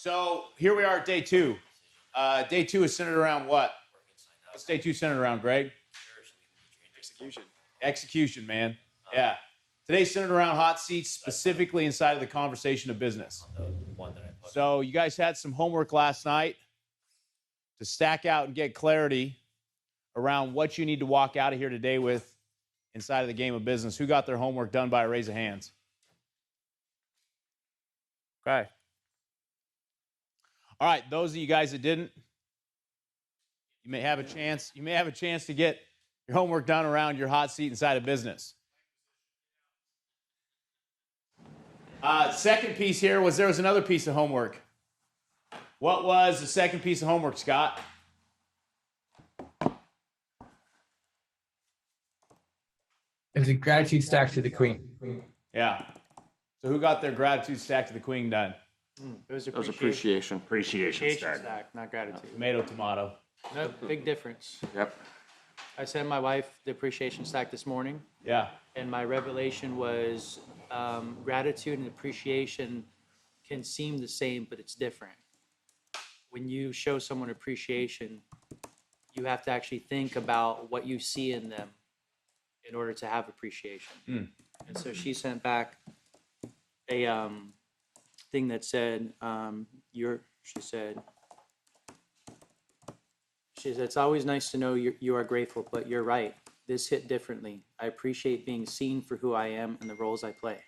So here we are at day two. Day two is centered around what? What's day two centered around, Greg? Execution. Execution, man. Yeah. Today's centered around hot seats, specifically inside of the conversation of business. So you guys had some homework last night to stack out and get clarity around what you need to walk out of here today with inside of the game of business. Who got their homework done by a raise of hands? Okay. All right, those of you guys that didn't, you may have a chance. You may have a chance to get your homework done around your hot seat inside of business. Second piece here was there was another piece of homework. What was the second piece of homework, Scott? It was a gratitude stack to the queen. Yeah. So who got their gratitude stack to the queen done? It was Appreciation. appreciation stack, not gratitude. Tomato, tomato. No, big difference. Yep. I sent my wife the appreciation stack this morning, Yeah. and my revelation was gratitude and appreciation can seem the same, but it's different. When you show someone appreciation, you have to actually think about what you see in them in order to have appreciation. And so she sent back a thing that said, she said, it's always nice to know you are grateful, but you're right. This hit differently. I appreciate being seen for who I am and the roles I play.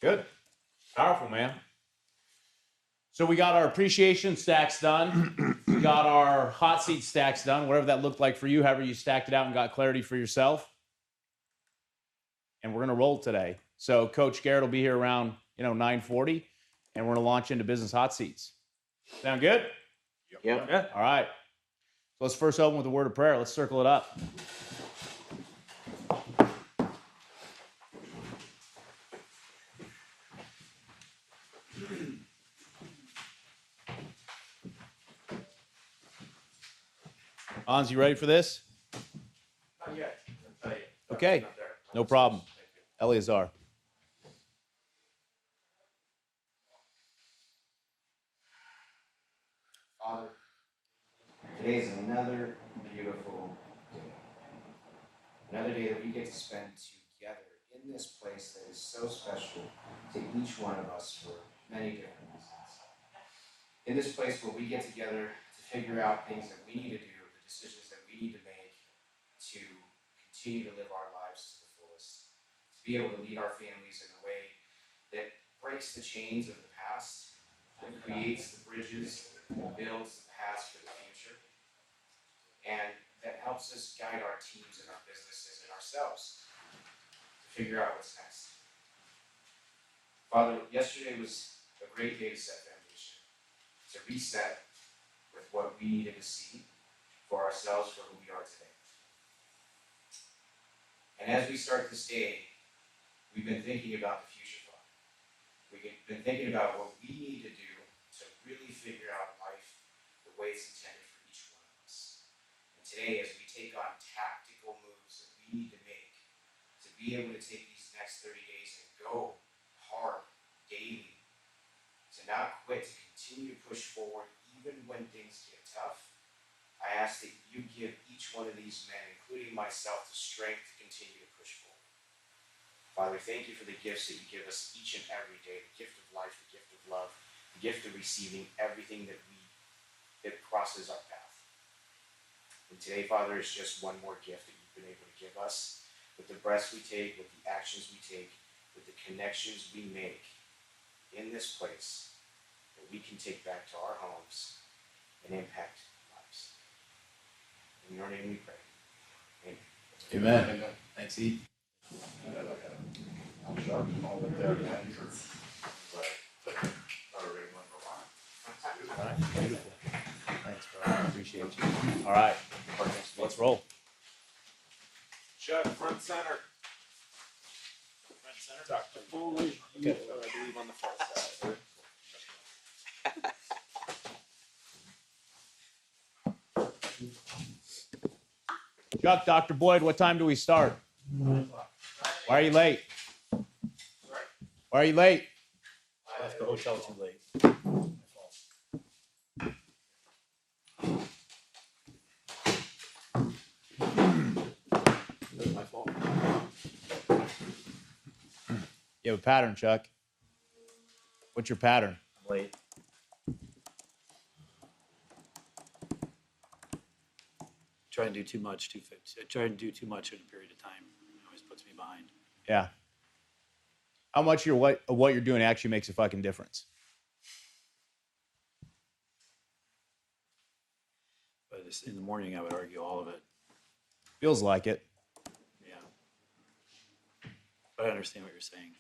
Good. Powerful, man. So we got our appreciation stacks done. We got our hot seat stacks done, whatever that looked like for you, however you stacked it out and got clarity for yourself. And we're going to roll today. So Coach Garrett will be here around, 9:40, and we're going to launch into business hot seats. Sound good? Yep. Yeah. All right. So let's first open with a word of prayer. Let's circle it up. Hans, you ready for this? Not yet. I'll tell you. Okay. Not there. No problem. Eleazar. Father, today is another beautiful day. Another day that we get to spend together in this place that is so special to each one of us for many different reasons. In this place where we get together to figure out things that we need to do, the decisions that we need to make to continue to live our lives to the fullest, to be able to lead our families in a way that breaks the chains of the past, that creates the bridges, that builds the paths for the future, and that helps us guide our teams and our businesses and ourselves to figure out what's next. Father, yesterday was a great day to set foundation, to reset with what we needed to see for ourselves for who we are today. And as we start this day, we've been thinking about the future, Father. We've been thinking about what we need to do to really figure out life the way it's intended for each one of us. And today, as we take on tactical moves that we need to make to be able to take these next 30 days and go hard daily, to not quit, to continue to push forward even when things get tough, I ask that you give each one of these men, including myself, the strength to continue to push forward. Father, thank you for the gifts that you give us each and every day, the gift of life, the gift of love, the gift of receiving everything that crosses our path. And today, Father, is just one more gift that you've been able to give us with the breaths we take, with the actions we take, with the connections we make in this place that we can take back to our homes and impact lives. In your name we pray. Amen. Amen. Thanks, E. I'm sure all of their answers. But not a big number one. All right. Beautiful. Thanks, bro. I appreciate you. All right. Let's roll. Chuck, front center. Front center, Dr. Foolish, you, I believe on the far side. Chuck, Dr. Boyd, what time do we start? Why are you late? Why are you late? left the hotel too late. That's my fault. You have a pattern, Chuck. What's your pattern? I'm late. Try and do too much too fast. Try and do too much in a period of time. It always puts me behind. Yeah. How much of what you're doing actually makes a fucking difference? But this, in the morning, I would argue all of it. Feels like it. Yeah. But I understand what you're saying.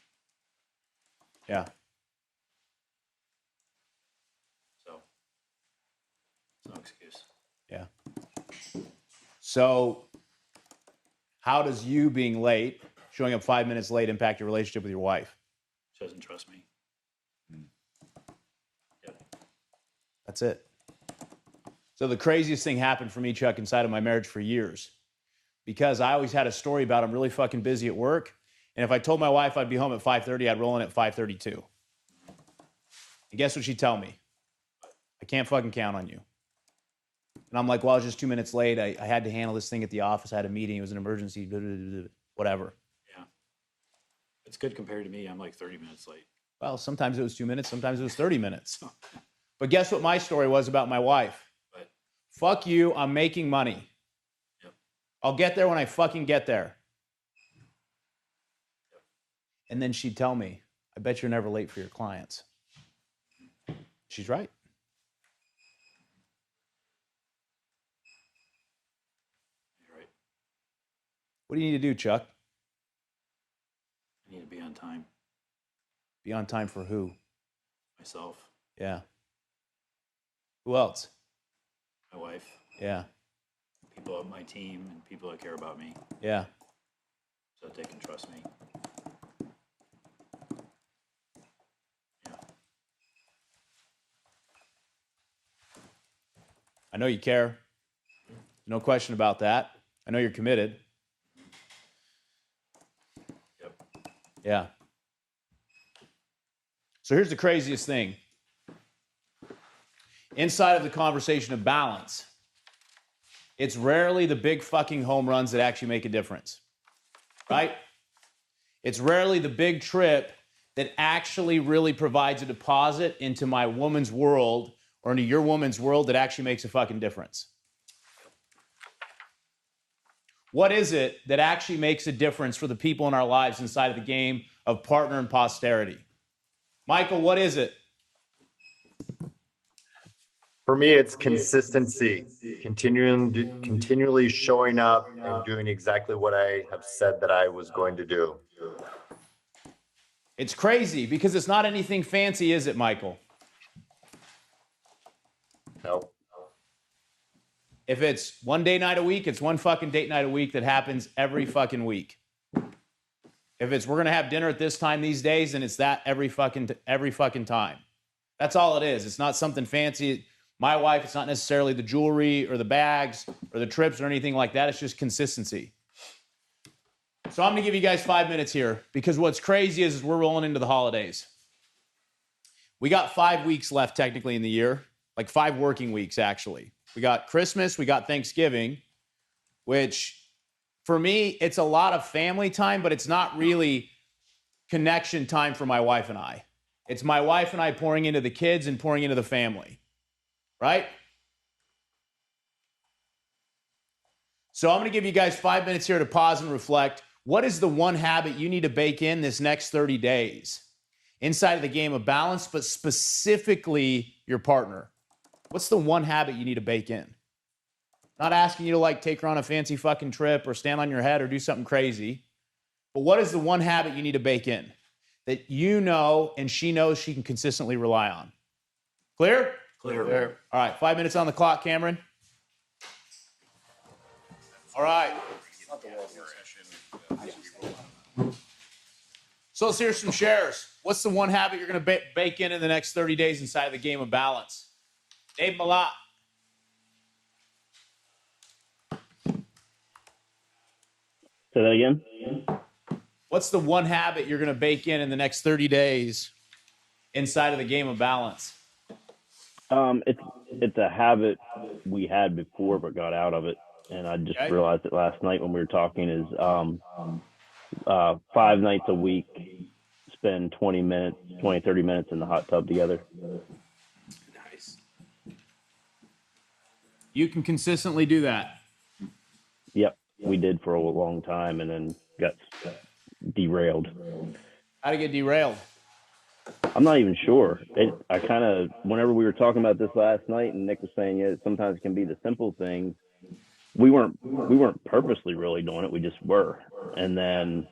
Yeah. So, it's no excuse. Yeah. So, how does you being late, showing up 5 minutes late, impact your relationship with your wife? She doesn't trust me. Yep. That's it. So the craziest thing happened for me, Chuck, inside of my marriage for years, because I always had a story about I'm really fucking busy at work, and if I told my wife I'd be home at 5:30, I'd roll in at 5:32. And guess what she'd tell me? I can't fucking count on you. And I'm like, well, I was just 2 minutes late. I had to handle this thing at the office. I had a meeting. It was an emergency. Blah, blah, blah, blah, whatever. Yeah. It's good compared to me. I'm like 30 minutes late. Well, sometimes it was 2 minutes. Sometimes it was 30 minutes. But guess what my story was about my wife? But Fuck you. I'm making money. Yep. I'll get there when I fucking get there. Yep. And then she'd tell me, I bet you're never late for your clients. She's right. you're right. What do you need to do, Chuck? I need to be on time. Be on time for who? Myself, Yeah. Who else? my wife, Yeah. people on my team, and people that care about me Yeah. so that they can trust me. Yeah. I know you care. No question about that. I know you're committed. Yep. Yeah. So here's the craziest thing. Inside of the conversation of balance, it's rarely the big fucking home runs that actually make a difference, right? It's rarely the big trip that actually really provides a deposit into my woman's world or into your woman's world that actually makes a fucking difference. What is it that actually makes a difference for the people in our lives inside of the game of partner and posterity? Michael, what is it? For me, it's consistency, continually showing up and doing exactly what I have said that I was going to do. It's crazy because it's not anything fancy, is it, Michael? No. If it's one day night a week, it's one fucking date night a week that happens every fucking week. If it's we're gonna have dinner at this time these days, then it's that every fucking time. That's all it is. It's not something fancy. My wife, it's not necessarily the jewelry or the bags or the trips or anything like that. It's just consistency. So I'm gonna give you guys 5 minutes here because what's crazy is we're rolling into the holidays. We got 5 weeks left technically in the year, like 5 working weeks actually. We got Christmas, we got Thanksgiving, which for me, it's a lot of family time, but it's not really connection time for my wife and I. It's my wife and I pouring into the kids and pouring into the family, right? So I'm going to give you guys 5 minutes here to pause and reflect. What is the one habit you need to bake in this next 30 days inside of the game of balance, but specifically your partner? What's the one habit you need to bake in? Not asking you to like take her on a fancy fucking trip or stand on your head or do something crazy. But what is the one habit you need to bake in that you know and she knows she can consistently rely on? Clear? Clear. All right, 5 minutes on the clock, Cameron. All right. So let's hear some shares. What's the one habit you're going to bake in the next 30 days inside of the game of balance? Dave Malat. Say that again. What's the one habit you're going to bake in the next 30 days inside of the game of balance? It's a habit we had before but got out of it, and I just Okay. realized it last night when we were talking. Is 5 nights a week, spend 20 minutes, 30 minutes in the hot tub together. Nice. You can consistently do that. Yep, we did for a long time, and then got derailed. How to get derailed? I'm not even sure. I kind of, whenever we were talking about this last night, and Nick was saying it sometimes can be the simple things. We weren't purposely really doing it. We just were. And then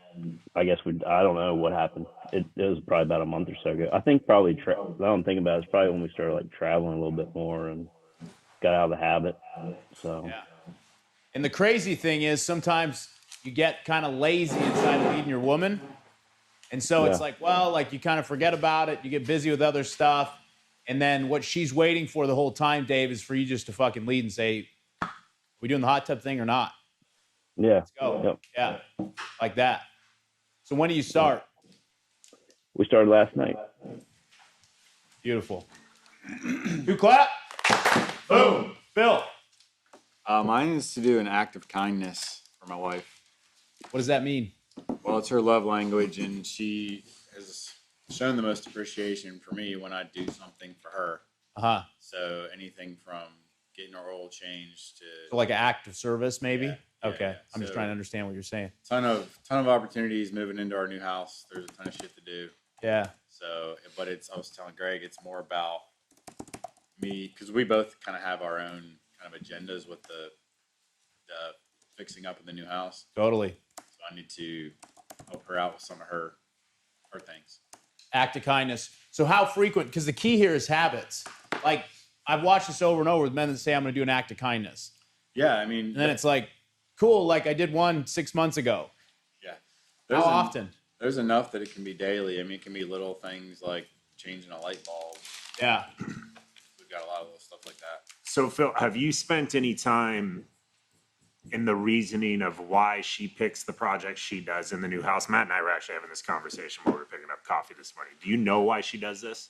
I guess I don't know what happened. It was probably about a month or so ago. I think probably, now I'm thinking about it, it's probably when we started like traveling a little bit more and got out of the habit. So, Yeah. And the crazy thing is sometimes you get kind of lazy inside of leading your woman. And so it's Yeah. like, well, like you kind of forget about it. You get busy with other stuff. And then what she's waiting for the whole time, Dave, is for you just to fucking lead and say, we doing the hot tub thing or not? yeah. Let's go. Yep. Yeah. Like that. So when do you start? We started last night. Beautiful. You clap. Boom. Phil. Mine is to do an act of kindness for my wife. What does that mean? Well, it's her love language, and she has shown the most appreciation for me when I do something for her. Uh-huh. So anything from getting her oil changed to So like an act of service, maybe? Yeah, yeah, Okay. yeah. I'm just So- trying to understand what you're saying. ton of opportunities moving into our new house. There's a ton of shit to do. Yeah. So, but I was telling Greg, it's more about me because we both kind of have our own kind of agendas with the fixing up in the new house. Totally. So I need to help her out with some of her things. Act of kindness. So how frequent? Because the key here is habits. Like I've watched this over and over with men that say, I'm going to do an act of kindness. Yeah, I mean, And then it's like, cool. Like I did one 6 months ago. yeah. How often? There's enough that it can be daily. I mean, it can be little things like changing a light bulb. Yeah. We've got a lot of little stuff like that. So Phil, have you spent any time in the reasoning of why she picks the projects she does in the new house? Matt and I were actually having this conversation while we were picking up coffee this morning. Do you know why she does this?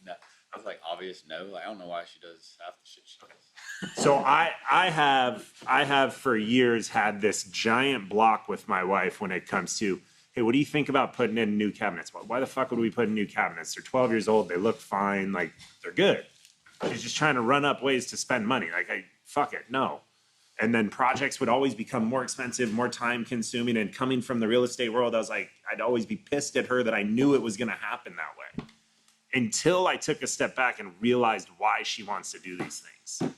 No, I was like, obvious no. Like, I don't know why she does half the shit she does. So I have for years had this giant block with my wife when it comes to, hey, what do you think about putting in new cabinets? Well, why the fuck would we put in new cabinets? They're 12 years old. They look fine. Like, they're good. She's just trying to run up ways to spend money. Like, fuck it, no. And then projects would always become more expensive, more time consuming. And coming from the real estate world, I was like, I'd always be pissed at her that I knew it was going to happen that way. Until I took a step back and realized why she wants to do these things.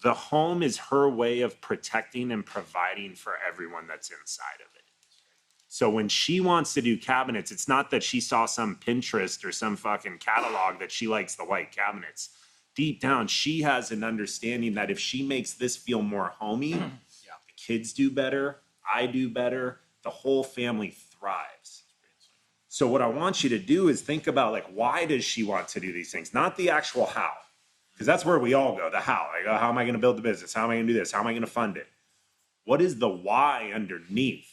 The home is her way of protecting and providing for everyone that's inside of it. So when she wants to do cabinets, it's not that she saw some Pinterest or some fucking catalog that she likes the white cabinets. Deep down, she has an understanding that if she makes this feel more homey, the kids do better, I do better, the whole family thrives. So what I want you to do is think about, like, why does she want to do these things? Not the actual how, because that's where we all go, the how. Like, oh, how am I going to build the business? How am I going to do this? How am I going to fund it? What is the why underneath?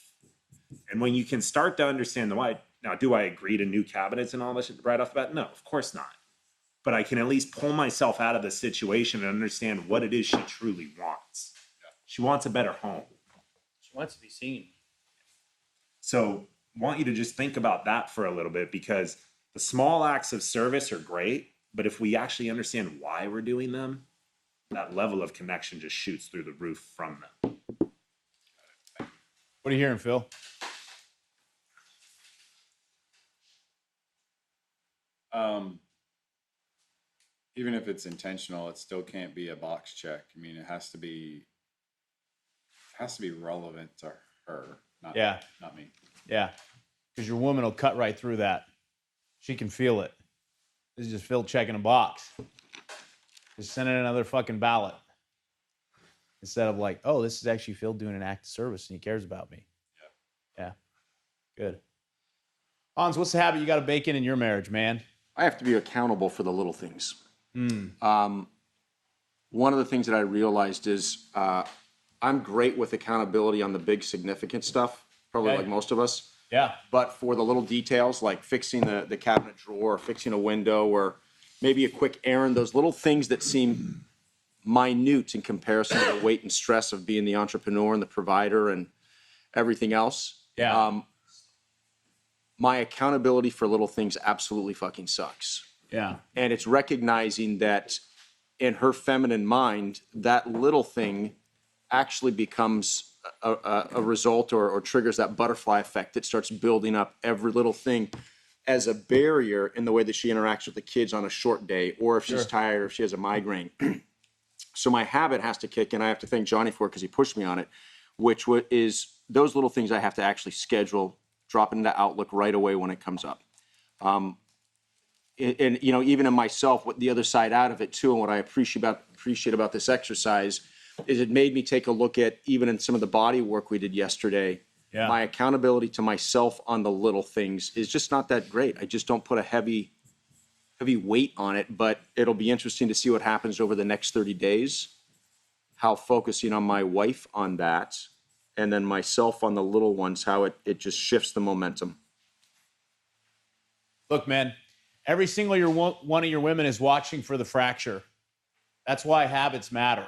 And when you can start to understand the why, now, do I agree to new cabinets and all this right off the bat? No, of course not. But I can at least pull myself out of the situation and understand what it is she truly wants. She wants a better home. She wants to be seen. So I want you to just think about that for a little bit, because the small acts of service are great, but if we actually understand why we're doing them, that level of connection just shoots through the roof from them. What are you hearing, Phil? Even if it's intentional, it still can't be a box check. I mean, it has to be relevant to her, not me. Yeah. Because your woman will cut right through that. She can feel it. This is just Phil checking a box. Just sending another fucking ballot. Instead of like, oh, this is actually Phil doing an act of service and he cares about me. Yeah. Good. Hans, what's the habit you got to bake in your marriage, man? I have to be accountable for the little things. One of the things that I realized is I'm great with accountability on the big significant stuff, probably Okay. like most of us. Yeah. But for the little details like fixing the cabinet drawer, or fixing a window, or maybe a quick errand, those little things that seem minute in comparison to the weight and stress of being the entrepreneur and the provider and everything else. Yeah. My accountability for little things absolutely fucking sucks. Yeah. And it's recognizing that in her feminine mind, that little thing actually becomes a result or triggers that butterfly effect that starts building up every little thing as a barrier in the way that she interacts with the kids on a short day, or if she's tired, or if she has a migraine. So my habit has to kick in. I have to thank Johnny for it because he pushed me on it, which is those little things I have to actually schedule, drop into Outlook right away when it comes up. And you know, even in myself, what the other side out of it too, and what I appreciate about this exercise is it made me take a look at, even in some of the body work we did yesterday, my accountability to myself on the little things is just not that great. I just don't put a heavy weight on it, but it'll be interesting to see what happens over the next 30 days, how focusing on my wife on that, and then myself on the little ones, how it just shifts the momentum. Look, man, every single one of your women is watching for the fracture. That's why habits matter.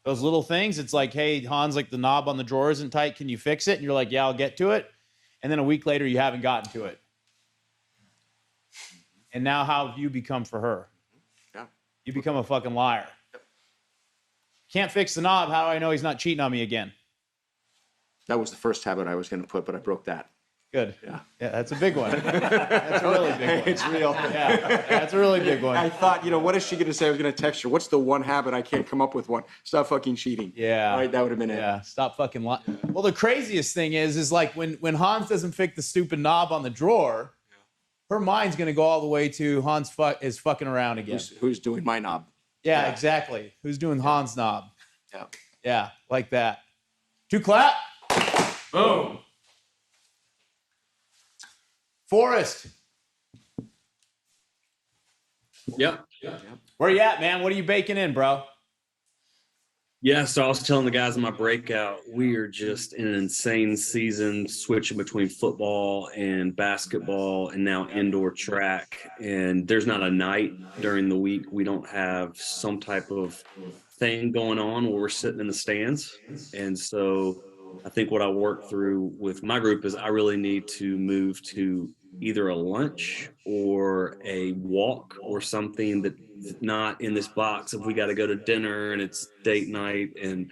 Those little things, it's like, hey, Hans, like the knob on the drawer isn't tight. Can you fix it? And you're like, yeah, I'll get to it. And then a week later, you haven't gotten to it. And now how have you become for her? Yeah. You become a fucking liar. Can't fix the knob. How do I know he's not cheating on me again? That was the first habit I was going to put, but I broke that. Good. Yeah. Yeah, that's a big one. That's a really big one. It's real. Yeah, that's a really big one. I thought, you know, what is she going to say? I was going to text her. What's the one habit I can't come up with one? Stop fucking cheating. Yeah. All right, that would have been it. Yeah, stop fucking lying. Well, the craziest thing is like when Hans doesn't fix the stupid knob on the drawer, her mind's gonna go all the way to Hans is fucking around again. Who's doing my knob? Yeah, exactly. Who's doing Hans' knob? Yeah. Yeah, like that. 2 clap. Boom. Forrest, Yep. where you at, man? What are you baking in, bro? Yeah, so I was telling the guys in my breakout, we are just in an insane season, switching between football and basketball and now indoor track. And there's not a night during the week we don't have some type of thing going on where we're sitting in the stands. And so I think what I work through with my group is I really need to move to either a lunch or a walk or something that's not in this box if we got to go to dinner and it's date night. And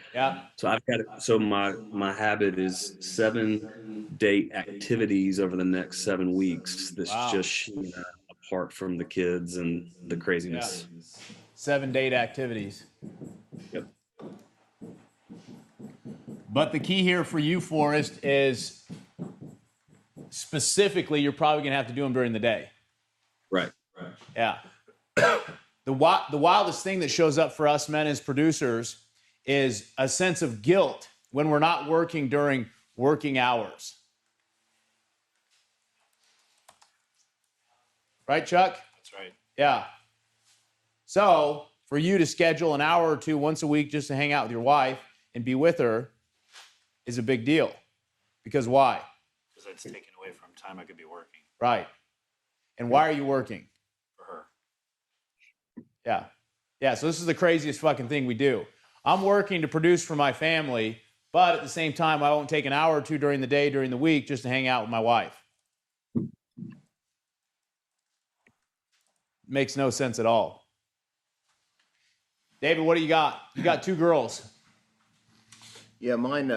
so I've got so my habit is 7 date activities over the next 7 weeks. That's just apart from the kids and the craziness. 7 date activities. Yep. But the key here for you, Forrest, is specifically you're probably gonna have to do them during the day. Right. Yeah. The wildest thing that shows up for us men as producers is a sense of guilt when we're not working during working hours. Right, Chuck? That's right. Yeah. So for you to schedule an hour or two once a week just to hang out with your wife and be with her is a big deal. Because why? Because that's taken away from time I could be working Right. And why are you working? for her. Yeah. Yeah. So this is the craziest fucking thing we do. I'm working to produce for my family, but at the same time, I won't take an hour or two during the day, during the week, just to hang out with my wife. Makes no sense at all. David, what do you got? You got 2 girls. Yeah, mine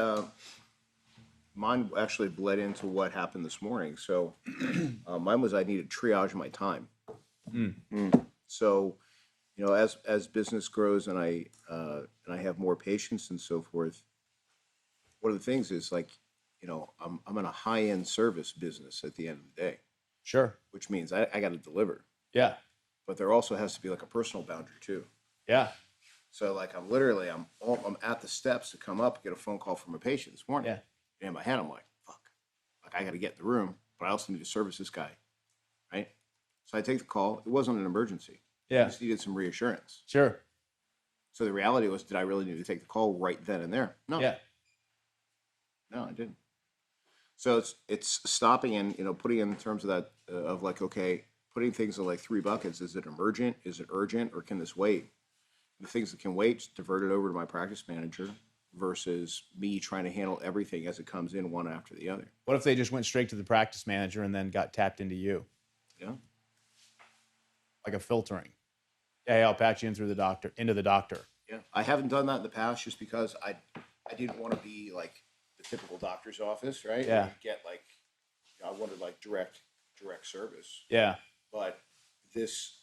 actually bled into what happened this morning. So mine was I needed to triage my time. So, you know, as business grows and I have more patience and so forth, one of the things is like, you know, I'm in a high-end service business at the end of the day. Sure. Which means I got to deliver. Yeah. But there also has to be like a personal boundary too. Yeah. So like I'm at the steps to come up, get a phone call from a patient this morning. Yeah. And in my head, I'm like, fuck, like I got to get in the room, but I also need to service this guy, right? So I take the call. It wasn't an emergency. Yeah. I just needed some reassurance. Sure. So the reality was, did I really need to take the call right then and there? No. Yeah. No, I didn't. So it's stopping and, you know, putting in terms of that, of like, okay, putting things in like 3 buckets. Is it emergent? Is it urgent? Or can this wait? The things that can wait, divert it over to my practice manager versus me trying to handle everything as it comes in one after the other. What if they just went straight to the practice manager and then got tapped into you? Yeah. Like a filtering. Yeah, hey, I'll patch you in through the doctor, into the doctor. Yeah. I haven't done that in the past just because I didn't want to be like the typical doctor's office, right? Yeah. Where you get like, you know, I wanted like direct service. Yeah. But this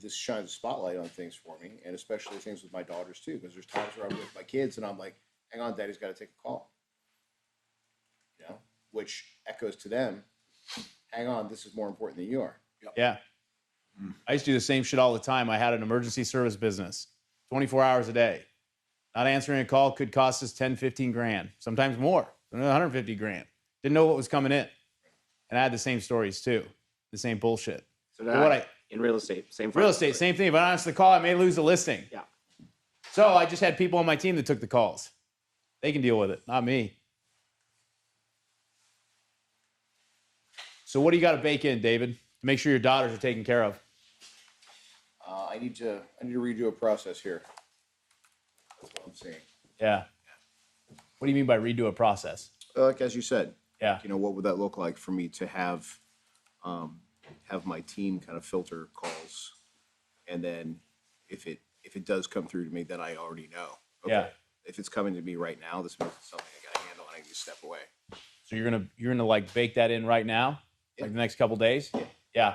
shines a spotlight on things for me, and especially things with my daughters too, because there's times where I'm with my kids and I'm like, hang on, daddy's got to take a call. You know, which echoes to them, hang on, this is more important than you are. Yeah. I used to do the same shit all the time. I had an emergency service business, 24 hours a day. Not answering a call could cost us 10, 15 grand, sometimes more, 150 grand. Didn't know what was coming in. And I had the same stories too, the same bullshit. So But what in real estate, same. real estate, same thing. If I don't answer the call, I may lose the listing. Yeah. So I just had people on my team that took the calls. They can deal with it, not me. So what do you got to bake in, David, to make sure your daughters are taken care of? I need to redo a process here. That's what I'm saying. Yeah. What do you mean by redo a process? Like as you said, Yeah. you know, what would that look like for me to have my team kind of filter calls, and then if it does come through to me, then I already know. Okay, Yeah. if it's coming to me right now, this means it's something I got to handle, and I need to step away. So you're gonna like bake that in right now, like the next couple days. Yeah.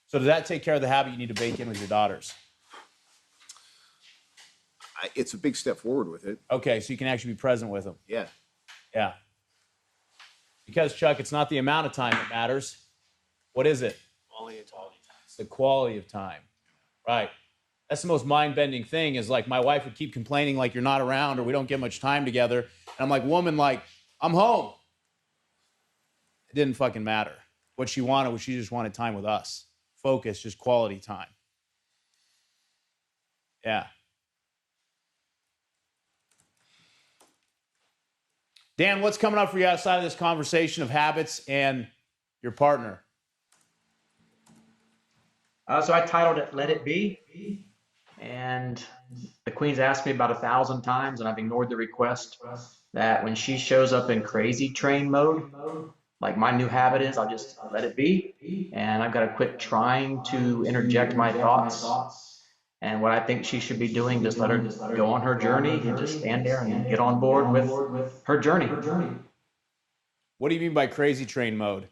So does that take care of the habit you need to bake in with your daughters? It's a big step forward with it. Okay, so you can actually be present with them. Yeah. Yeah. Because Chuck, it's not the amount of time that matters. What is it? It's the quality of time. Right. That's the most mind-bending thing is like my wife would keep complaining like you're not around or we don't get much time together. And I'm like, woman, like, I'm home. It didn't fucking matter. What she wanted was she just wanted time with us. Focus, just quality time. Yeah. Dan, what's coming up for you outside of this conversation of habits and your partner? So I titled it "Let It Be," and the Queen's asked me about 1,000 times, and I've ignored the request that when she shows up in crazy train mode, like my new habit is, I'll just let it be, and I've got to quit trying to interject my thoughts. And what I think she should be doing, just let her go on her journey and just stand there and get on board with her journey. What do you mean by crazy train mode?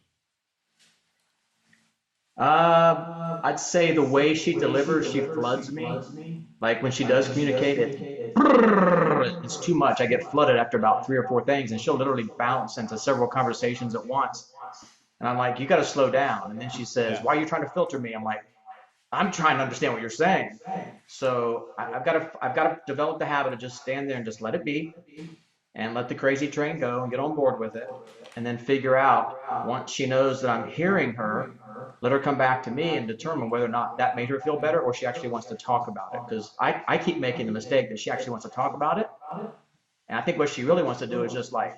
I'd say the way she delivers, she floods me. Like when she does communicate, it's too much. I get flooded after about 3 or 4 things, and she'll literally bounce into several conversations at once. And I'm like, you got to slow down. And then she says, why are you trying to filter me? I'm like, I'm trying to understand what you're saying. So I've got to develop the habit of just stand there and just let it be, and let the crazy train go and get on board with it, and then figure out, once she knows that I'm hearing her, let her come back to me and determine whether or not that made her feel better or she actually wants to talk about it. Because I keep making the mistake that she actually wants to talk about it. And I think what she really wants to do is just like,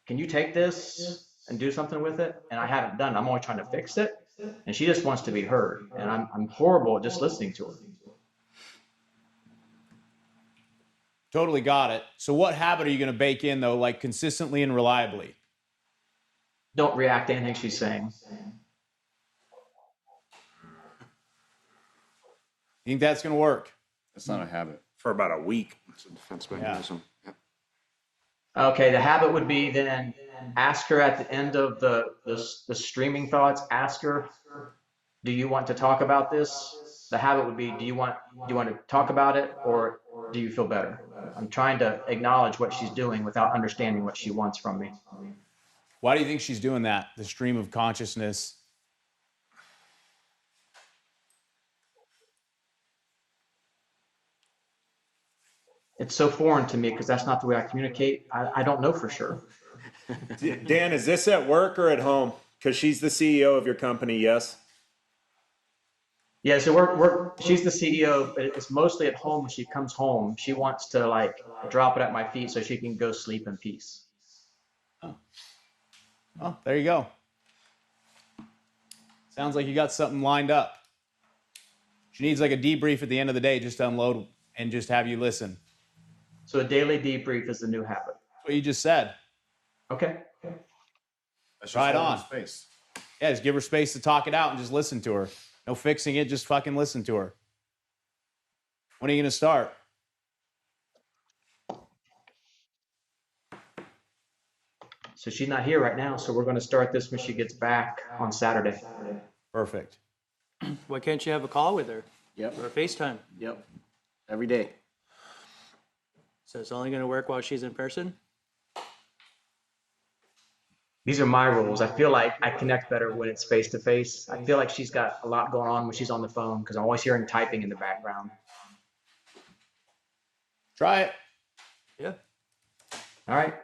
can you take this and do something with it? And I haven't done. I'm only trying to fix it. And she just wants to be heard. And I'm horrible at just listening to her. Totally got it. So what habit are you going to bake in, though, like consistently and reliably? Don't react to anything she's saying. You think that's going to work? That's not a habit. For about a week. It's a defense mechanism. Yeah. Okay, the habit would be then ask her at the end of the streaming thoughts, ask her, do you want to talk about this? The habit would be, do you want to talk about it, or do you feel better? I'm trying to acknowledge what she's doing without understanding what she wants from me. Why do you think she's doing that? The stream of consciousness. It's so foreign to me because that's not the way I communicate. I don't know for sure. Dan, is this at work or at home? Because she's the CEO of your company, yes? Yeah, so she's the CEO, but it's mostly at home. When she comes home, she wants to like drop it at my feet so she can go sleep in peace. Oh, there you go. Sounds like you got something lined up. She needs like a debrief at the end of the day just to unload and just have you listen. So a daily debrief is the new habit. That's what you just said. Okay. That's Right hold her on. Space. Yeah, just give her space to talk it out and just listen to her. No fixing it, just fucking listen to her. When are you going to start? So she's not here right now, so we're going to start this when she gets back on Saturday. Perfect. Why can't you have a call with her Yep, or a FaceTime? yep, every day. So it's only going to work while she's in person? These are my rules. I feel like I connect better when it's face to face. I feel like she's got a lot going on when she's on the phone because I'm always hearing typing in the background. Try it. Yeah. All right.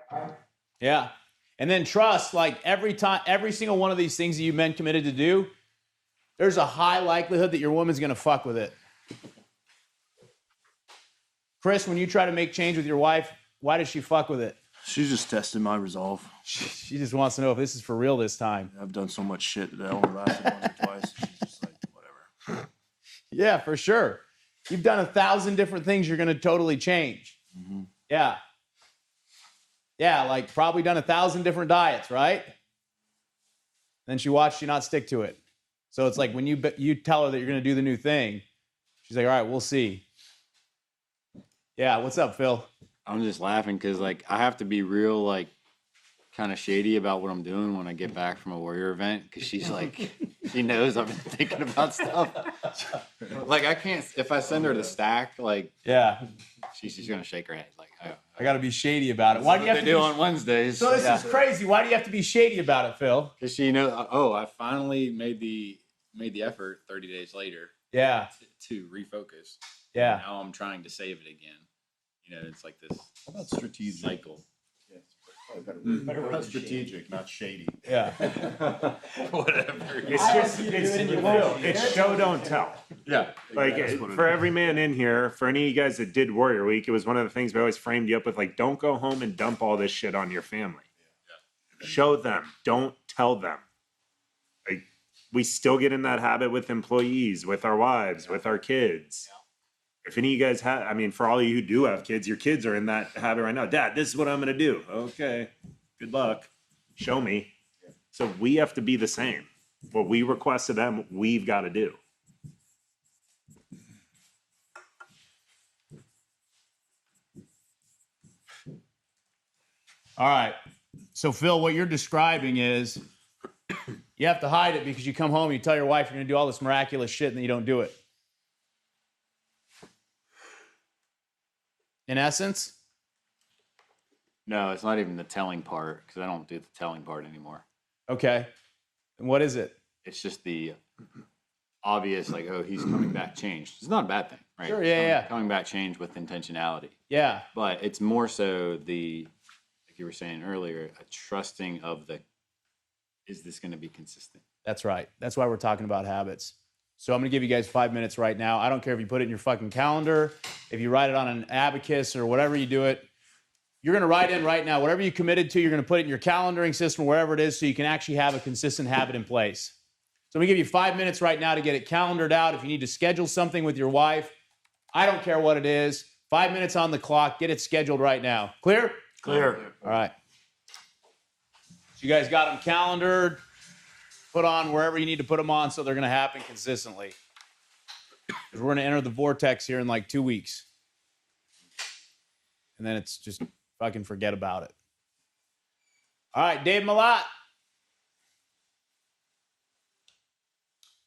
Yeah. And then trust, like every single one of these things that you've been committed to do, there's a high likelihood that your woman's going to fuck with it. Chris, when you try to make change with your wife, why does she fuck with it? She's just testing my resolve. She just wants to know if this is for real this time. I've done so much shit that I only lasted once or twice. She's just like, whatever. Yeah, for sure. You've done 1,000 different things you're going to totally change. Yeah. Yeah, like probably done 1,000 different diets, right? Then she watched you not stick to it. So it's like when you tell her that you're going to do the new thing, she's like, all right, we'll see. Yeah, what's up, Phil? I'm just laughing because like I have to be real like kind of shady about what I'm doing when I get back from a Warrior event because she's like she knows I've been thinking about stuff. Like I can't if I send her the stack like Yeah, she's gonna shake her head like I got to be shady about it. Why do you have to do on Wednesdays? So this is crazy. Why do you have to be shady about it, Phil? Because she knows. Oh, I finally made the effort 30 days later Yeah, to refocus. yeah. Now I'm trying to save it again. You know, it's like this How about strategic? cycle. Better strategic, not shady. Yeah. Whatever. It's show don't tell. Yeah. Like for every man in here, for any of you guys that did Warrior Week, it was one of the things we always framed you up with. Like, don't go home and dump all this shit on your family. Show them. Don't tell them. Like we still get in that habit with employees, with our wives, with our kids. If any of you guys have, I mean, for all of you who do have kids, your kids are in that habit right now. Dad, this is what I'm going to do. Okay, good luck. Show me. So we have to be the same. What we request of them, we've got to do. All right. So Phil, what you're describing is you have to hide it because you come home and you tell your wife you're going to do all this miraculous shit and then you don't do it. In essence? No, it's not even the telling part because I don't do the telling part anymore. Okay. And what is it? It's just the obvious, like, oh, he's coming back changed. It's not a bad thing, right? Sure, It's yeah, yeah. Coming back changed with intentionality. Yeah. But it's more so the, like you were saying earlier, a trusting of the, is this going to be consistent? That's right. That's why we're talking about habits. So I'm going to give you guys 5 minutes right now. I don't care if you put it in your fucking calendar, if you write it on an abacus or whatever you do it. You're going to write in right now, whatever you committed to, you're going to put it in your calendaring system, wherever it is, so you can actually have a consistent habit in place. So I'm going to give you 5 minutes right now to get it calendared out. If you need to schedule something with your wife, I don't care what it is. 5 minutes on the clock. Get it scheduled right now. Clear? Clear. All right. So you guys got them calendared. Put on wherever you need to put them on so they're going to happen consistently. Because we're going to enter the vortex here in like 2 weeks. And then it's just fucking forget about it. All right, Dave Malat.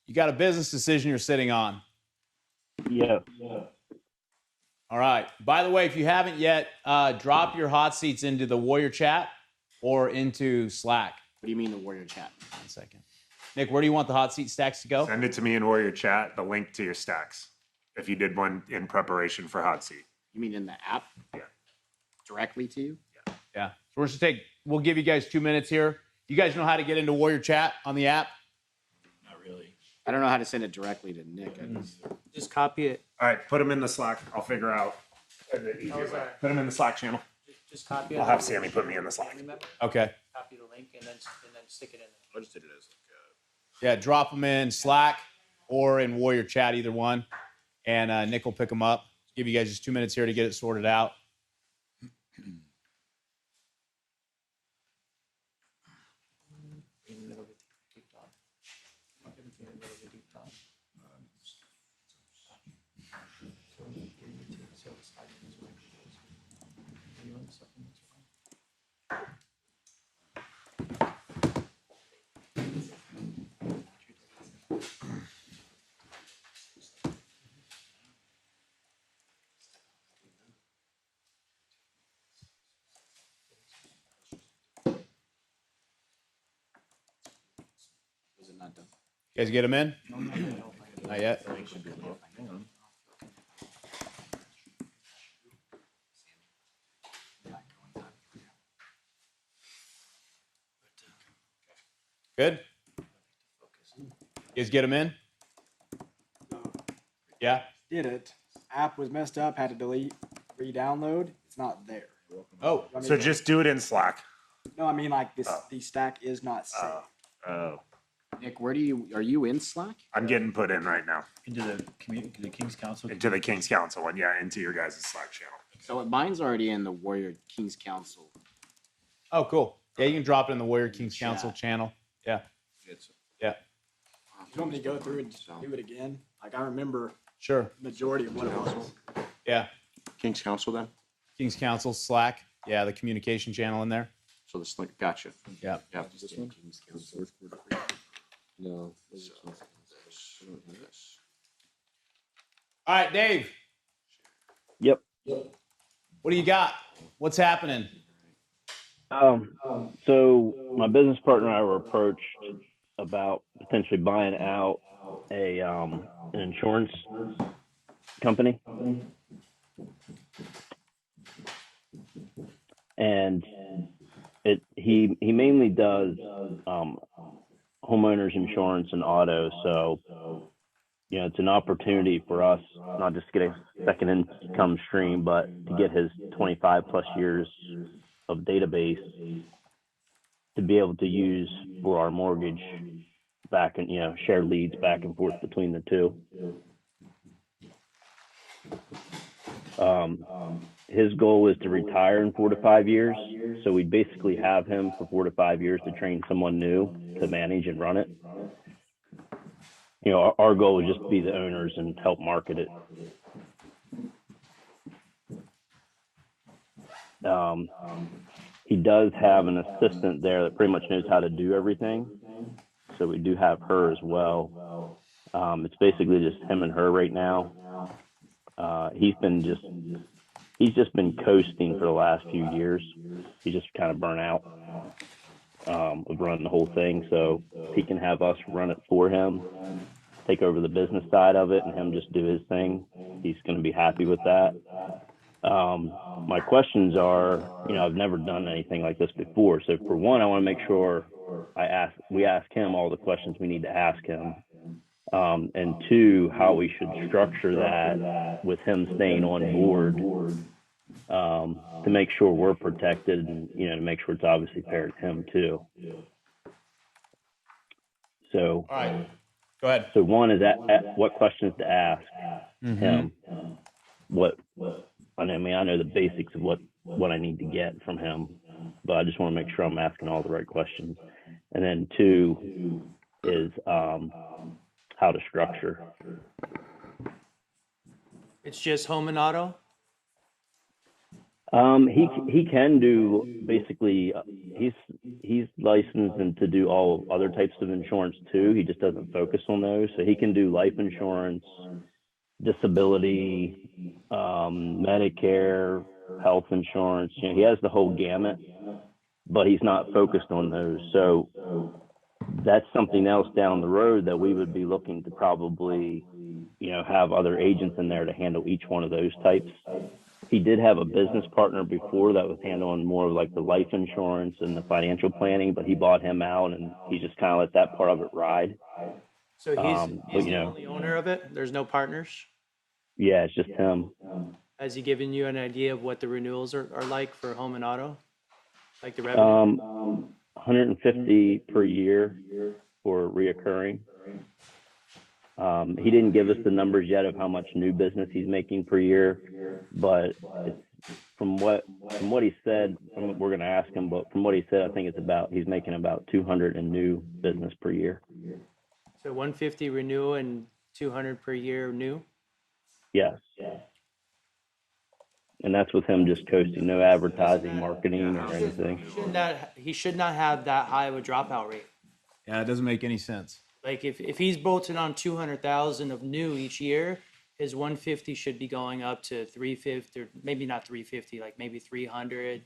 You got a business decision you're sitting on. Yeah. All right. By the way, if you haven't yet, drop your hot seats into the Warrior chat or into Slack. What do you mean the Warrior chat? 1 second. Nick, where do you want the hot seat stacks to go? Send it to me in Warrior Chat, the link to your stacks. If you did one in preparation for Hot Seat. You mean in the app? Yeah. Directly to you? Yeah. So we'll give you guys 2 minutes here. You guys know how to get into Warrior chat on the app? Not really. I don't know how to send it directly to Nick. Just copy it. All right, put them in the Slack. I'll figure out the easier way. Put them in the Slack channel. Just copy it. I'll have Sammy put me in the Slack. Okay. Copy copy the link and then stick it in there. I just did it as Yeah, drop them in Slack or in Warrior Chat, either one, and Nick will pick them up. Give you guys just 2 minutes here to get it sorted out. Was it not done? You guys get them in? Not yet. Good. You guys get them in? Yeah. Did it. App was messed up, had to delete, re-download. It's not there. Oh, So just do it in Slack. No, I mean like this. The stack is not saved. Oh, Nick, are you in Slack? I'm getting put in right now Into the community, the King's Council. into the King's Council one. Yeah, into your guys' Slack channel. So mine's already in the Warrior King's Council. Oh, cool. Yeah, you can drop it in the Warrior Kings Council channel. Yeah. Yeah. You want me to go through and do it again? Like I remember Sure. majority of what it was. Yeah. King's Council then? Kings Council, Slack. Yeah, the communication channel in there. So this link, gotcha. Yeah. Yeah. This one? No. This is this. All right, Dave. Yep. What do you got? What's happening? So my business partner and I were approached about potentially buying out an insurance company, and he mainly does homeowners insurance and auto. So it's an opportunity for us not just to get a second income stream, but to get his 25 plus years of database to be able to use for our mortgage back and share leads back and forth between the two. His goal is to retire in 4 to 5 years, so we basically have him for 4 to 5 years to train someone new to manage and run it. Our goal is just to be the owners and help market it. He does have an assistant there that pretty much knows how to do everything. So we do have her as well. It's basically just him and her right now. He's just been coasting for the last few years. He's just kind of burnt out of running the whole thing. So he can have us run it for him, take over the business side of it, and him just do his thing. He's going to be happy with that. My questions are, I've never done anything like this before. So for one, I want to make sure we ask him all the questions we need to ask him. And two, how we should structure that with him staying on board, to make sure we're protected and, to make sure it's obviously fair to him too. So, all right, go ahead. So one is what questions to ask him. I know the basics of what I need to get from him, but I just want to make sure I'm asking all the right questions. And then two is how to structure. It's just home and auto? He can do basically. He's licensed and to do all other types of insurance too. He just doesn't focus on those. So he can do life insurance, disability, Medicare, health insurance. He has the whole gamut, but he's not focused on those. So that's something else down the road that we would be looking to probably, have other agents in there to handle each one of those types. He did have a business partner before that was handling more of like the life insurance and the financial planning, but he bought him out and he just kind of let that part of it ride. So he's the only owner of it? There's no partners? Yeah, it's just him. Has he given you an idea of what the renewals are like for home and auto? Like the revenue? 150 per year for reoccurring. He didn't give us the numbers yet of how much new business he's making per year, but it's, from what he said, we're going to ask him, but from what he said, I think he's making about 200 in new business per year. So 150 renewal and 200 per year new? Yes. And that's with him just coasting, no advertising, marketing, or anything. He should not have that high of a dropout rate. Yeah, it doesn't make any sense. Like if he's bolting on 200,000 of new each year, his 150 should be going up to 350, or maybe not 350, like maybe 300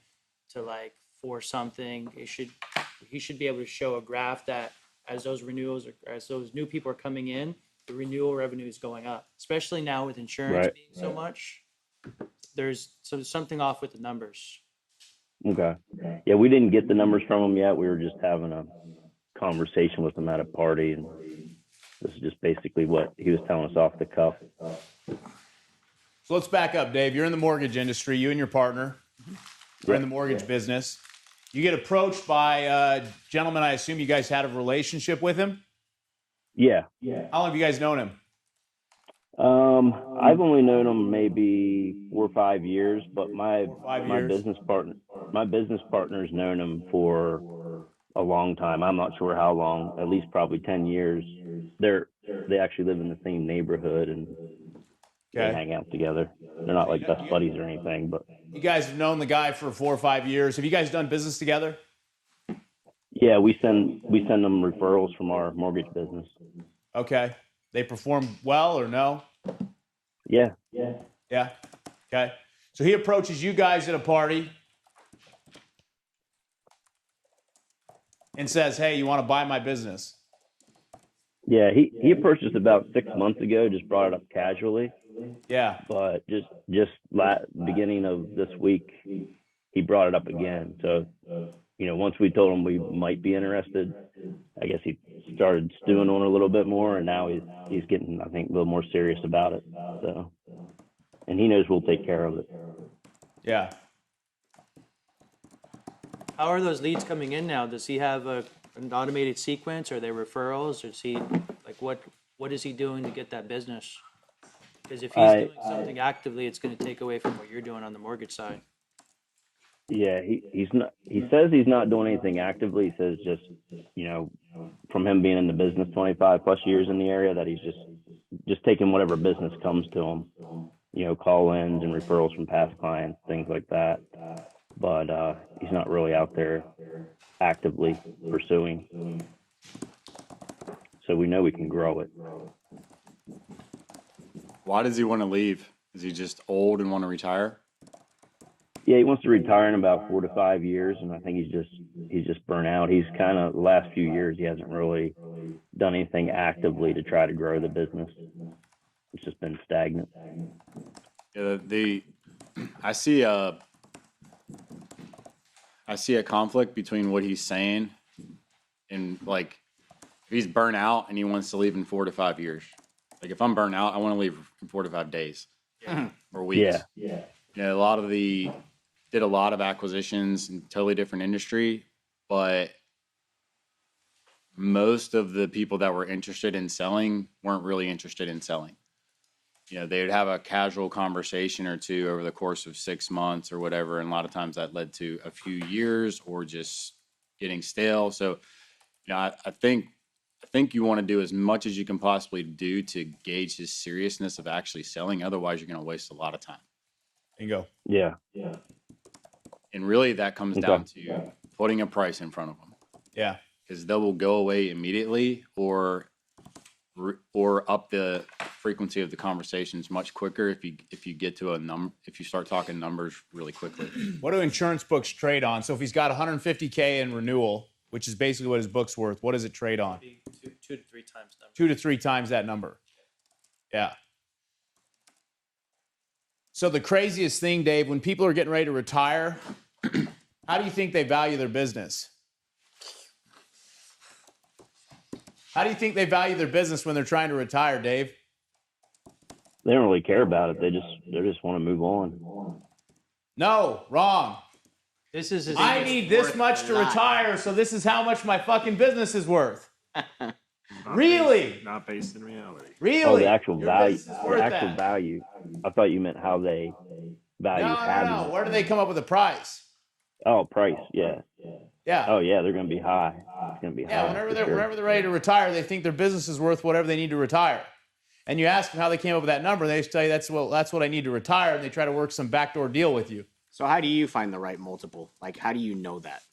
to like 4 something. He should be able to show a graph that as those renewals, as those new people are coming in, the renewal revenue is going up, especially now with insurance Right. being so much. There's something off with the numbers. Okay. Yeah, we didn't get the numbers from him yet. We were just having a conversation with him at a party, and this is just basically what he was telling us off the cuff. So let's back up, Dave. You're in the mortgage industry. You and your partner are in the mortgage business. You get approached by a gentleman. I assume you guys had a relationship with him. Yeah. How long have you guys known him? I've only known him maybe 4 or 5 years, but my business partner's known him for a long time. I'm not sure how long, at least probably 10 years. They actually live in the same neighborhood, and they hang out together. They're not like best buddies or anything, but You guys have known the guy for 4 or 5 years. Have you guys done business together? yeah, we send them referrals from our mortgage business. Okay. They perform well or no? Yeah. Yeah. Okay. So he approaches you guys at a party and says, "Hey, you want to buy my business?" Yeah, he approached us about 6 months ago, just brought it up casually. Yeah. But just beginning of this week, he brought it up again. So, once we told him we might be interested, I guess he started stewing on it a little bit more, and now he's getting, I think, a little more serious about it. So, and he knows we'll take care of it. Yeah. How are those leads coming in now? Does he have an automated sequence? Are they referrals? Or is he like what is he doing to get that business? Because if he's doing something actively, it's going to take away from what you're doing on the mortgage side. Yeah, he's not. He says he's not doing anything actively. He says just, from him being in the business 25 plus years in the area, that he's just taking whatever business comes to him. Call-ins and referrals from past clients, things like that. But he's not really out there actively pursuing. So we know we can grow it. Why does he want to leave? Is he just old and want to retire? Yeah, he wants to retire in about 4 to 5 years, and I think he's just burnt out. He's kind of, the last few years, he hasn't really done anything actively to try to grow the business. It's just been stagnant. Yeah, I see a conflict between what he's saying and like if he's burnt out and he wants to leave in 4 to 5 years. Like if I'm burnt out, I want to leave in 4 to 5 days or weeks. Yeah. Did a lot of acquisitions in totally different industry, but most of the people that were interested in selling weren't really interested in selling. They would have a casual conversation or two over the course of 6 months or whatever. And a lot of times that led to a few years or just getting stale. So, I think you want to do as much as you can possibly do to gauge his seriousness of actually selling. Otherwise, you're going to waste a lot of time. Bingo. Yeah. And really that comes down to putting a price in front of them. Yeah. Because they will go away immediately or up the frequency of the conversations much quicker if you get to if you start talking numbers really quickly. What do insurance books trade on? So if he's got 150K in renewal, which is basically what his book's worth, what does it trade on? 2 to 3 times number. 2 to 3 times that number. Yeah. So the craziest thing, Dave, when people are getting ready to retire, how do you think they value their business? How do you think they value their business when they're trying to retire, Dave? They don't really care about it. They just want to move on. No, wrong. This is his I biggest need this worth much to lot. retire, so this is how much my fucking business is worth. Really? Not based in reality. Really? Oh, the actual Your value. business is The worth actual that. value. I thought you meant how they value No. having. Where do they come up with a price? Oh, price. Yeah. Yeah. Oh, yeah. They're going to be high. It's going to be Yeah, high. whenever for they're sure. whenever they're ready to retire, they think their business is worth whatever they need to retire. And you ask them how they came up with that number, and they just tell you that's what I need to retire, and they try to work some backdoor deal with you. So how do you find the right multiple? Like, how do you know that?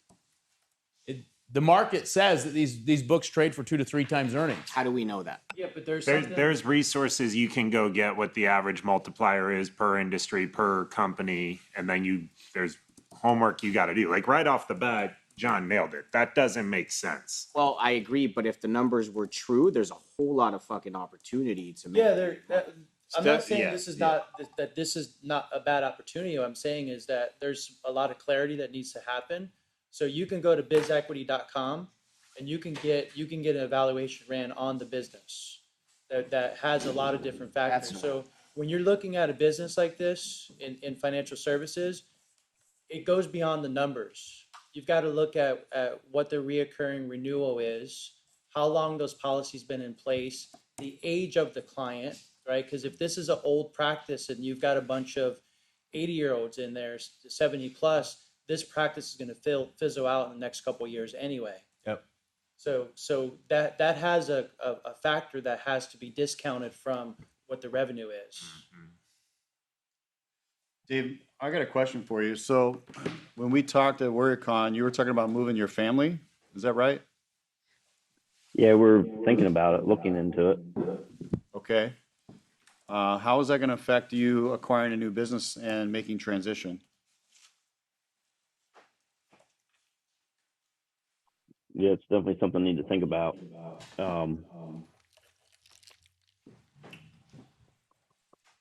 The market says that these books trade for 2 to 3 times earnings. How do we know that? Yeah, but there's There's resources you can go get what the average multiplier is per industry, per company, and then there's homework you got to do. Like right off the bat, John nailed it. That doesn't make sense. Well, I agree, but if the numbers were true, there's a whole lot of fucking opportunity to make. Yeah, I'm not saying yeah, this is yeah. that this is not a bad opportunity. What I'm saying is that there's a lot of clarity that needs to happen. So you can go to bizequity.com and you can get an evaluation ran on the business that has a lot of different factors. So when you're looking at a business like this in financial services, it goes beyond the numbers. You've got to look at what the reoccurring renewal is, how long those policies been in place, the age of the client, right? Because if this is an old practice and you've got a bunch of 80-year-olds in there, 70 plus, this practice is going to fizzle out in the next couple of years anyway. Yep. So that has a factor that has to be discounted from what the revenue is. Dave, I got a question for you. So when we talked at WarriorCon, you were talking about moving your family. Is that right? Yeah, we're thinking about it, looking into it. Okay. How is that going to affect you acquiring a new business and making transition? Yeah, it's definitely something I need to think about.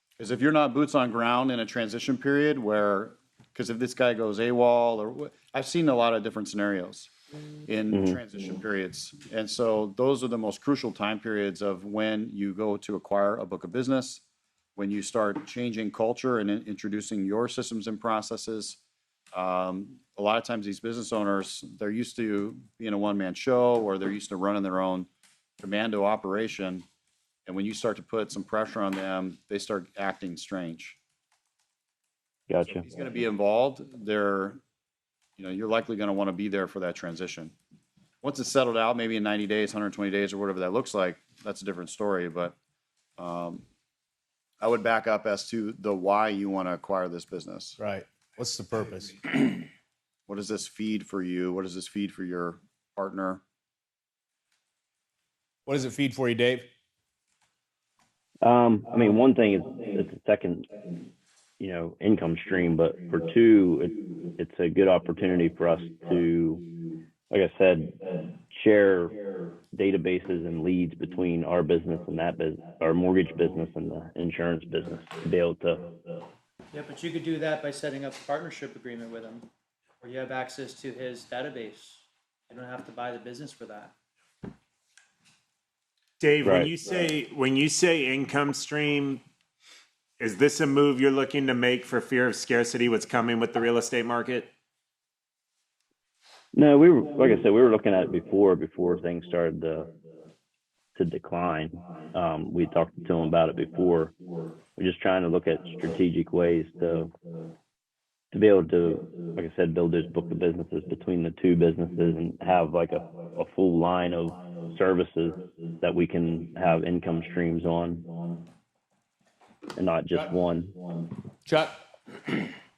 Because if you're not boots on ground in a transition period because if this guy goes AWOL I've seen a lot of different scenarios in transition periods. And so those are the most crucial time periods of when you go to acquire a book of business, when you start changing culture and introducing your systems and processes. A lot of times these business owners, they're used to being a one-man show or they're used to running their own commando operation. And when you start to put some pressure on them, they start acting strange. Gotcha. If he's going to be involved, you're likely going to want to be there for that transition. Once it's settled out, maybe in 90 days, 120 days, or whatever that looks like, that's a different story. But I would back up as to the why you want to acquire this business. Right. What's the purpose? What does this feed for you? What does this feed for your partner? What does it feed for you, Dave? I mean, one thing is it's a second, income stream, but for two, it's a good opportunity for us to, like I said, share databases and leads between our business and that business, our mortgage business and the insurance business, to be able to. Yeah, but you could do that by setting up a partnership agreement with him, where you have access to his database. You don't have to buy the business for that. Dave, Right. when you say income stream, is this a move you're looking to make for fear of scarcity? What's coming with the real estate market? No, like I said, we were looking at it before things started to decline. We talked to them about it before. We're just trying to look at strategic ways to be able to, like I said, build this book of businesses between the two businesses and have like a full line of services that we can have income streams on and not just one. Chuck?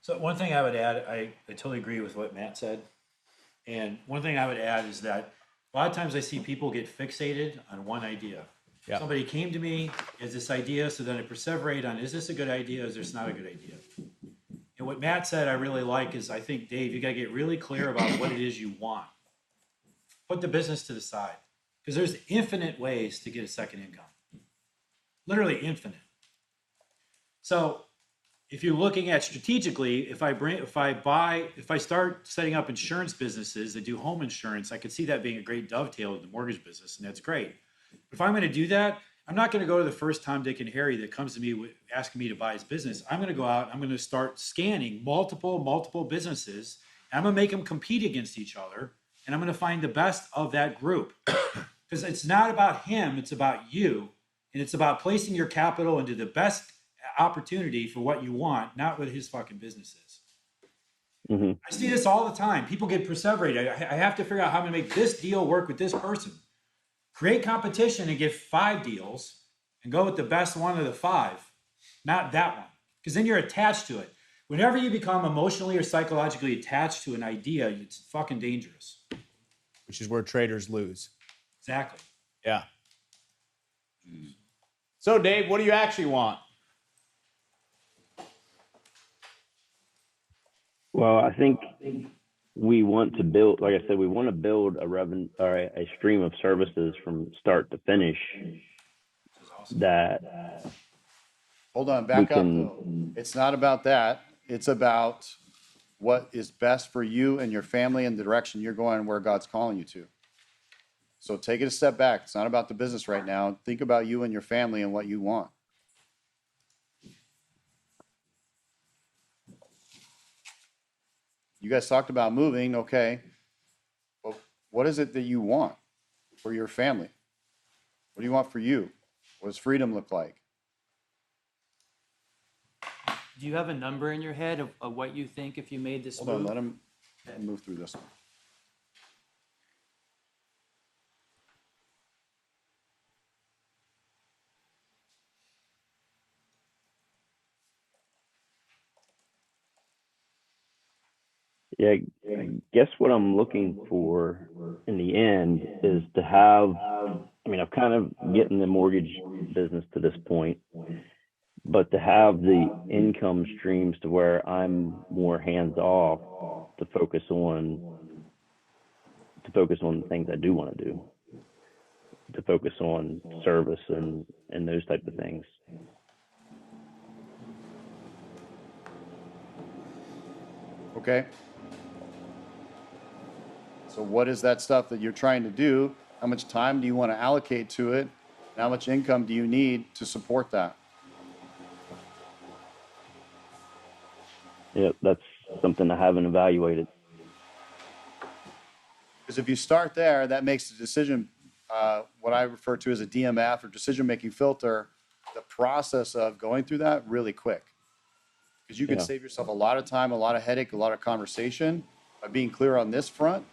So one thing I would add, I totally agree with what Matt said. And one thing I would add is that a lot of times I see people get fixated on one idea. Yeah. Somebody came to me, is this idea, so then I perseverate on, is this a good idea, is this not a good idea? And what Matt said I really like is, I think, Dave, you gotta get really clear about what it is you want. Put the business to the side, because there's infinite ways to get a second income. Literally infinite. So if you're looking at strategically, if I start setting up insurance businesses that do home insurance, I could see that being a great dovetail with the mortgage business, and that's great. If I'm going to do that, I'm not going to go to the first Tom, Dick, and Harry that comes to me asking me to buy his business. I'm going to go out, I'm going to start scanning multiple businesses and I'm gonna make them compete against each other, and I'm gonna find the best of that group. Because it's not about him, it's about you, and it's about placing your capital into the best opportunity for what you want, not what his fucking business is. Mm-hmm. I see this all the time. People get perseverated. I have to figure out how I'm gonna make this deal work with this person. Create competition and get 5 deals and go with the best one of the 5, not that one. Because then you're attached to it. Whenever you become emotionally or psychologically attached to an idea, it's fucking dangerous. Which is where traders lose. Exactly. Yeah. So, Dave, what do you actually want? Well, I think we want to build, like I said, we want to build a revenue or a stream of services from start to finish that. Hold on, back We up can- though. It's not about that. It's about what is best for you and your family and the direction you're going and where God's calling you to. So take it a step back. It's not about the business right now. Think about you and your family and what you want. You guys talked about moving, okay. Well, what is it that you want for your family? What do you want for you? What does freedom look like? Do you have a number in your head of what you think if you made this Hold on, move? let him move through this one. Yeah, I guess what I'm looking for in the end is to have, I mean, I've kind of getting the mortgage business to this point, but to have the income streams to where I'm more hands off to focus on the things I do want to do, to focus on service and those type of things. Okay. So what is that stuff that you're trying to do? How much time do you want to allocate to it? And how much income do you need to support that? Yeah, that's something I haven't evaluated. Because if you start there, that makes the decision, what I refer to as a DMF or decision-making filter, the process of going through that really quick. Because you can Yeah. save yourself a lot of time, a lot of headache, a lot of conversation by being clear on this front.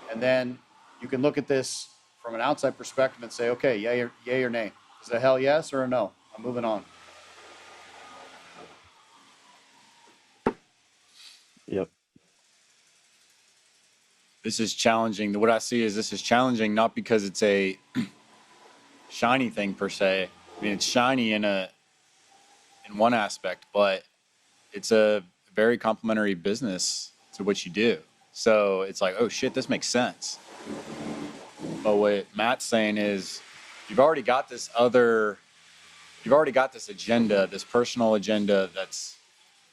And then you can look at this from an outside perspective and say, okay, yay or nay. Is it a hell yes or a no? I'm moving on. Yep. This is challenging. What I see is this is challenging not because it's a shiny thing per se. I mean, it's shiny in one aspect, but it's a very complementary business to what you do. So it's like, oh shit, this makes sense. But what Matt's saying is, you've already got this agenda, this personal agenda that's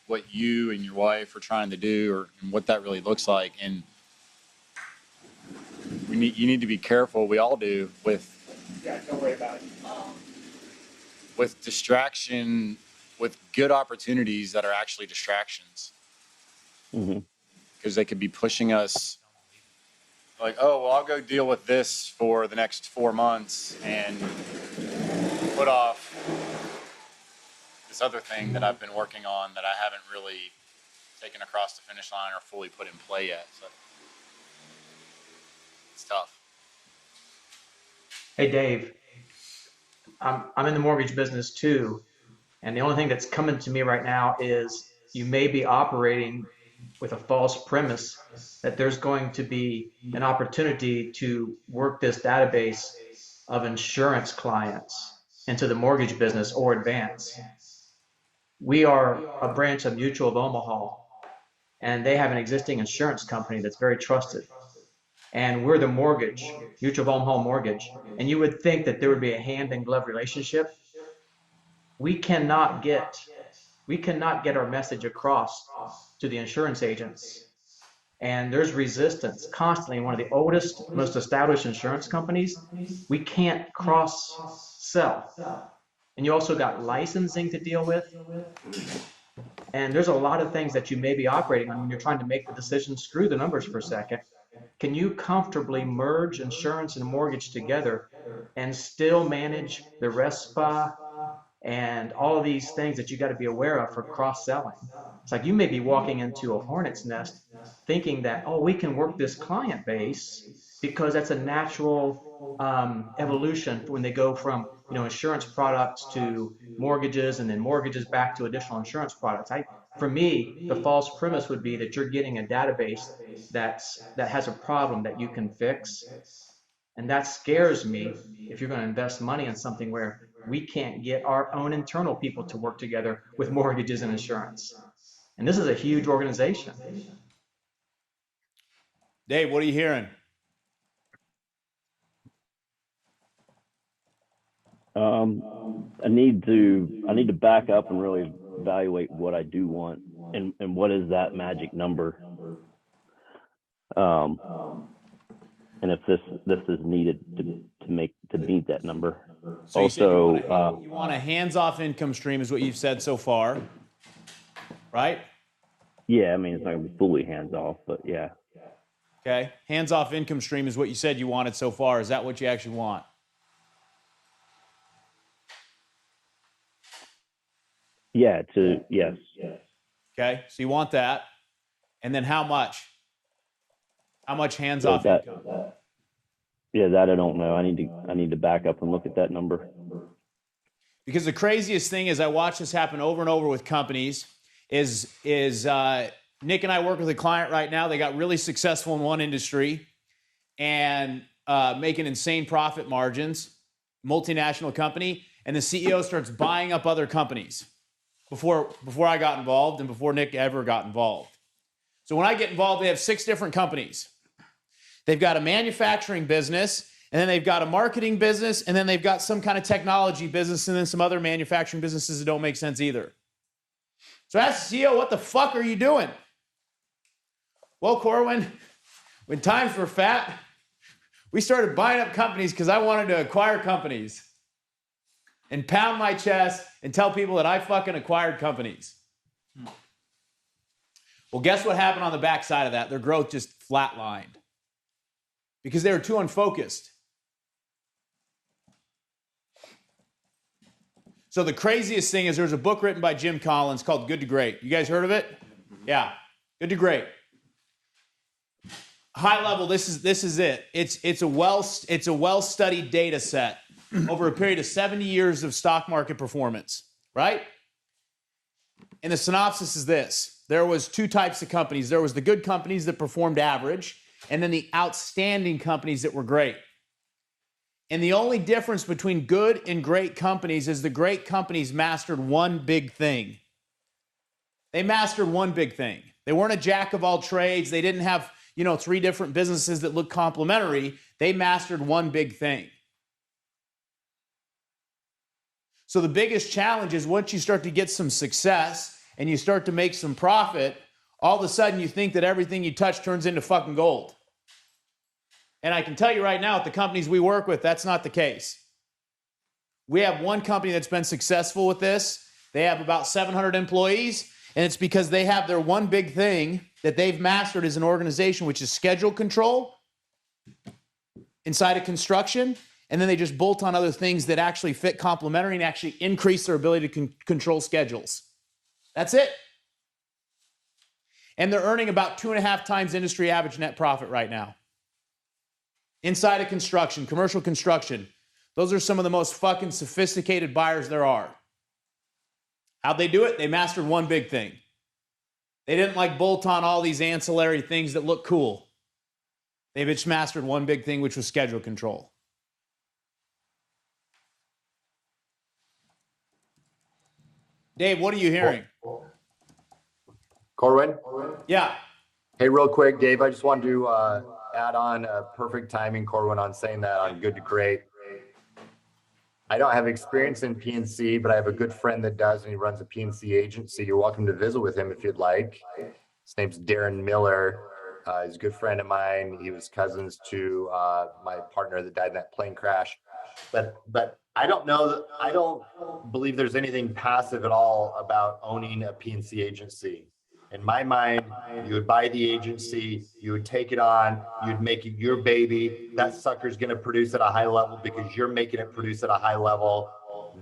what you and your wife are trying to do, and what that really looks like. And you need to be careful, we all do, with Don't worry about it. with distraction, with good opportunities that are actually distractions. Mm-hmm. Because they could be pushing us like, oh, well, I'll go deal with this for the next 4 months and put off this other thing that I've been working on that I haven't really taken across the finish line or fully put in play yet. So it's tough. Hey, Dave, I'm in the mortgage business too. And the only thing that's coming to me right now is you may be operating with a false premise that there's going to be an opportunity to work this database of insurance clients into the mortgage business or advance. We are a branch of Mutual of Omaha, and they have an existing insurance company that's very trusted. And we're the mortgage, Mutual of Omaha Mortgage. And you would think that there would be a hand-in-glove relationship. We cannot get our message across to the insurance agents. And there's resistance constantly. One of the oldest, most established insurance companies, we can't cross-sell. And you also got licensing to deal with. And there's a lot of things that you may be operating on when you're trying to make the decision. Screw the numbers for a second. Can you comfortably merge insurance and mortgage together and still manage the RESPA and all of these things that you got to be aware of for cross-selling? It's like you may be walking into a hornet's nest thinking that, oh, we can work this client base because that's a natural evolution when they go from insurance products to mortgages and then mortgages back to additional insurance products. For me, the false premise would be that you're getting a database that has a problem that you can fix. And that scares me if you're going to invest money in something where we can't get our own internal people to work together with mortgages and insurance. And this is a huge organization. Dave, what are you hearing? I need to back up and really evaluate what I do want and what is that magic number. And if this is needed to meet that number. So Also, you want a hands-off income stream is what you've said so far, right? yeah, I mean, it's not gonna be fully hands off, but yeah. Okay. Hands-off income stream is what you said you wanted so far. Is that what you actually want? Yeah, yes. Okay. So you want that. And then how much? How much hands-off that, income? Yeah, that I don't know. I need to back up and look at that number. Because the craziest thing is I watch this happen over and over with companies is Nick and I work with a client right now. They got really successful in one industry and making insane profit margins, multinational company, and the CEO starts buying up other companies before I got involved and before Nick ever got involved. So when I get involved, they have 6 different companies. They've got a manufacturing business, and then they've got a marketing business, and then they've got some kind of technology business, and then some other manufacturing businesses that don't make sense either. So ask the CEO, what the fuck are you doing? Well, Corwin, when times were fat, we started buying up companies because I wanted to acquire companies and pound my chest and tell people that I fucking acquired companies. Well, guess what happened on the backside of that? Their growth just flatlined because they were too unfocused. So the craziest thing is there's a book written by Jim Collins called Good to Great. You guys heard of it? Yeah, Good to Great. High level, this is it. It's a well-studied data set over a period of 70 years of stock market performance, right? And the synopsis is this. There was 2 types of companies. There was the good companies that performed average, and then the outstanding companies that were great. And the only difference between good and great companies is the great companies mastered one big thing. They mastered one big thing. They weren't a jack of all trades. They didn't have, 3 different businesses that look complementary. They mastered one big thing. So the biggest challenge is once you start to get some success and you start to make some profit, all of a sudden you think that everything you touch turns into fucking gold. And I can tell you right now, at the companies we work with, that's not the case. We have one company that's been successful with this. They have about 700 employees, and it's because they have their one big thing that they've mastered as an organization, which is schedule control inside of construction, and then they just bolt on other things that actually fit complementary and actually increase their ability to control schedules. That's it. And they're earning about 2.5 times industry average net profit right now. Inside of construction, commercial construction, those are some of the most fucking sophisticated buyers there are. How'd they do it? They mastered one big thing. They didn't bolt on all these ancillary things that look cool. They've just mastered one big thing, which was schedule control. Dave, what are you hearing? Corwin? Yeah. Hey, real quick, Dave, I just wanted to add on perfect timing, Corwin, on saying that on Good to Great. I don't have experience in PNC, but I have a good friend that does, and he runs a PNC agency. You're welcome to visit with him if you'd like. His name's Darren Miller. He's a good friend of mine. He was cousins to my partner that died in that plane crash. But I don't know, I don't believe there's anything passive at all about owning a PNC agency. In my mind, you would buy the agency, you would take it on, you'd make it your baby. That sucker's gonna produce at a high level because you're making it produce at a high level.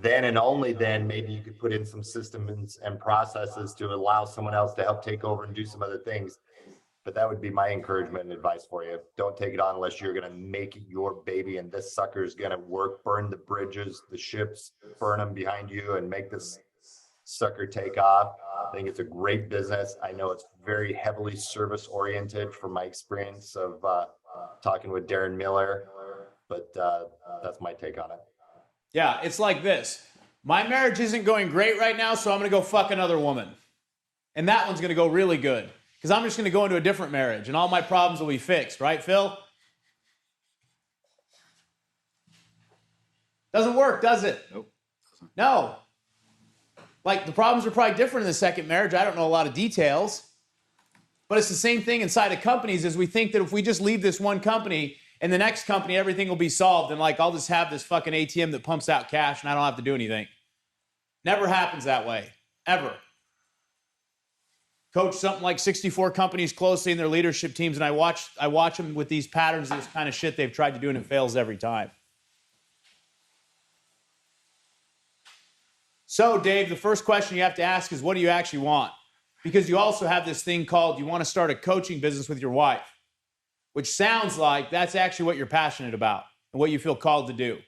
Then and only then, maybe you could put in some systems and processes to allow someone else to help take over and do some other things. But that would be my encouragement and advice for you. Don't take it on unless you're gonna make it your baby and this sucker's gonna work, burn the bridges, the ships, burn them behind you and make this sucker take off. I think it's a great business. I know it's very heavily service oriented from my experience of talking with Darren Miller, but that's my take on it. Yeah, it's like this. My marriage isn't going great right now, so I'm going to go fuck another woman. And that one's going to go really good because I'm just going to go into a different marriage and all my problems will be fixed, right, Phil? Doesn't work, does it? Nope. No. Like, the problems are probably different in the second marriage. I don't know a lot of details. But it's the same thing inside of companies is we think that if we just leave this one company and the next company, everything will be solved. And like, I'll just have this fucking ATM that pumps out cash and I don't have to do anything. Never happens that way, ever. Coach something like 64 companies closely in their leadership teams. And I watch them with these patterns, this kind of shit they've tried to do and it fails every time. So, Dave, the first question you have to ask is, what do you actually want? Because you also have this thing called, you want to start a coaching business with your wife, which sounds like that's actually what you're passionate about and what you feel called to do.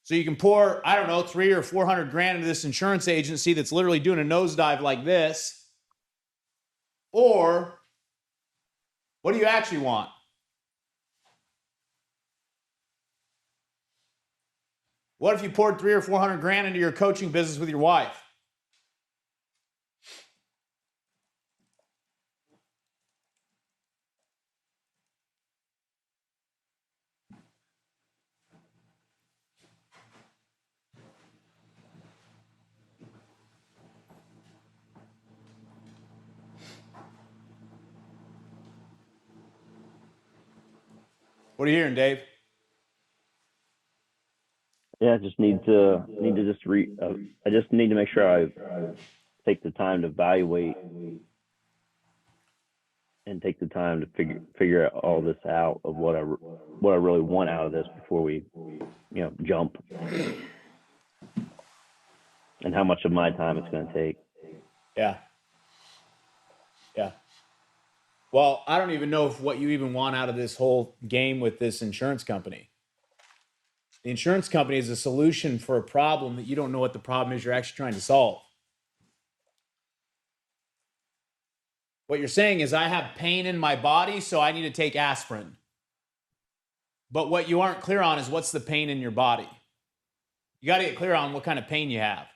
So you can pour, I don't know, 300 or 400 grand into this insurance agency that's literally doing a nosedive like this. Or what do you actually want? What if you poured 300 or 400 grand into your coaching business with your wife? What are you hearing, Dave? Yeah, I just need to I just need to make sure I take the time to evaluate and take the time to figure all this out of what I really want out of this before we, jump, and how much of my time it's going to take. Yeah. Well, I don't even know what you even want out of this whole game with this insurance company. The insurance company is a solution for a problem that you don't know what the problem is you're actually trying to solve. What you're saying is, I have pain in my body, so I need to take aspirin. But what you aren't clear on is, what's the pain in your body? You got to get clear on what kind of pain you have.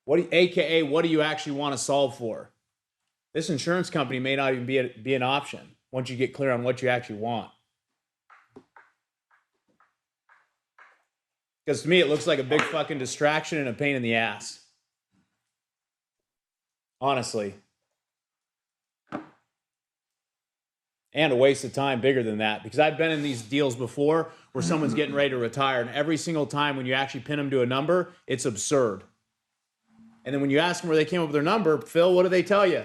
AKA, what do you actually want to solve for? This insurance company may not even be an option once you get clear on what you actually want. Because to me, it looks like a big fucking distraction and a pain in the ass. Honestly. And a waste of time bigger than that. Because I've been in these deals before where someone's getting ready to retire, and every single time when you actually pin them to a number, it's absurd. And then when you ask them where they came up with their number, Phil, what do they tell you?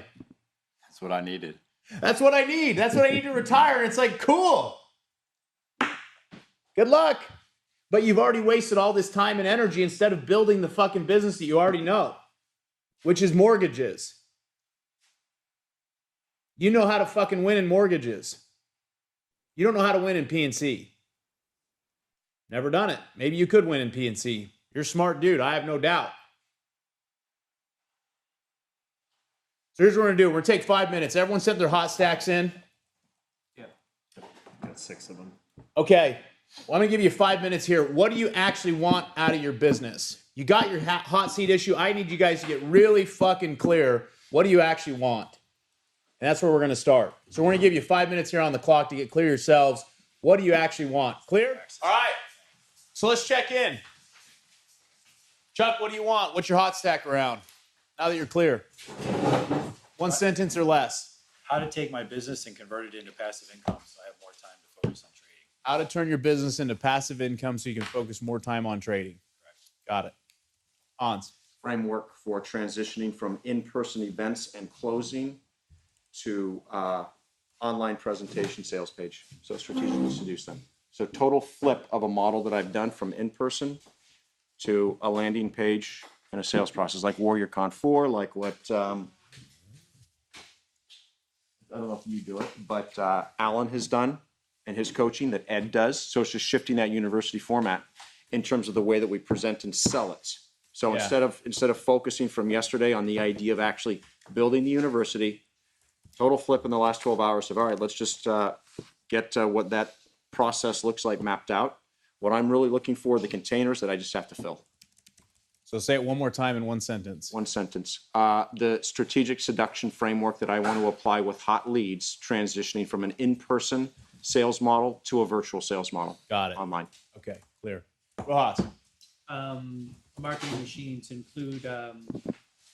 That's what I needed. That's what I need. That's what I need to retire. And it's like, cool. Good luck. But you've already wasted all this time and energy instead of building the fucking business that you already know, which is mortgages. You know how to fucking win in mortgages. You don't know how to win in PNC. Never done it. Maybe you could win in PNC. You're a smart dude. I have no doubt. So here's what we're going to do. We're going to take 5 minutes. Everyone sent their hot stacks in. Yeah. Got 6 of them. Okay. Well, I'm going to give you 5 minutes here. What do you actually want out of your business? You got your hot seat issue. I need you guys to get really fucking clear. What do you actually want? And that's where we're going to start. So we're going to give you 5 minutes here on the clock to get clear yourselves. What do you actually want? Clear? All right. So let's check in. Chuck, what do you want? What's your hot stack around? Now that you're clear. 1 sentence or less. How to take my business and convert it into passive income so I have more time to How to turn your business into passive income so you can focus more time on trading. Got it. Hans. Framework for transitioning from in-person events and closing to online presentation sales page. So strategically seduce them. So total flip of a model that I've done from in-person to a landing page and a sales process, like WarriorCon 4, like what, I don't know if you do it, but Alan has done and his coaching that Ed does. So it's just shifting that university format in terms of the way that we present and sell it. So Yeah. instead of focusing from yesterday on the idea of actually building the university, total flip in the last 12 hours of, all right, let's just get what that process looks like mapped out. What I'm really looking for are the containers that I just have to fill. So say it one more time in one sentence. One sentence. The strategic seduction framework that I want to apply with hot leads, transitioning from an in-person sales model to a virtual sales model. Got it. Online. Okay, clear. Rojas. Marketing machines include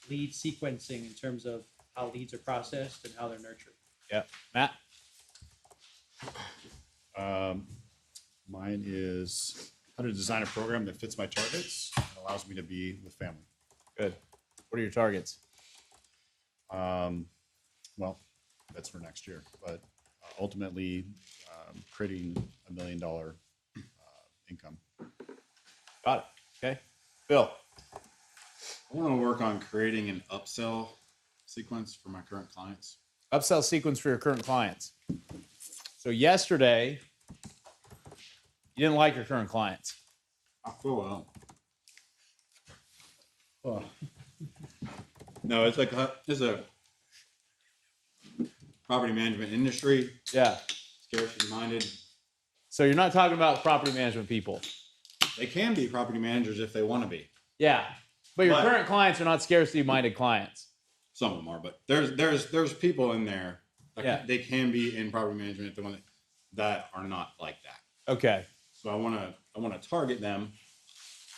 lead sequencing in terms of how leads are processed and how they're nurtured. Yeah. Matt. Mine is how to design a program that fits my targets and allows me to be with family. Good. What are your targets? Well, that's for next year, but ultimately creating $1 million income. Got it. Okay. Bill. I want to work on creating an upsell sequence for my current clients. Upsell sequence for your current clients. So yesterday, you didn't like your current clients. I feel well. Oh. No, it's like it's a property management industry. Yeah. Scarcity minded. So you're not talking about property management people. They can be property managers if they want to be. Yeah. But your But- current clients are not scarcity minded clients. Some of them are, but there's people in there that Yeah. they can be in property management if they want that are not like that. Okay. So I want to target them,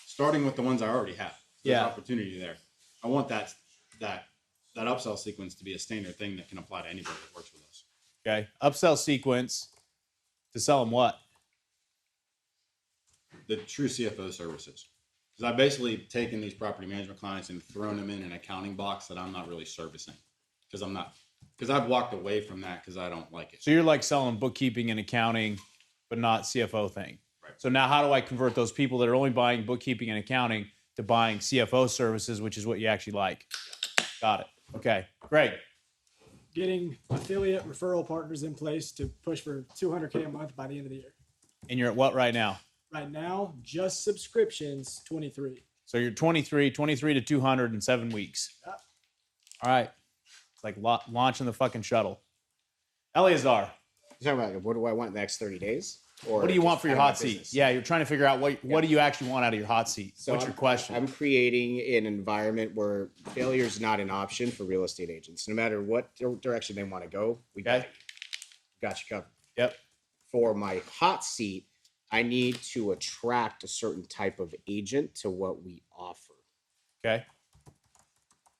starting with the ones I already have. There's Yeah. opportunity there. I want that upsell sequence to be a standard thing that can apply to anybody that works with us. Okay. Upsell sequence to sell them what? The true CFO services. Because I've basically taken these property management clients and thrown them in an accounting box that I'm not really servicing. Because I've walked away from that because I don't like it. So you're like selling bookkeeping and accounting, but not CFO thing. Right. So now how do I convert those people that are only buying bookkeeping and accounting to buying CFO services, which is what you actually like? Got it. Okay. Greg. Getting affiliate referral partners in place to push for 200K a month by the end of the year. And you're at what right now? Right now, just subscriptions, 23. So you're 23 to 200 in 7 weeks. Yep. All right. It's like launching the fucking shuttle. Eleazar. You're talking about what do I want in the next 30 days? Or What do you want just for your out of my hot seat? business? Yeah, you're trying to figure out what do you actually want out of your hot seat? So What's your question? I'm creating an environment where failure is not an option for real estate agents. No matter what direction they want to go, we got you covered. Yep. For my hot seat, I need to attract a certain type of agent to what we offer. Okay.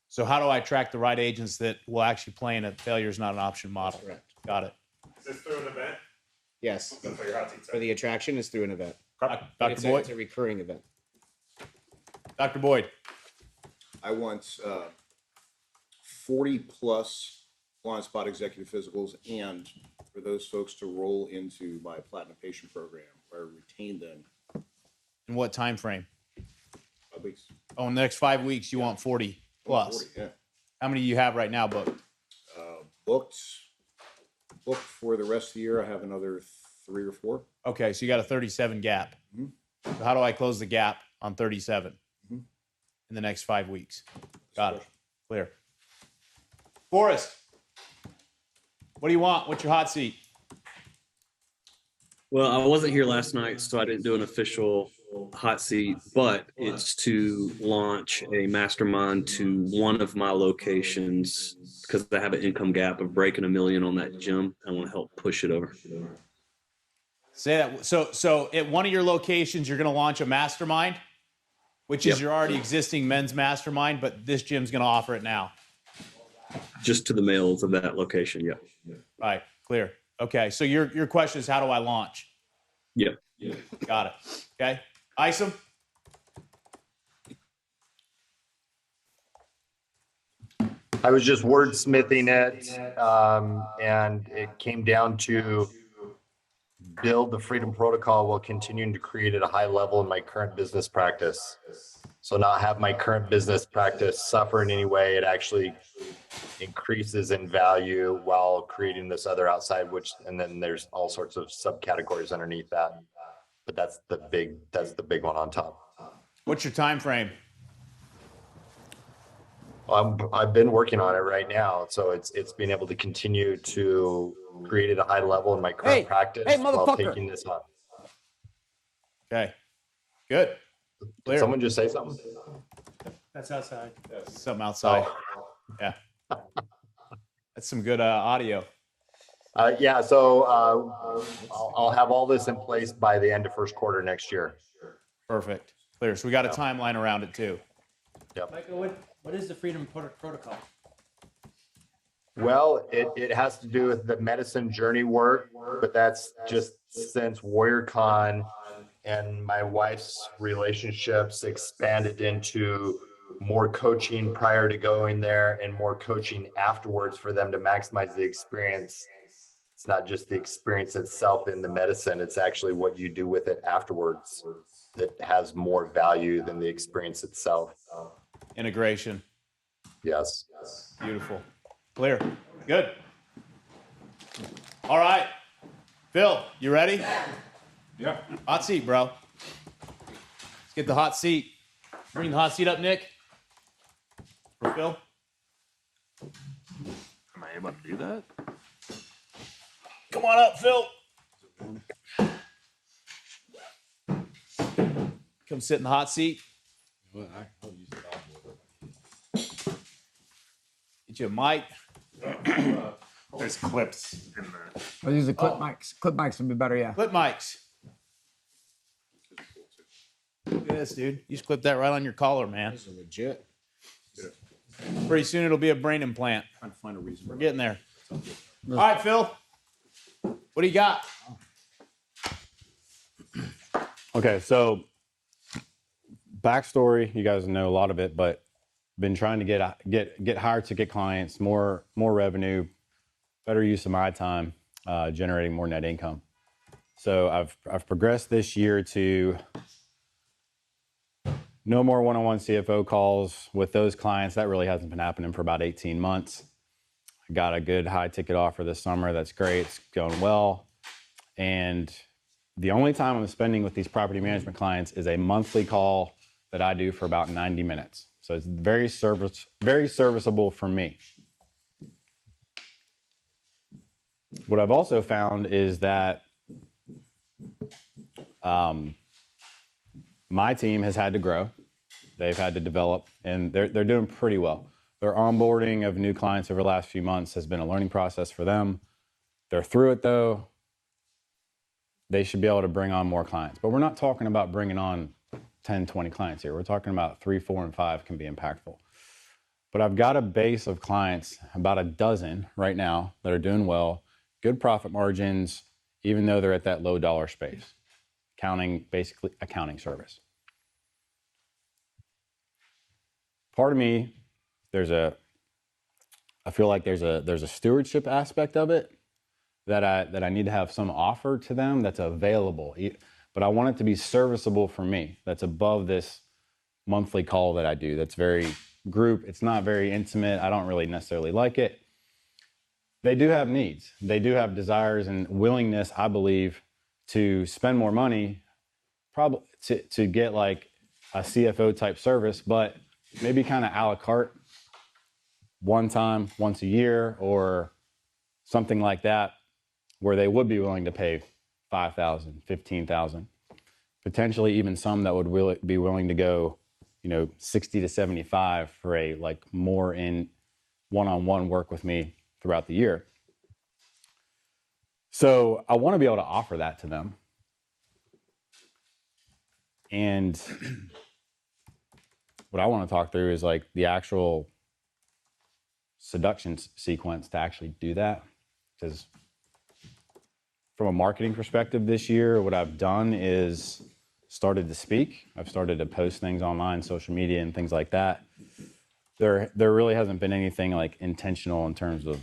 So how do I attract the right agents that will actually play in a failure is not an option model? Correct. Got it. Is this through an event? Yes. That's what your hot seat's For the attraction is through an event. Dr. It's Boyd. a recurring event. Dr. Boyd. I want 40 plus blind spot executive physicals, and for those folks to roll into my platinum patient program where I retain them In what time frame? 5 weeks. Oh, in the next 5 weeks, you want 40 plus. 40, yeah. How many do you have right now booked? Booked for the rest of the year. I have another 3 or 4. Okay, so you got a 37 gap. Mhm. So how do I close the gap on 37 Mhm. in the next 5 weeks? Got it. Clear. Forrest, what do you want? What's your hot seat? Well, I wasn't here last night, so I didn't do an official hot seat, but it's to launch a mastermind to one of my locations because I have an income gap of breaking $1 million on that gym. I want to help push it over. Say that. So at one of your locations, you're going to launch a mastermind, which is Yep. your already existing men's mastermind, but this gym's going to offer it now. Just to the males of that location. Yeah. Right. Clear. Okay. So your question is, how do I launch? Yep. Got it. Okay. Isom? I was just wordsmithing it, and it came down to build the Freedom Protocol while continuing to create at a high level in my current business practice. So not have my current business practice suffer in any way. It actually increases in value while creating this other outside, and then there's all sorts of subcategories underneath that. But that's the big one on top. What's your time frame? I've been working on it right now, so it's being able to continue to create at a high level in my current practice while taking this on. Okay. Good. Did someone just say something? That's outside. Something outside. Yeah. That's some good audio. Yeah, so I'll have all this in place by the end of first quarter next year. Perfect. Clear. So we got a timeline around it too. Yep. Michael, what is the Freedom Protocol? Well, it has to do with the medicine journey work, but that's just since WarriorCon and my wife's relationships expanded into more coaching prior to going there and more coaching afterwards for them to maximize the experience. It's not just the experience itself in the medicine, it's actually what you do with it afterwards that has more value than the experience itself. Integration. Yes. Beautiful. Clear. Good. All right. Phil, you ready? Yeah. Hot seat, bro. Let's get the hot seat. Bring the hot seat up, Nick. For Phil. Am I able to do that? Come on up, Phil. Come sit in the hot seat. Get you a mic. There's clips in the. Well, these are clip mics. Clip mics would be better, yeah. Clip mics. Look at this, dude. You just clip that right on your collar, man. These are legit. Pretty soon it'll be a brain implant. Trying to find a reason. We're getting there. All right, Phil. What do you got? Okay, so backstory, you guys know a lot of it, but been trying to get higher ticket clients, more revenue, better use of my time, generating more net income. So I've progressed this year to no more one-on-one CFO calls with those clients. That really hasn't been happening for about 18 months. I got a good high ticket offer this summer. That's great. It's going well. And the only time I'm spending with these property management clients is a monthly call that I do for about 90 minutes. So it's very serviceable for me. What I've also found is that my team has had to grow. They've had to develop, and they're doing pretty well. Their onboarding of new clients over the last few months has been a learning process for them. They're through it though. They should be able to bring on more clients. But we're not talking about bringing on 10, 20 clients here. We're talking about 3, 4, and 5 can be impactful. But I've got a base of clients, about a dozen right now, that are doing well, good profit margins, even though they're at that low dollar space. Basically accounting service. Part of me, I feel like there's a stewardship aspect of it that I need to have some offer to them that's available, but I want it to be serviceable for me. That's above this monthly call that I do. That's very group. It's not very intimate. I don't really necessarily like it. They do have needs. They do have desires and willingness, I believe, to spend more money, probably to get like a CFO type service, but maybe kind of a la carte, one time, once a year, or something like that, where they would be willing to pay $5,000, $15,000, potentially even some that would be willing to go, 60 to 75 for a more in one-on-one work with me throughout the year. So I want to be able to offer that to them. And what I want to talk through is the actual seduction sequence to actually do that. Because from a marketing perspective this year, what I've done is started to speak. I've started to post things online, social media, and things like that. There really hasn't been anything like intentional in terms of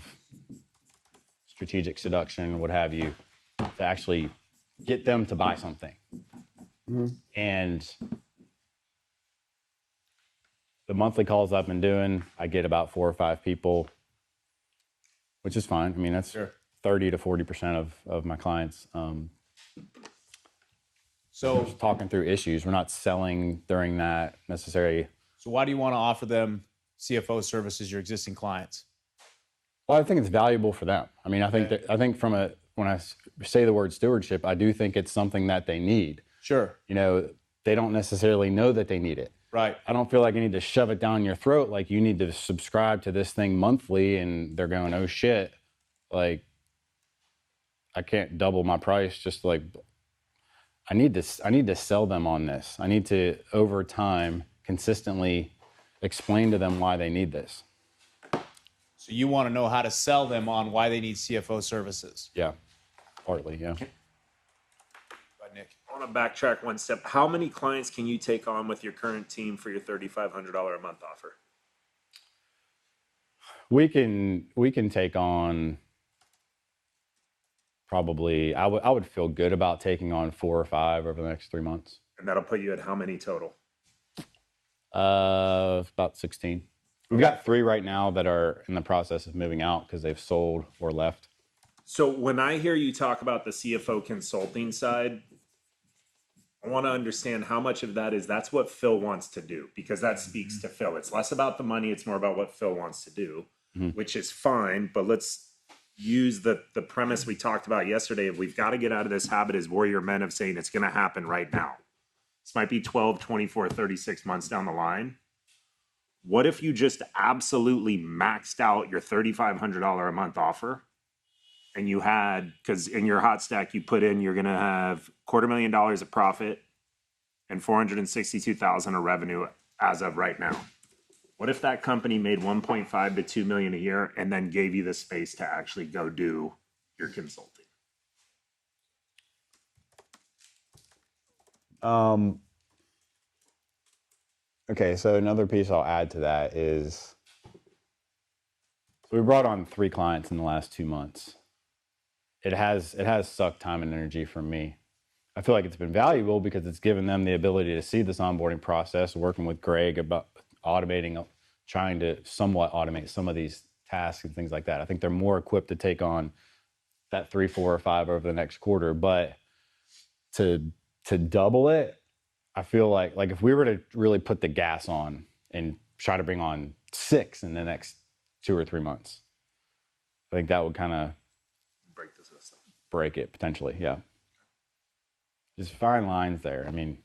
strategic seduction, what have you, to actually get them to buy something. And the monthly calls I've been doing, I get about 4 or 5 people, which is fine. I mean, that's 30 to 40% of my clients. So we're just talking through issues. We're not selling during that necessary. So why do you want to offer them CFO services, your existing clients? Well, I think it's valuable for them. I mean, I think when I say the word stewardship, I do think it's something that they need. Sure. You know, they don't necessarily know that they need it. Right. I don't feel like I need to shove it down your throat. Like, you need to subscribe to this thing monthly, and they're going, oh shit, like I can't double my price. Just like, I need to sell them on this. I need to, over time, consistently explain to them why they need this. So you want to know how to sell them on why they need CFO services? Yeah, partly, yeah. But Nick, I want to backtrack one step. How many clients can you take on with your current team for your $3,500 a month offer? We can take on probably, I would feel good about taking on 4 or 5 over the next 3 months. And that'll put you at how many total? About 16. We've got 3 right now that are in the process of moving out because they've sold or left. So when I hear you talk about the CFO consulting side, I want to understand how much of that is that's what Phil wants to do, because that speaks to Phil. It's less about the money. It's more about what Phil wants to do, which is fine. But let's use the premise we talked about yesterday of we've got to get out of this habit as warrior men of saying it's going to happen right now. This might be 12, 24, 36 months down the line. What if you just absolutely maxed out your $3,500 a month offer, and you had, because in your hot stack you put in, you're going to have $250,000 of profit and $462,000 of revenue as of right now. What if that company made 1.5 to 2 million a year and then gave you the space to actually go do your consulting? Okay, so another piece I'll add to that is, so we brought on 3 clients in the last 2 months. It has sucked time and energy from me. I feel like it's been valuable because it's given them the ability to see this onboarding process, working with Greg about automating, trying to somewhat automate some of these tasks and things like that. I think they're more equipped to take on that 3, 4, or 5 over the next quarter. But to double it, I feel like if we were to really put the gas on and try to bring on 6 in the next 2 or 3 months, I think that would kind of break the system. Break it potentially, yeah. Just fine lines there. I mean,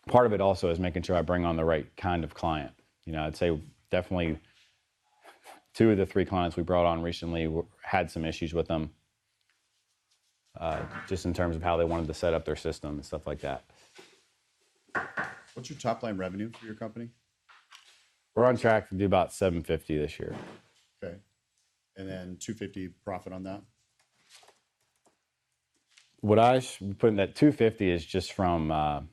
part of it also is making sure I bring on the right kind of client. You know, I'd say definitely 2 of the 3 clients we brought on recently had some issues with them, just in terms of how they wanted to set up their system and stuff like that. What's your top line revenue for your company? We're on track to do about 750 this year. Okay. And then 250 profit on that? What I put in that 250 is just from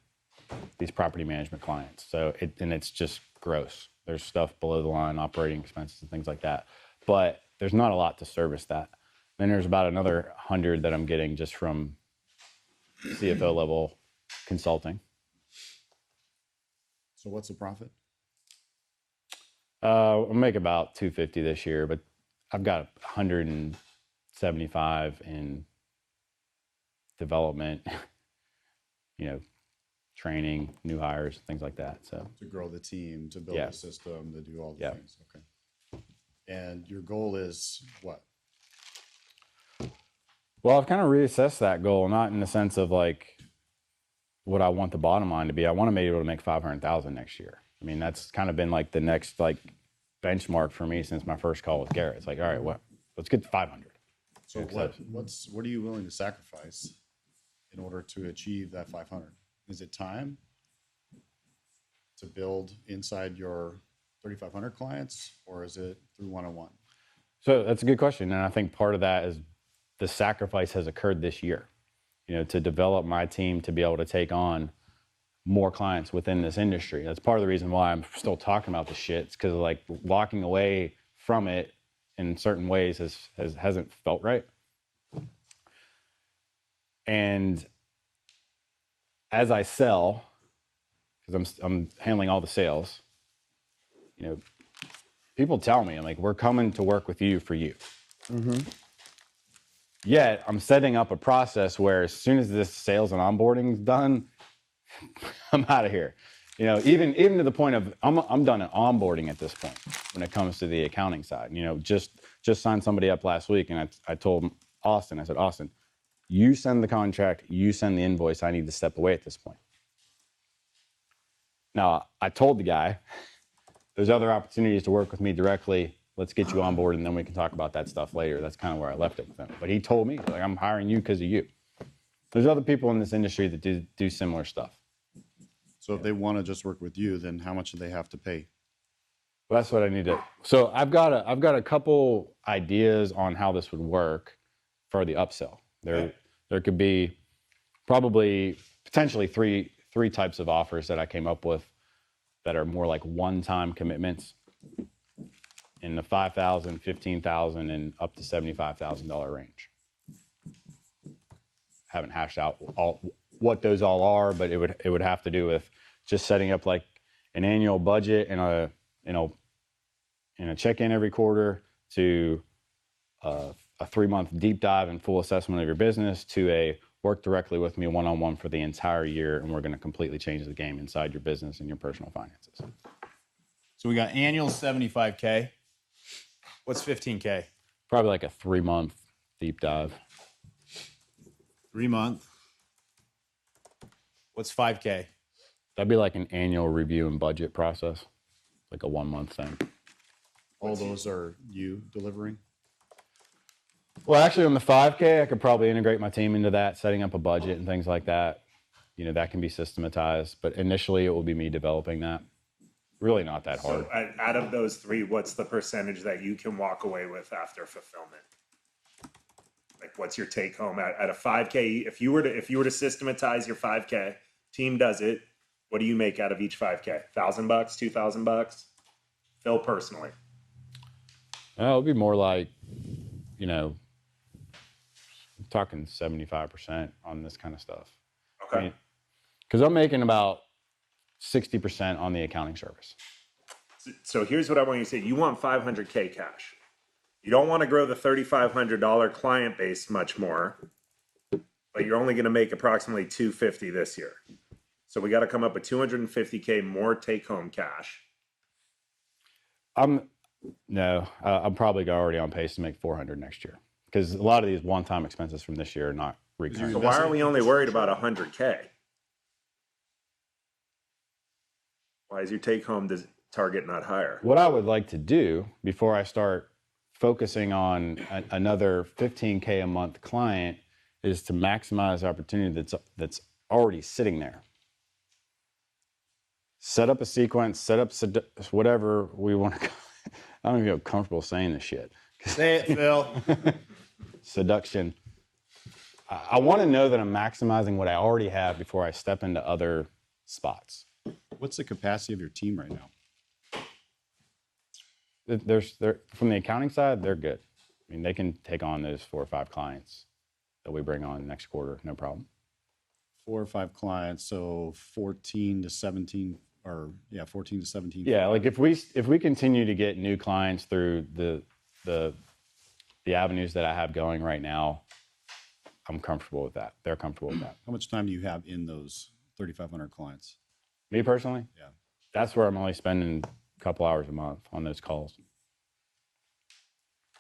these property management clients. So it's just gross. There's stuff below the line, operating expenses and things like that. But there's not a lot to service that. Then there's about another 100 that I'm getting just from CFO level consulting. So what's the profit? I'll make about 250 this year, but I've got 175 in development, you know, training, new hires, things like that. So to grow the team, to build a system, to do all the things. Okay. And your goal is what? Well, I've kind of reassessed that goal, not in the sense of like what I want the bottom line to be. I want to be able to make 500,000 next year. I mean, that's kind of been like the next like benchmark for me since my first call with Garrett. It's like, all right, well, let's get to 500. So what are you willing to sacrifice in order to achieve that 500? Is it time to build inside your 3,500 clients, or is it through one-on-one? So that's a good question. And I think part of that is the sacrifice has occurred this year, to develop my team to be able to take on more clients within this industry. That's part of the reason why I'm still talking about this shit. It's because like walking away from it in certain ways hasn't felt right. And as I sell, because I'm handling all the sales, people tell me, I'm like, we're coming to work with you for you. Yet I'm setting up a process where as soon as this sales and onboarding is done, I'm out of here. Even to the point of I'm done at onboarding at this point when it comes to the accounting side. Just signed somebody up last week, and I told Austin, I said, Austin, you send the contract, you send the invoice. I need to step away at this point. Now, I told the guy, there's other opportunities to work with me directly. Let's get you on board, and then we can talk about that stuff later. That's kind of where I left it with him. But he told me, like, I'm hiring you because of you. There's other people in this industry that do similar stuff. So if they want to just work with you, then how much do they have to pay? Well, that's what I need to. So I've got a couple ideas on how this would work for the upsell. There could be probably potentially three types of offers that I came up with that are more like one-time commitments in the $5,000, $15,000, and up to $75,000 range. Haven't hashed out what those all are, but it would have to do with just setting up like an annual budget and a check-in every quarter to a 3-month deep dive and full assessment of your business to a work directly with me one-on-one for the entire year, and we're going to completely change the game inside your business and your personal finances. So we got annual 75K. What's 15K? Probably like a 3-month deep dive. 3 month. What's 5K? That'd be like an annual review and budget process, like a 1-month thing. All those are you delivering? Well, actually, on the 5K, I could probably integrate my team into that, setting up a budget and things like that. That can be systematized, but initially it will be me developing that. Really not that hard. So out of those three, what's the percentage that you can walk away with after fulfillment? Like, what's your take home at a 5K? If you were to systematize your 5K, team does it. What do you make out of each 5K? $1,000, $2,000? Phil, personally. It would be more like, I'm talking 75% on this kind of stuff. Okay. Because I'm making about 60% on the accounting service. So here's what I want you to say. You want $500K cash. You don't want to grow the $3,500 client base much more, but you're only going to make approximately $250 this year. So we got to come up with $250K more take-home cash. I'm probably already on pace to make $400 next year because a lot of these one-time expenses from this year are not recurring. So why are we only worried about $100K? Why is your take-home target not higher? What I would like to do before I start focusing on another 15K a month client is to maximize opportunity that's already sitting there. Set up a sequence, set up whatever we want to. I don't even feel comfortable saying this shit. Say it, Phil. Seduction. I want to know that I'm maximizing what I already have before I step into other spots. What's the capacity of your team right now? From the accounting side, they're good. I mean, they can take on those 4 or 5 clients that we bring on next quarter, no problem. 4 or 5 clients, so 14 to 17, 14 to 17. Yeah, like if we continue to get new clients through the avenues that I have going right now, I'm comfortable with that. They're comfortable with that. How much time do you have in those 3,500 clients? Me personally? Yeah. That's where I'm only spending a couple hours a month on those calls.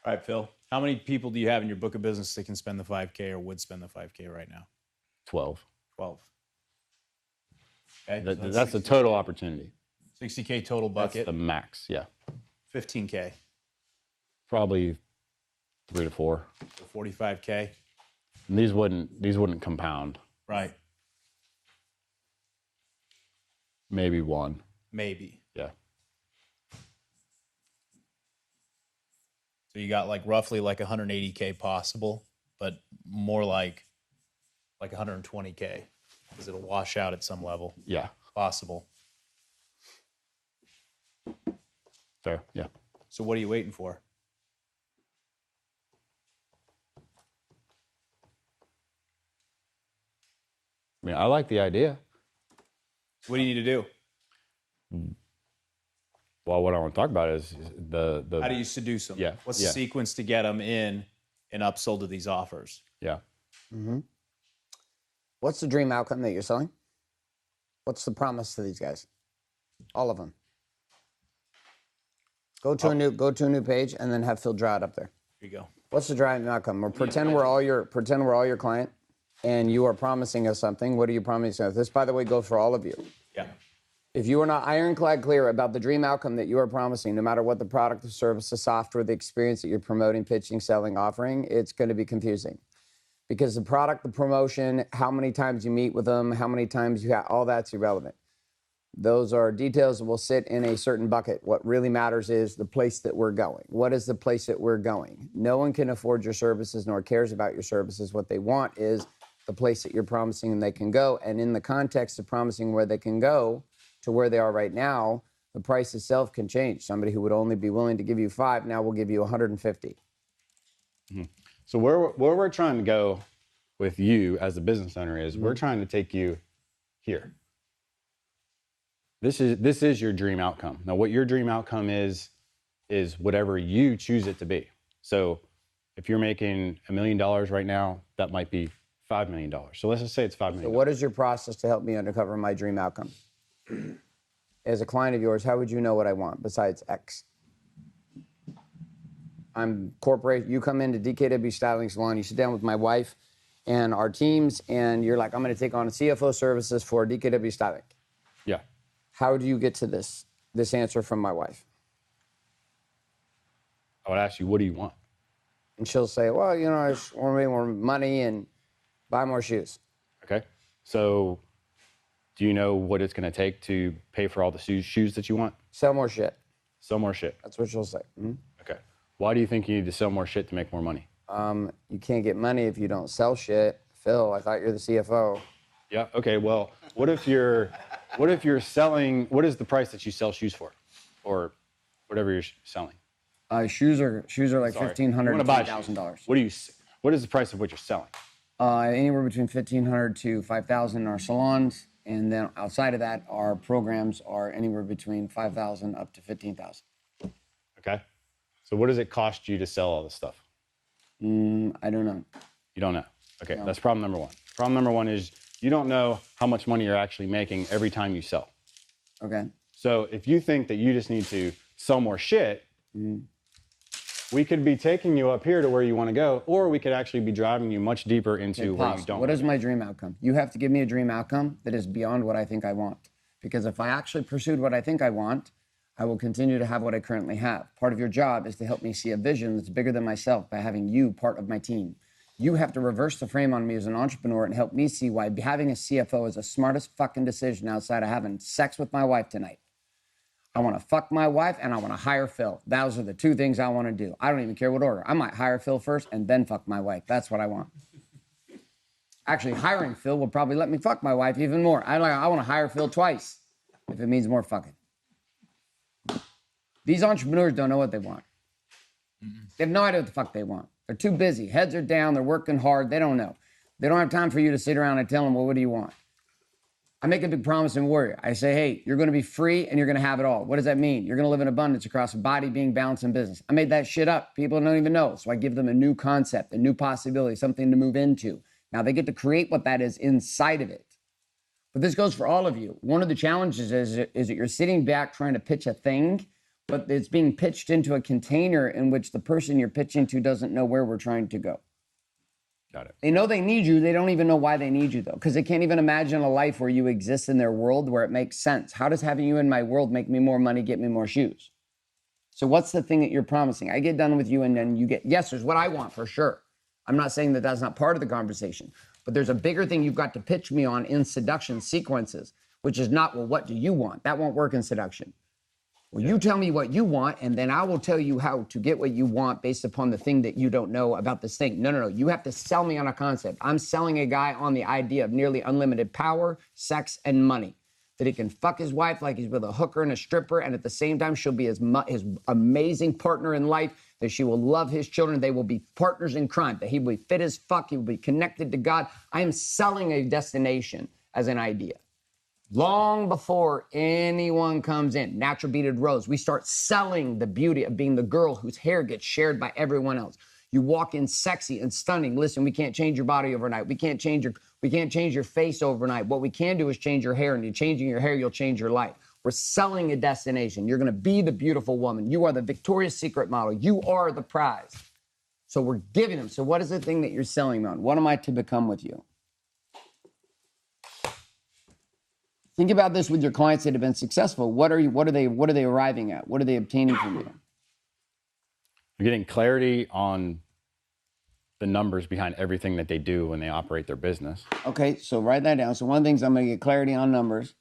All right, Phil. How many people do you have in your book of business that can spend the 5K or would spend the 5K right now? 12. 12. Okay. That's the total opportunity. 60K total bucket. That's the max, yeah. 15K. Probably 3 to 4. So 45K. And these wouldn't compound. Right. Maybe 1. Maybe. Yeah. So you got like roughly like 180K possible but more like 120K because it'll wash out at some level. Yeah. Possible. Fair. Yeah. So what are you waiting for? I mean, I like the idea. What do you need to do? Well, what I want to talk about is the How do you seduce them? Yeah. What's yeah. the sequence to get them in and upsold to these offers? Yeah. Mm-hmm. What's the dream outcome that you're selling? What's the promise to these guys? All of them. Go to a new page and then have Phil draw it up there. Here you go. What's the dream outcome? Or pretend we're all your client, and you are promising us something. What are you promising us? This, by the way, goes for all of you. Yeah. If you are not ironclad clear about the dream outcome that you are promising, no matter what the product, the service, the software, the experience that you're promoting, pitching, selling, offering, it's going to be confusing. Because the product, the promotion, how many times you meet with them, how many times you have, all that's irrelevant. Those are details that will sit in a certain bucket. What really matters is the place that we're going. What is the place that we're going? No one can afford your services nor cares about your services. What they want is the place that you're promising them they can go. And in the context of promising where they can go to where they are right now, the price itself can change. Somebody who would only be willing to give you 5 now will give you 150. Mm-hmm. So where we're trying to go with you as a business owner is we're trying to take you here. This is your dream outcome. Now, what your dream outcome is whatever you choose it to be. So if you're making $1 million right now, that might be $5 million. So let's just say it's $5 million. So what is your process to help me uncover my dream outcome? As a client of yours, how would you know what I want besides X? I'm corporate. You come into DKW Styling Salon, you sit down with my wife and our teams, and you're like, I'm going to take on CFO services for DKW Styling. Yeah. How do you get to this answer from my wife? I would ask you, what do you want? And she'll say, well, you know, I just want to make more money and buy more shoes. Okay. So do you know what it's going to take to pay for all the shoes that you want? Sell more shit. Sell more shit. That's what she'll say. Mm-hmm. Okay. Why do you think you need to sell more shit to make more money? You can't get money if you don't sell shit. Phil, I thought you're the CFO. Yeah. Okay. Well, what if you're selling? What is the price that you sell shoes for, or whatever you're selling? Shoes are like Sorry. $1,500 You wanna to buy $2,000. What is the price of what you're selling? Anywhere between $1,500 to $5,000 in our salons, and then outside of that, our programs are anywhere between $5,000 up to $15,000. Okay. So what does it cost you to sell all this stuff? I don't know. You don't know. Okay. No. That's problem number one. Problem number one is you don't know how much money you're actually making every time you sell. Okay. So if you think that you just need to sell more shit, we could be taking you up here to where you want to go, or we could actually be driving you much deeper into Okay, where pause. you don't. What is my dream outcome? You have to give me a dream outcome that is beyond what I think I want. Because if I actually pursued what I think I want, I will continue to have what I currently have. Part of your job is to help me see a vision that's bigger than myself by having you part of my team. You have to reverse the frame on me as an entrepreneur and help me see why having a CFO is the smartest fucking decision outside of having sex with my wife tonight. I want to fuck my wife and I want to hire Phil. Those are the two things I want to do. I don't even care what order. I might hire Phil first and then fuck my wife. That's what I want. Actually, hiring Phil will probably let me fuck my wife even more. I want to hire Phil twice if it means more fucking. These entrepreneurs don't know what they want. They have no idea what the fuck they want. They're too busy. Heads are down. They're working hard. They don't know. They don't have time for you to sit around and tell them, well, what do you want? I make a big promise in Warrior. I say, hey, you're going to be free and you're going to have it all. What does that mean? You're going to live in abundance across body, being, balance, and business. I made that shit up. People don't even know. So I give them a new concept, a new possibility, something to move into. Now they get to create what that is inside of it. But this goes for all of you. One of the challenges is that you're sitting back trying to pitch a thing, but it's being pitched into a container in which the person you're pitching to doesn't know where we're trying to go. Got it. They know they need you. They don't even know why they need you, though, because they can't even imagine a life where you exist in their world where it makes sense. How does having you in my world make me more money, get me more shoes? So what's the thing that you're promising? I get done with you and then you get, yes, there's what I want for sure. I'm not saying that that's not part of the conversation, but there's a bigger thing you've got to pitch me on in seduction sequences, which is not, well, what do you want? That won't work in seduction. Well, you tell me what you want, and then I will tell you how to get what you want based upon the thing that you don't know about this thing. No. You have to sell me on a concept. I'm selling a guy on the idea of nearly unlimited power, sex, and money. That he can fuck his wife like he's with a hooker and a stripper, and at the same time, she'll be his amazing partner in life, that she will love his children. They will be partners in crime, that he will be fit as fuck. He will be connected to God. I am selling a destination as an idea. Long before anyone comes in, natural beaded rose, we start selling the beauty of being the girl whose hair gets shared by everyone else. You walk in sexy and stunning. Listen, we can't change your body overnight. We can't change your face overnight. What we can do is change your hair, and in changing your hair, you'll change your life. We're selling a destination. You're going to be the beautiful woman. You are the Victoria's Secret model. You are the prize. So we're giving them. So what is the thing that you're selling on? What am I to become with you? Think about this with your clients that have been successful. What are they arriving at? What are they obtaining from you? You're getting clarity on the numbers behind everything that they do when they operate their business. Okay, so write that down. So one of the things I'm going to get clarity on numbers.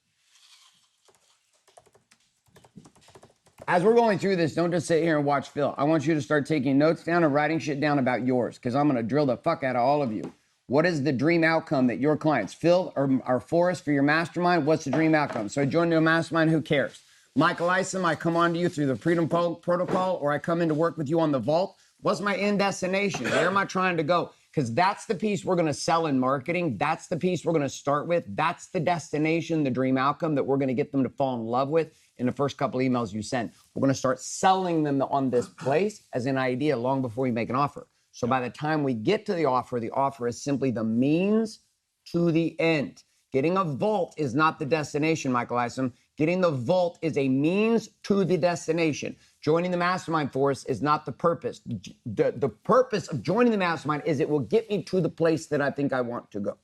As we're going through this, don't just sit here and watch Phil. I want you to start taking notes down and writing shit down about yours, because I'm going to drill the fuck out of all of you. What is the dream outcome that your clients, Phil or Forrest, for your mastermind? What's the dream outcome? So I joined a mastermind, who cares? Michael Isom, I come on to you through the Freedom Protocol, or I come in to work with you on the Vault. What's my end destination? Where am I trying to go? Because that's the piece we're going to sell in marketing. That's the piece we're going to start with. That's the destination, the dream outcome that we're going to get them to fall in love with in the first couple emails you send. We're going to start selling them on this place as an idea long before you make an offer. So by the time we get to the offer is simply the means to the end. Getting a vault is not the destination, Michael Isom. Getting the vault is a means to the destination. Joining the mastermind force is not the purpose. The purpose of joining the mastermind is it will get me to the place that I think I want to go.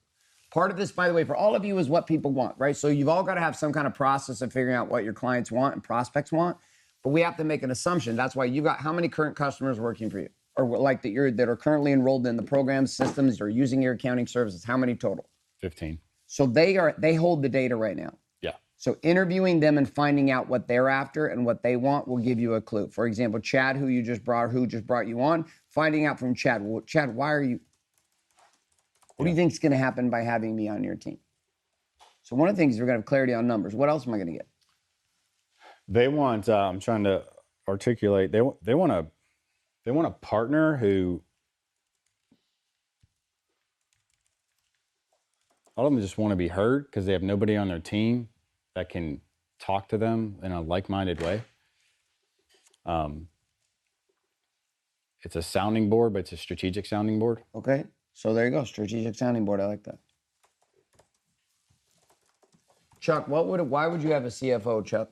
Part of this, by the way, for all of you is what people want, right? So you've all got to have some kind of process of figuring out what your clients want and prospects want, but we have to make an assumption. That's why you got how many current customers working for you? Or like that are currently enrolled in the programs, systems, or using your accounting services? How many total? 15. So they hold the data right now. Yeah. So interviewing them and finding out what they're after and what they want will give you a clue. For example, Chad, who just brought you on, finding out from Chad, well, Chad, what do you think is going to happen by having me on your team? So one of the things is we're going to have clarity on numbers. What else am I going to get? They want, I'm trying to articulate, they want a partner who, all of them just want to be heard because they have nobody on their team that can talk to them in a like-minded way. It's a sounding board, but it's a strategic sounding board. Okay, so there you go, strategic sounding board. I like that. Chuck, why would you have a CFO, Chuck?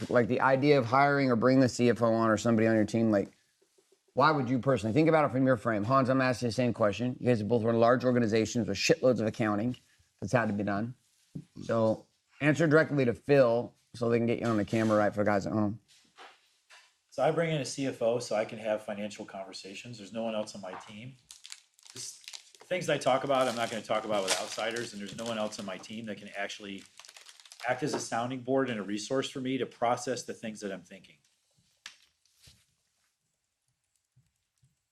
Like the idea of hiring or bringing the CFO on or somebody on your team, like, why would you personally? Think about it from your frame. Hans, I'm asking you the same question. You guys have both run large organizations with shitloads of accounting that's had to be done. So answer directly to Phil so they can get you on the camera right for the guys at home. So I bring in a CFO so I can have financial conversations. There's no one else on my team. Just things I talk about, I'm not going to talk about with outsiders, and there's no one else on my team that can actually act as a sounding board and a resource for me to process the things that I'm thinking.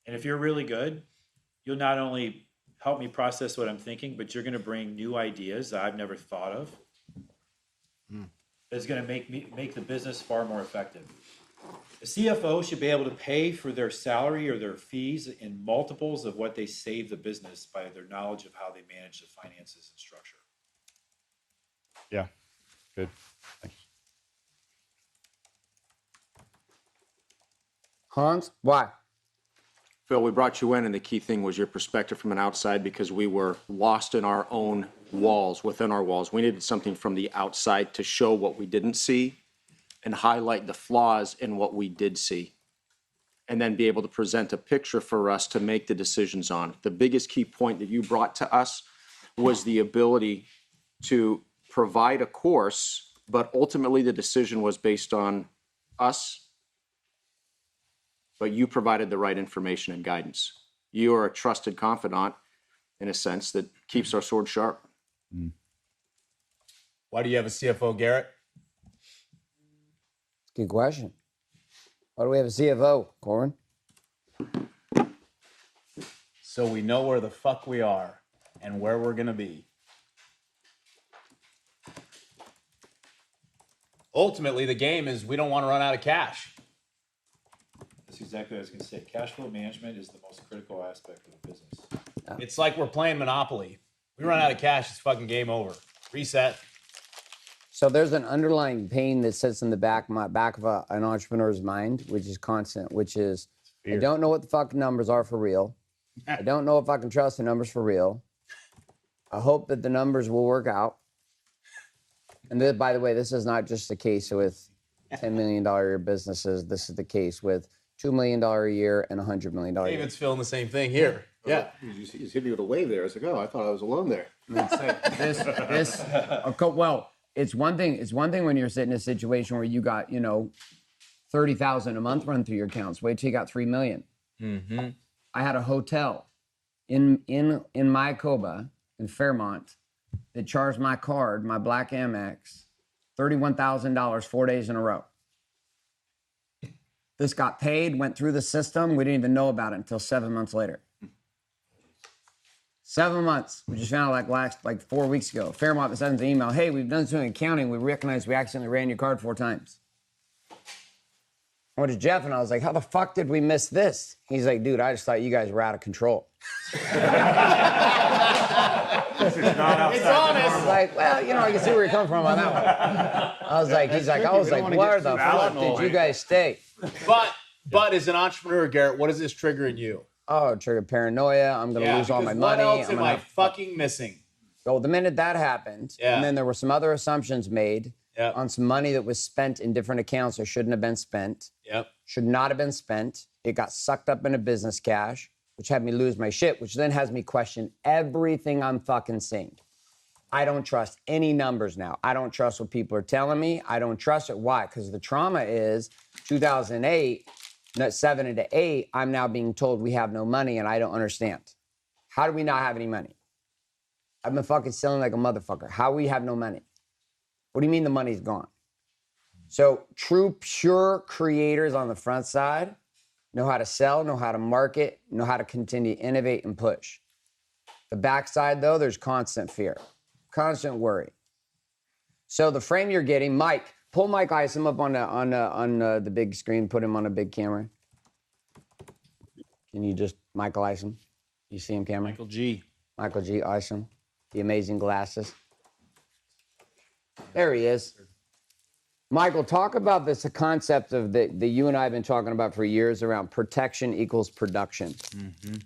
And if you're really good, you'll not only help me process what I'm thinking, but you're going to bring new ideas that I've never thought of. That's going to make the business far more effective. The CFO should be able to pay for their salary or their fees in multiples of what they save the business by their knowledge of how they manage the finances and structure. Yeah, good. Thanks. Hans, why? Phil, we brought you in, and the key thing was your perspective from an outside, because we were lost in our own walls, within our walls. We needed something from the outside to show what we didn't see and highlight the flaws in what we did see, and then be able to present a picture for us to make the decisions on. The biggest key point that you brought to us was the ability to provide a course, but ultimately the decision was based on us. But you provided the right information and guidance. You are a trusted confidant, in a sense, that keeps our sword sharp. Why do you have a CFO, Garrett? Good question. Why do we have a CFO, Corin? So we know where the fuck we are and where we're gonna be. Ultimately, the game is we don't want to run out of cash. That's exactly what I was gonna say. Cash flow management is the most critical aspect of a business. It's like we're playing Monopoly. We run out of cash, it's fucking game over. Reset. So there's an underlying pain that sits in the back of an entrepreneur's mind, which is constant, which is I don't know what the fucking numbers are for real. I don't know if I can trust the numbers for real. I hope that the numbers will work out. And this, by the way, this is not just the case with $10 million a year businesses. This is the case with $2 million a year and $100 million a year. David's feeling the same thing here. Yeah. He's hitting you with a wave there. I was like, oh, I thought I was alone there. Well, it's one thing. It's one thing when you're sitting in a situation where you got, you know, 30,000 a month run through your accounts. Wait till you got 3 million. Mm-hmm. I had a hotel in Mayakoba in Fairmont that charged my card, my Black Amex, $31,000 4 days in a row. This got paid, went through the system. We didn't even know about it until 7 months later. 7 months. We just found out like 4 weeks ago. Fairmont sends an email. Hey, we've done some accounting. We recognize we accidentally ran your card 4 times. I went to Jeff and I was like, how the fuck did we miss this? He's like, dude, I just thought you guys were out of control. It's honest. Like, well, you know, I can see where you're coming from on that one. I was like, where the fuck did you guys stay? But as an entrepreneur, Garrett, what is this triggering you? Oh, trigger paranoia. I'm going to lose all my money. What else am I fucking missing? So the minute that happened, Yeah. and then there were some other assumptions made Yep. on some money that was spent in different accounts that shouldn't have been spent. Yep. Should not have been spent. It got sucked up into business cash, which had me lose my shit, which then has me question everything I'm fucking seeing. I don't trust any numbers now. I don't trust what people are telling me. I don't trust it. Why? Because the trauma is 2008, 7 into 8, I'm now being told we have no money and I don't understand. How do we not have any money? I've been fucking selling like a motherfucker. How we have no money? What do you mean the money's gone? So true, pure creators on the front side know how to sell, know how to market, know how to continue to innovate and push. The backside, though, there's constant fear, constant worry. So the frame you're getting, Mike, pull Mike Isom up on the big screen, put him on a big camera. Can you just, Michael Isom? You see him, Cameron? Michael G. Michael G. Isom, the amazing glasses. There he is. Michael, talk about this concept of that you and I have been talking about for years around protection equals production. Mm-hmm.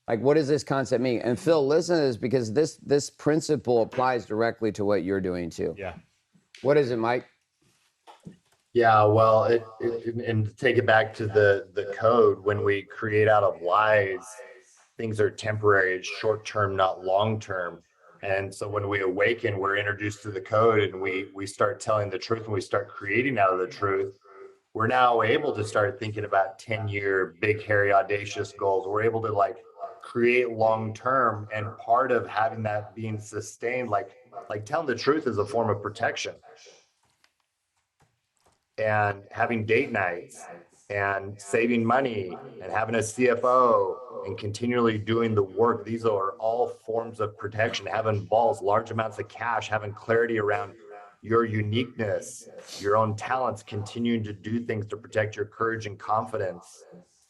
Like, what does this concept mean? And Phil, listen to this because this principle applies directly to what you're doing too. Yeah. What is it, Mike? Yeah, well, and to take it back to the code, when we create out of lies, things are temporary, it's short-term, not long-term. And so when we awaken, we're introduced to the code and we start telling the truth and we start creating out of the truth. We're now able to start thinking about 10-year big, hairy, audacious goals. We're able to like create long-term, and part of having that being sustained, like telling the truth is a form of protection. And having date nights and saving money and having a CFO and continually doing the work. These are all forms of protection. Having balls, large amounts of cash, having clarity around your uniqueness, your own talents, continuing to do things to protect your courage and confidence.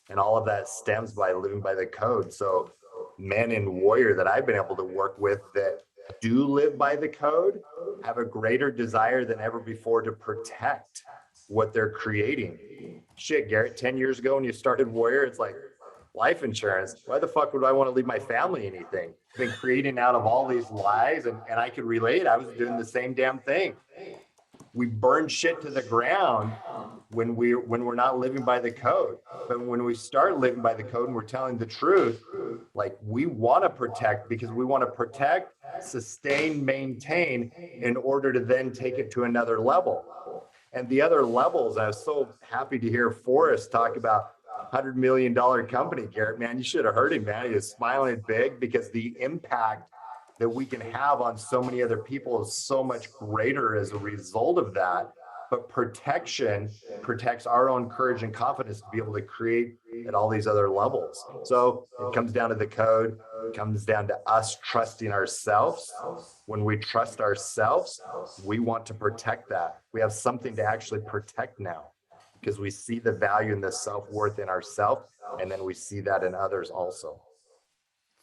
And all of that stems by living by the code. So men and warrior that I've been able to work with that do live by the code have a greater desire than ever before to protect what they're creating. Shit, Garrett, 10 years ago when you started Warrior, it's like life insurance. Why the fuck would I want to leave my family anything? I've been creating out of all these lies, and I could relate. I was doing the same damn thing. We burn shit to the ground when we're not living by the code. But when we start living by the code and we're telling the truth, like we want to protect because we want to protect, sustain, maintain in order to then take it to another level. And the other levels, I was so happy to hear Forrest talk about $100 million company, Garrett, man, you should have heard him, man. He was smiling big because the impact that we can have on so many other people is so much greater as a result of that. but protection protects our own courage and confidence to be able to create at all these other levels. So it comes down to the code, it comes down to us trusting ourselves. When we trust ourselves, we want to protect that. We have something to actually protect now because we see the value and the self-worth in ourselves, and then we see that in others also.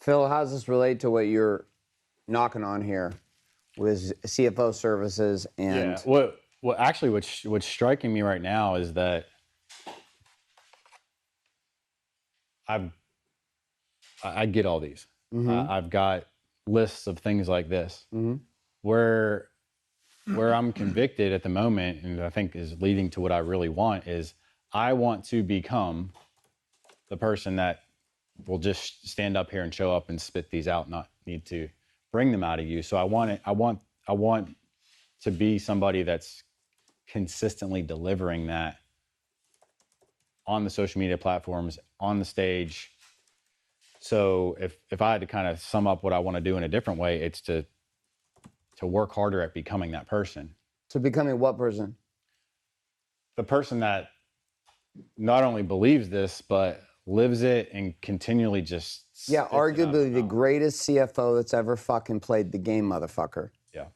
Phil, how does this relate to what you're knocking on here with CFO services and? Yeah. What's striking me right now is that I get all these. I've got lists of things like this. Where I'm convicted at the moment, and I think is leading to what I really want, is I want to become the person that will just stand up here and show up and spit these out, not need to bring them out of you. So I want to be somebody that's consistently delivering that on the social media platforms, on the stage. So if I had to kind of sum up what I want to do in a different way, it's to work harder at becoming that person. To becoming what person? The person that not only believes this, but lives it and continually just. Yeah, arguably the greatest CFO that's ever fucking played the game, motherfucker. Yeah.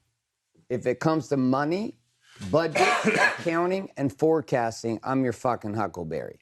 If it comes to money, budget, accounting, and forecasting, I'm your fucking Huckleberry.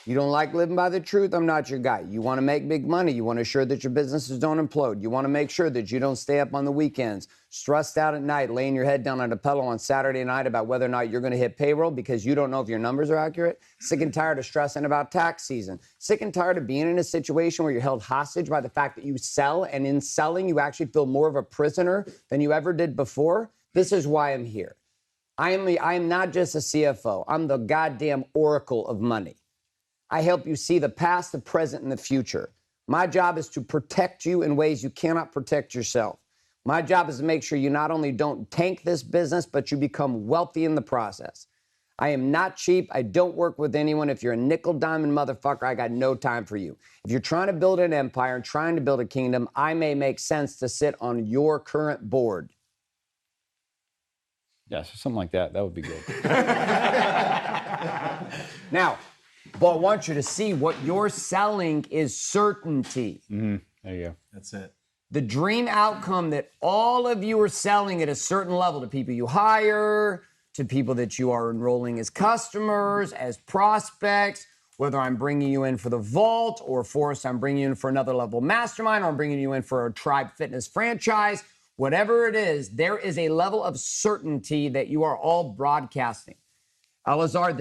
You don't like living by the truth, I'm not your guy. You want to make big money. You want to ensure that your businesses don't implode. You want to make sure that you don't stay up on the weekends, stressed out at night, laying your head down on a pillow on Saturday night about whether or not you're going to hit payroll because you don't know if your numbers are accurate. Sick and tired of stressing about tax season. Sick and tired of being in a situation where you're held hostage by the fact that you sell, and in selling, you actually feel more of a prisoner than you ever did before. This is why I'm here. I am not just a CFO. I'm the goddamn oracle of money. I help you see the past, the present, and the future. My job is to protect you in ways you cannot protect yourself. My job is to make sure you not only don't tank this business, but you become wealthy in the process. I am not cheap. I don't work with anyone. If you're a nickel diamond motherfucker, I got no time for you. If you're trying to build an empire and trying to build a kingdom, I may make sense to sit on your current board. Yeah, so something like that. That would be good. Now, but I want you to see what you're selling is certainty. There you go. That's it. The dream outcome that all of you are selling at a certain level to people you hire, to people that you are enrolling as customers, as prospects, whether I'm bringing you in for the vault or Forrest, I'm bringing you in for another level mastermind, or I'm bringing you in for a Tribe Fitness franchise, whatever it is, there is a level of certainty that you are all broadcasting. Elazar,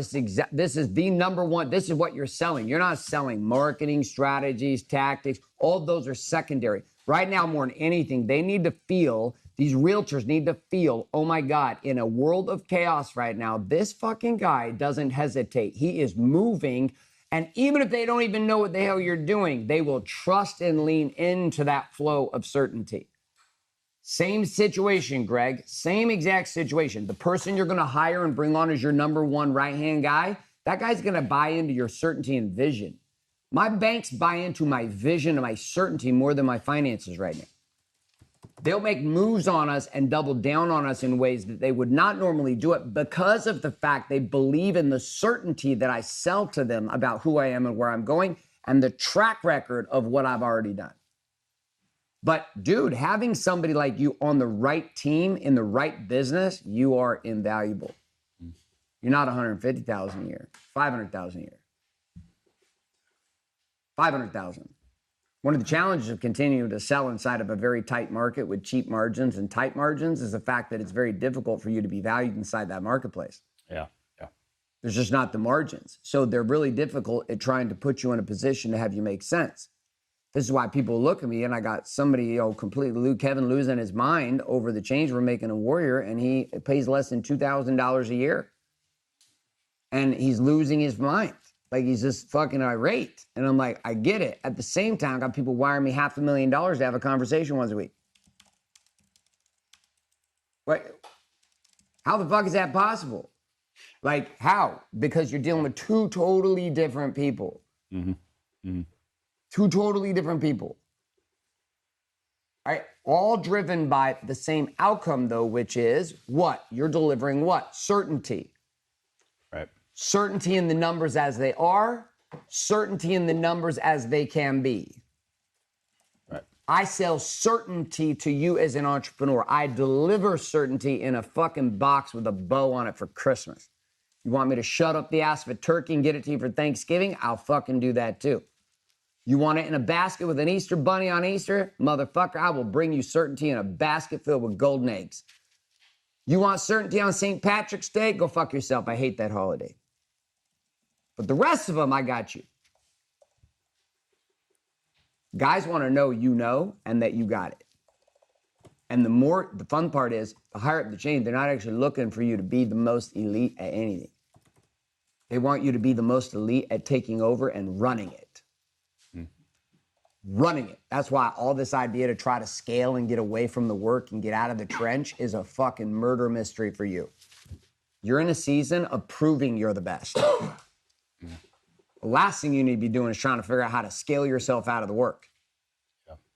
this is the number one. This is what you're selling. You're not selling marketing strategies, tactics. All of those are secondary. Right now, more than anything, they need to feel, these realtors need to feel, oh my God, in a world of chaos right now, this fucking guy doesn't hesitate. He is moving. And even if they don't even know what the hell you're doing, they will trust and lean into that flow of certainty. Same situation, Greg. Same exact situation. The person you're going to hire and bring on as your number one right-hand guy, that guy's going to buy into your certainty and vision. My banks buy into my vision and my certainty more than my finances right now. They'll make moves on us and double down on us in ways that they would not normally do it because of the fact they believe in the certainty that I sell to them about who I am and where I'm going and the track record of what I've already done. But dude, having somebody like you on the right team in the right business, you are invaluable. You're not 150,000 a year, 500,000 a year. 500,000. One of the challenges of continuing to sell inside of a very tight market with cheap margins and tight margins is the fact that it's very difficult for you to be valued inside that marketplace. Yeah. There's just not the margins. So they're really difficult at trying to put you in a position to have you make sense. This is why people look at me and I got somebody, completely, Kevin losing his mind over the change we're making in Warrior, and he pays less than $2,000 a year. And he's losing his mind. Like, he's just fucking irate. And I'm like, I get it. At the same time, I got people wiring me $500,000 to have a conversation once a week. What? How the fuck is that possible? Like, how? Because you're dealing with two totally different people. Two totally different people. right? All driven by the same outcome, though, which is what? You're delivering what? Certainty. Right. Certainty in the numbers as they are, certainty in the numbers as they can be. Right. I sell certainty to you as an entrepreneur. I deliver certainty in a fucking box with a bow on it for Christmas. You want me to shut up the ass of a turkey and get it to you for Thanksgiving? I'll fucking do that too. You want it in a basket with an Easter bunny on Easter? Motherfucker, I will bring you certainty in a basket filled with golden eggs. You want certainty on St. Patrick's Day? Go fuck yourself. I hate that holiday. But the rest of them, I got you. Guys want to know you know and that you got it. And the fun part is, the higher up the chain, they're not actually looking for you to be the most elite at anything. They want you to be the most elite at taking over and running it. Running it. That's why all this idea to try to scale and get away from the work and get out of the trench is a fucking murder mystery for you. You're in a season of proving you're the best. The last thing you need to be doing is trying to figure out how to scale yourself out of the work.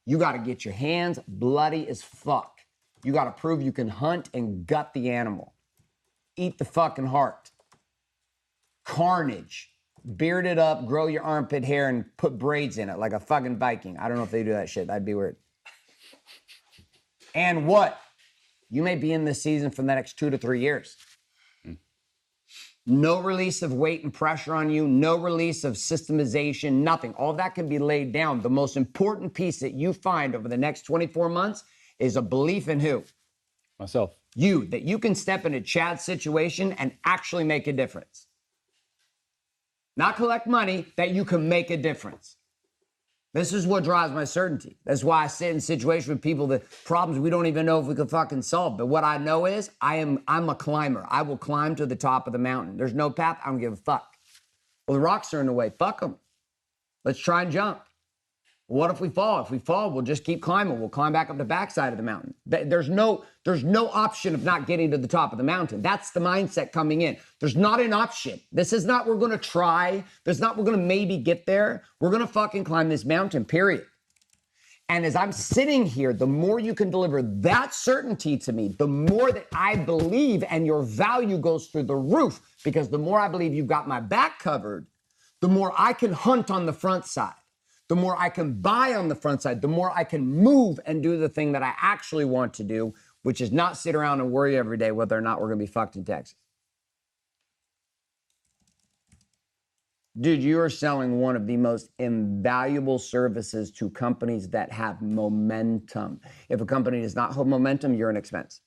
You got to get your hands bloody as fuck. You got to prove you can hunt and gut the animal. Eat the fucking heart. Carnage. Beard it up, grow your armpit hair, and put braids in it like a fucking Viking. I don't know if they do that shit. That'd be weird. And what? You may be in this season for the next 2 to 3 years. No release of weight and pressure on you, no release of systemization, nothing. All that can be laid down. The most important piece that you find over the next 24 months is a belief in who? Myself. You, that you can step into Chad's situation and actually make a difference. Not collect money, that you can make a difference. This is what drives my certainty. That's why I sit in situations with people that problems we don't even know if we can fucking solve. But what I know is I'm a climber. I will climb to the top of the mountain. There's no path. I don't give a fuck. Well, the rocks are in the way. Fuck them. Let's try and jump. What if we fall? If we fall, we'll just keep climbing. We'll climb back up the backside of the mountain. There's no option of not getting to the top of the mountain. That's the mindset coming in. There's not an option. This is not we're going to try. There's not we're going to maybe get there. We're going to fucking climb this mountain, period. And as I'm sitting here, the more you can deliver that certainty to me, the more that I believe and your value goes through the roof, because the more I believe you've got my back covered, the more I can hunt on the front side. The more I can buy on the front side, the more I can move and do the thing that I actually want to do, which is not sit around and worry every day whether or not we're going to be fucked in Texas. Dude, you are selling one of the most invaluable services to companies that have momentum. If a company does not have momentum, you're an expense.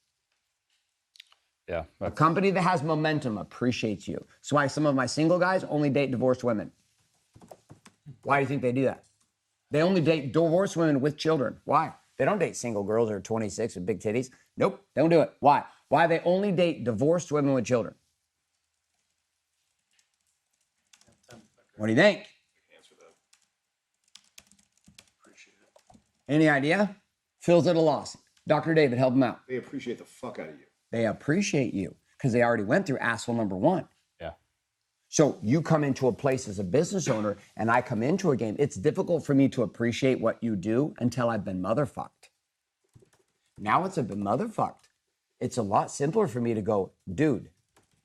Yeah. A company that has momentum appreciates you. That's why some of my single guys only date divorced women. Why do you think they do that? They only date divorced women with children. Why? They don't date single girls that are 26 with big titties. Nope, don't do it. Why? Why they only date divorced women with children? What do you think? Any idea? Phil's at a loss. Dr. David, help him out. They appreciate the fuck out of you. They appreciate you because they already went through asshole number one. Yeah. So you come into a place as a business owner and I come into a game. It's difficult for me to appreciate what you do until I've been motherfucked. Now it's been motherfucked. It's a lot simpler for me to go, dude,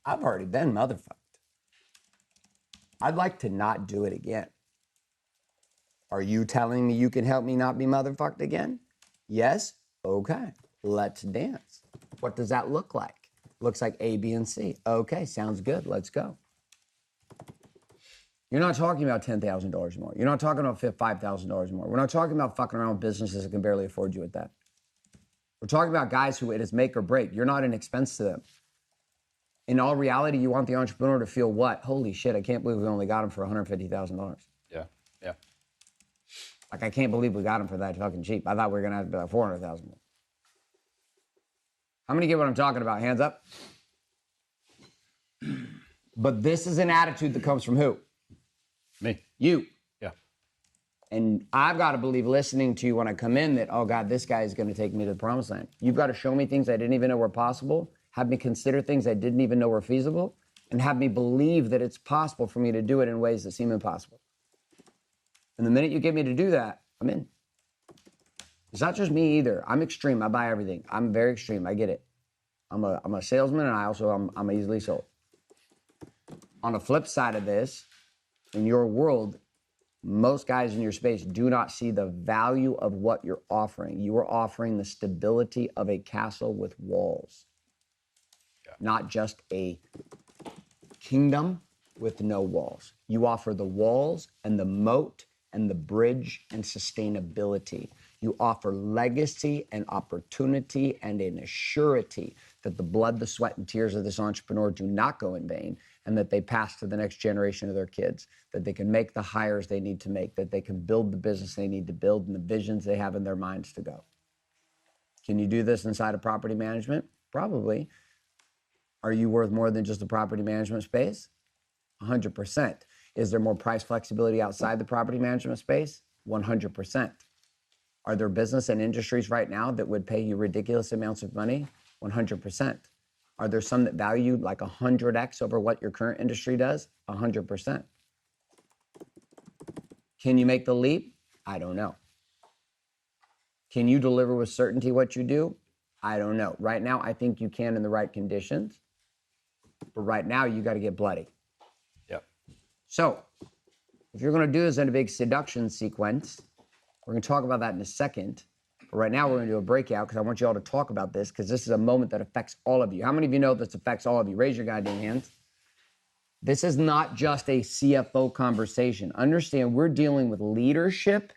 I've already been motherfucked. I'd like to not do it again. Are you telling me you can help me not be motherfucked again? Yes? Okay, let's dance. What does that look like? Looks like A, B, and C. Okay, sounds good. Let's go. You're not talking about $10,000 more. You're not talking about $5,000 more. We're not talking about fucking around with businesses that can barely afford you at that. We're talking about guys who it is make or break. You're not an expense to them. In all reality, you want the entrepreneur to feel what? Holy shit, I can't believe we only got him for $150,000. Yeah, yeah. Like, I can't believe we got him for that fucking cheap. I thought we were gonna have to be like $400,000 more. How many get what I'm talking about? Hands up. But this is an attitude that comes from who? Me. You. Yeah. And I've got to believe, listening to you when I come in, that, oh God, this guy is going to take me to the promised land. You've got to show me things I didn't even know were possible, have me consider things I didn't even know were feasible, and have me believe that it's possible for me to do it in ways that seem impossible. And the minute you get me to do that, I'm in. It's not just me either. I'm extreme. I buy everything. I'm very extreme. I get it. I'm a salesman, and I'm easily sold. On the flip side of this, in your world, most guys in your space do not see the value of what you're offering. You are offering the stability of a castle with walls, not just a kingdom with no walls. You offer the walls and the moat and the bridge and sustainability. You offer legacy and opportunity and an assurity that the blood, the sweat, and tears of this entrepreneur do not go in vain, and that they pass to the next generation of their kids, that they can make the hires they need to make, that they can build the business they need to build and the visions they have in their minds to go. Can you do this inside of property management? Probably. Are you worth more than just a property management space? 100%. Is there more price flexibility outside the property management space? 100%. Are there business and industries right now that would pay you ridiculous amounts of money? 100%. Are there some that value like 100x over what your current industry does? 100%. Can you make the leap? I don't know. Can you deliver with certainty what you do? I don't know. Right now, I think you can in the right conditions. But right now, you got to get bloody. Yep. So, if you're going to do this in a big seduction sequence, we're going to talk about that in a second. But right now, we're going to do a breakout because I want you all to talk about this because this is a moment that affects all of you. How many of you know this affects all of you? Raise your goddamn hands. This is not just a CFO conversation. Understand, we're dealing with leadership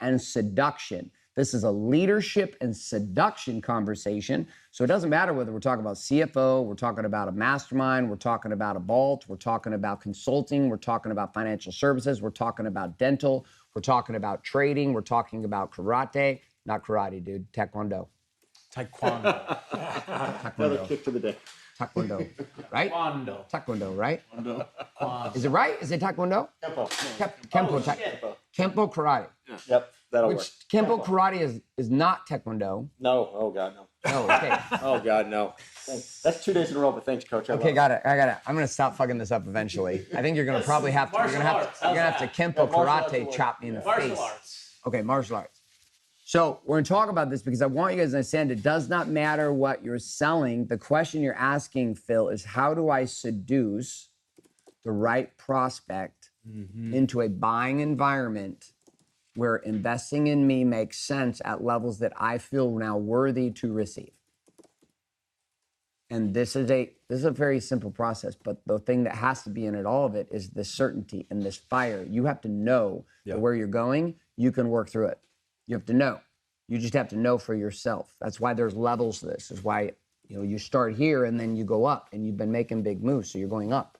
and seduction. This is a leadership and seduction conversation. So it doesn't matter whether we're talking about CFO, we're talking about a mastermind, we're talking about a vault, we're talking about consulting, we're talking about financial services, we're talking about dental, we're talking about trading, we're talking about karate. Not karate, dude. Taekwondo. Taekwondo. Another kick to the day. Taekwondo. Right? Taekwondo. Taekwondo, right? Taekwondo. Is it right? Is it Taekwondo? Kempo. Kempo karate. Yep, that'll work. Which Kempo karate is not Taekwondo. No, oh God, no. Oh, okay. Oh God, no. That's 2 days in a row, but thanks, Coach. Okay, got it. I got it. I'm gonna stop fucking this up eventually. I think you're gonna probably have to. You're gonna have to Kempo karate chop me in the face. Okay, martial arts. So we're gonna talk about this because I want you guys to understand it does not matter what you're selling. The question you're asking, Phil, is how do I seduce the right prospect into a buying environment where investing in me makes sense at levels that I feel now worthy to receive. And this is a very simple process, but the thing that has to be in it, all of it, is this certainty and this fire. You have to know that where you're going, you can work through it. You have to know. You just have to know for yourself. That's why there's levels to this. Is why you start here and then you go up, and you've been making big moves, so you're going up.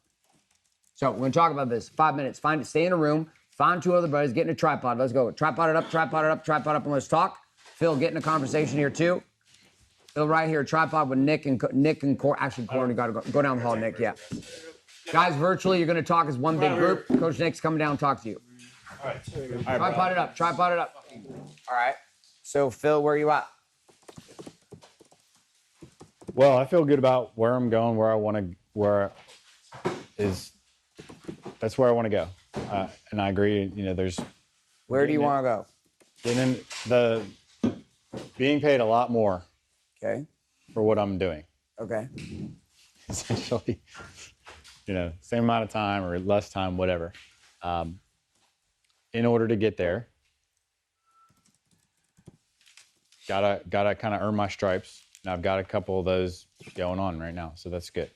So we're gonna talk about this. 5 minutes. Stay in a room. Find 2 other buddies. Get in a tripod. Let's go. Tripod it up. Tripod it up. Tripod up, and let's talk. Phil, get in a conversation here too. Phil, right here. Tripod with Nick and Corey. Actually, Corey, got to go down the hall. Nick, yeah. Guys, virtually, you're gonna talk as one big group. Coach Nick's coming down and talk to you. All right. Tripod it up. Tripod it up. All right. So, Phil, where are you at? Well, I feel good about where I'm going, that's where I want to go. And I agree, there's. Where do you want to go? Being paid a lot more. Okay. For what I'm doing. Okay. Essentially, same amount of time or less time, whatever. In order to get there, gotta kind of earn my stripes. And I've got a couple of those going on right now, so that's good.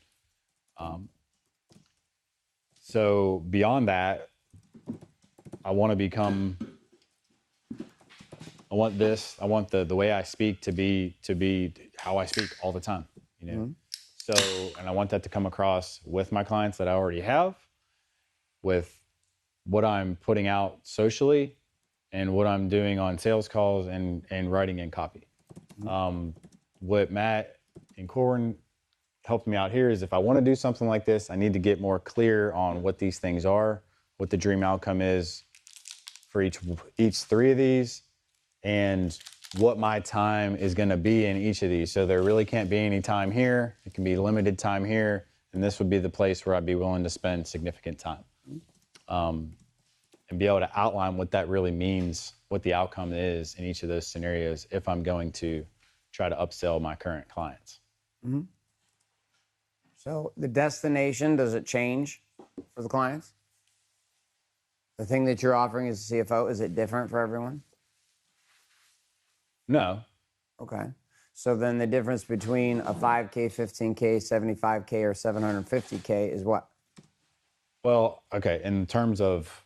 So beyond that, I want the way I speak to be how I speak all the time, So, and I want that to come across with my clients that I already have, with what I'm putting out socially, and what I'm doing on sales calls and writing and copy. What Matt and Corin helped me out here is if I want to do something like this, I need to get more clear on what these things are, what the dream outcome is for each 3 of these, and what my time is going to be in each of these. So there really can't be any time here. It can be limited time here, and this would be the place where I'd be willing to spend significant time. And be able to outline what that really means what the outcome is in each of those scenarios if I'm going to try to upsell my current clients. Mhm. So the destination, does it change for the clients? The thing that you're offering as a CFO, is it different for everyone? No. Okay. So then the difference between a 5K, 15K, 75K, or 750K is what? Well, okay, in terms of,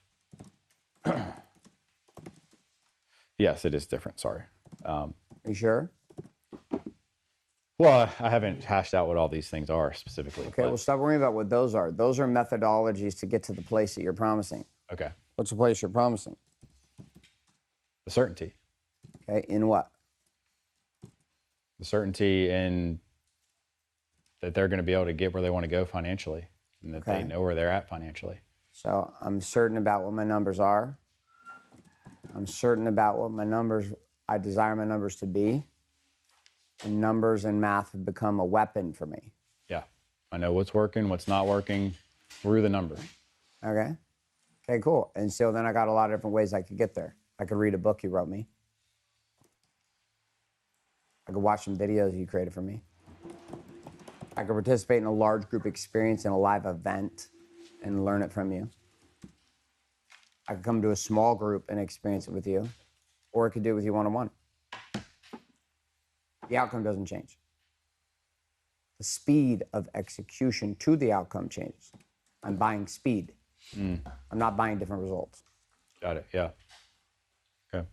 yes, it is different, sorry. Are you sure? Well, I haven't hashed out what all these things are specifically. Okay, well, stop worrying about what those are. Those are methodologies to get to the place that you're promising. Okay. What's the place you're promising? The certainty. Okay, in what? The certainty in that they're going to be able to get where they want to go financially and that they Okay. know where they're at financially. So I'm certain about what my numbers are. I'm certain about what my numbers, I desire my numbers to be. And numbers and math have become a weapon for me. Yeah. I know what's working, what's not working through the numbers. Okay. Okay, cool. And so then I got a lot of different ways I could get there. I could read a book you wrote me. I could watch some videos you created for me. I could participate in a large group experience in a live event and learn it from you. I could come to a small group and experience it with you, or I could do it with you one-on-one. The outcome doesn't change. The speed of execution to the outcome changes. I'm buying speed. I'm not buying different results. Got it. Yeah. Okay.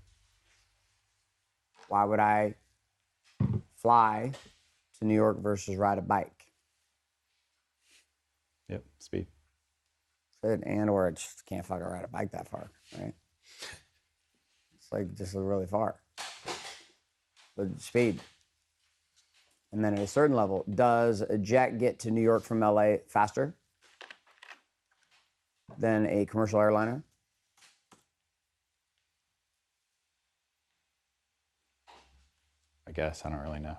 Why would I fly to New York versus ride a bike? Yep. Speed. And or I just can't fucking ride a bike that far, right? It's like just really far. But speed. And then at a certain level, does a jet get to New York from LA faster than a commercial airliner? I guess. I don't really know.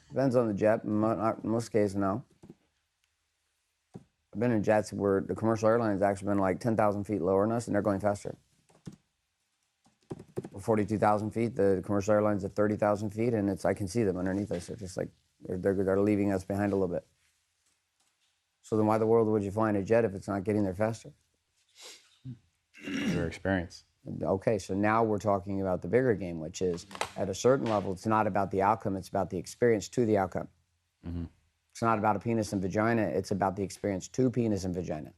Depends on the jet. In most cases, no. I've been in jets where the commercial airline's actually been like 10,000 feet lower than us, and they're going faster. We're 42,000 feet. The commercial airline's at 30,000 feet, and I can see them underneath us. They're just like, they're leaving us behind a little bit. So then why the world would you fly in a jet if it's not getting there faster? Your experience. Okay, so now we're talking about the bigger game, which is at a certain level, it's not about the outcome, it's about the experience to the outcome. Mm-hmm. It's not about a penis and vagina, it's about the experience to penis and vagina.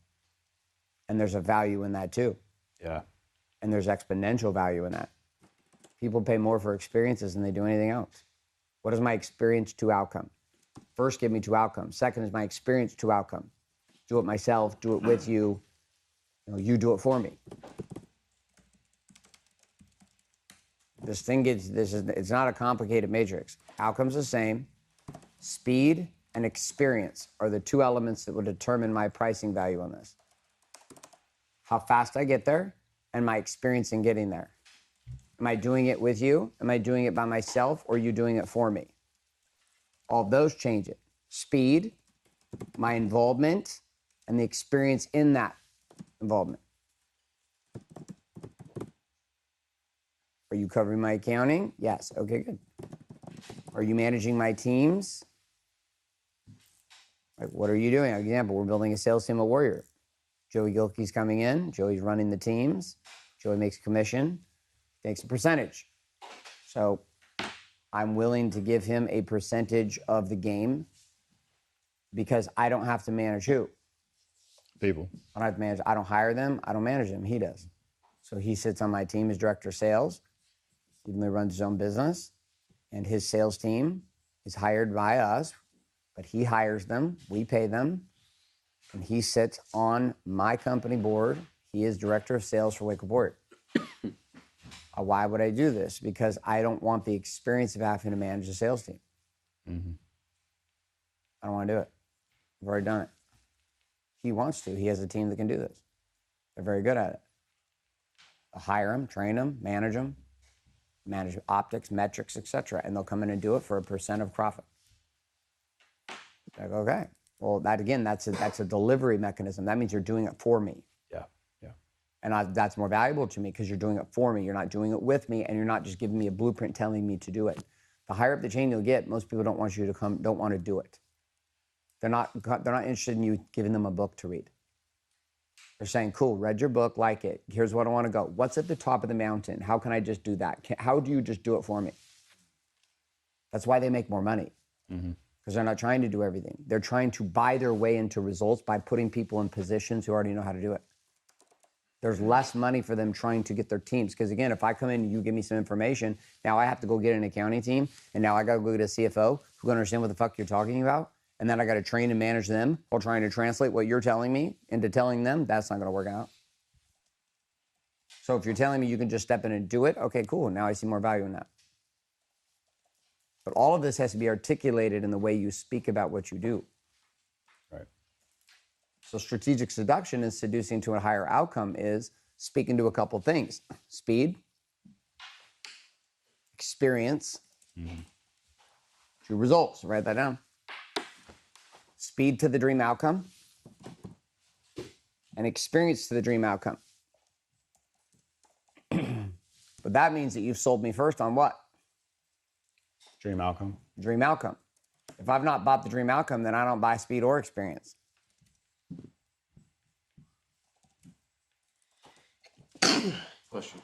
And there's a value in that too. Yeah. And there's exponential value in that. People pay more for experiences than they do anything else. What is my experience to outcome? First, give me to outcome. Second is my experience to outcome. Do it myself, do it with you. You do it for me. It's not a complicated matrix. Outcome's the same. Speed and experience are the two elements that will determine my pricing value on this. How fast I get there and my experience in getting there. Am I doing it with you? Am I doing it by myself, or are you doing it for me? All of those change it. Speed, my involvement, and the experience in that involvement. Are you covering my accounting? Yes. Okay, good. Are you managing my teams? Like, what are you doing? For example, we're building a sales team at Warrior. Joey Gilkey's coming in. Joey's running the teams. Joey makes a commission, takes a percentage. So I'm willing to give him a percentage of the game because I don't have to manage who? People. I don't have to manage. I don't hire them. I don't manage them. He does. So he sits on my team as director of sales, even though he runs his own business. And his sales team is hired by us, but he hires them. We pay them. And he sits on my company board. He is director of sales for Wake Up Warrior. Why would I do this? Because I don't want the experience of having to manage a sales team. Mm-hmm. I don't want to do it. I've already done it. He wants to. He has a team that can do this. They're very good at it. I'll hire them, train them, manage optics, metrics, etc. And they'll come in and do it for a percent of profit. Like, okay. Well, that's a delivery mechanism. That means you're doing it for me. Yeah. Yeah. And that's more valuable to me because you're doing it for me. You're not doing it with me, and you're not just giving me a blueprint telling me to do it. The higher up the chain you'll get, most people don't want to do it. They're not interested in you giving them a book to read. They're saying, cool, read your book, like it. Here's what I want to go. What's at the top of the mountain? How can I just do that? How do you just do it for me? That's why they make more money. Because they're not trying to do everything. They're trying to buy their way into results by putting people in positions who already know how to do it. There's less money for them trying to get their teams. Because again, if I come in and you give me some information, now I have to go get an accounting team, and now I got to go get a CFO who can understand what the fuck you're talking about. And then I got to train and manage them while trying to translate what you're telling me into telling them. That's not going to work out. So if you're telling me you can just step in and do it, okay, cool. Now I see more value in that. But all of this has to be articulated in the way you speak about what you do. Right. So strategic seduction and seducing to a higher outcome is speaking to a couple things: speed, experience, to results. Write that down. Speed to the dream outcome and experience to the dream outcome. But that means that you've sold me first on what? Dream outcome. Dream outcome. If I've not bought the dream outcome, then I don't buy speed or experience. Questions?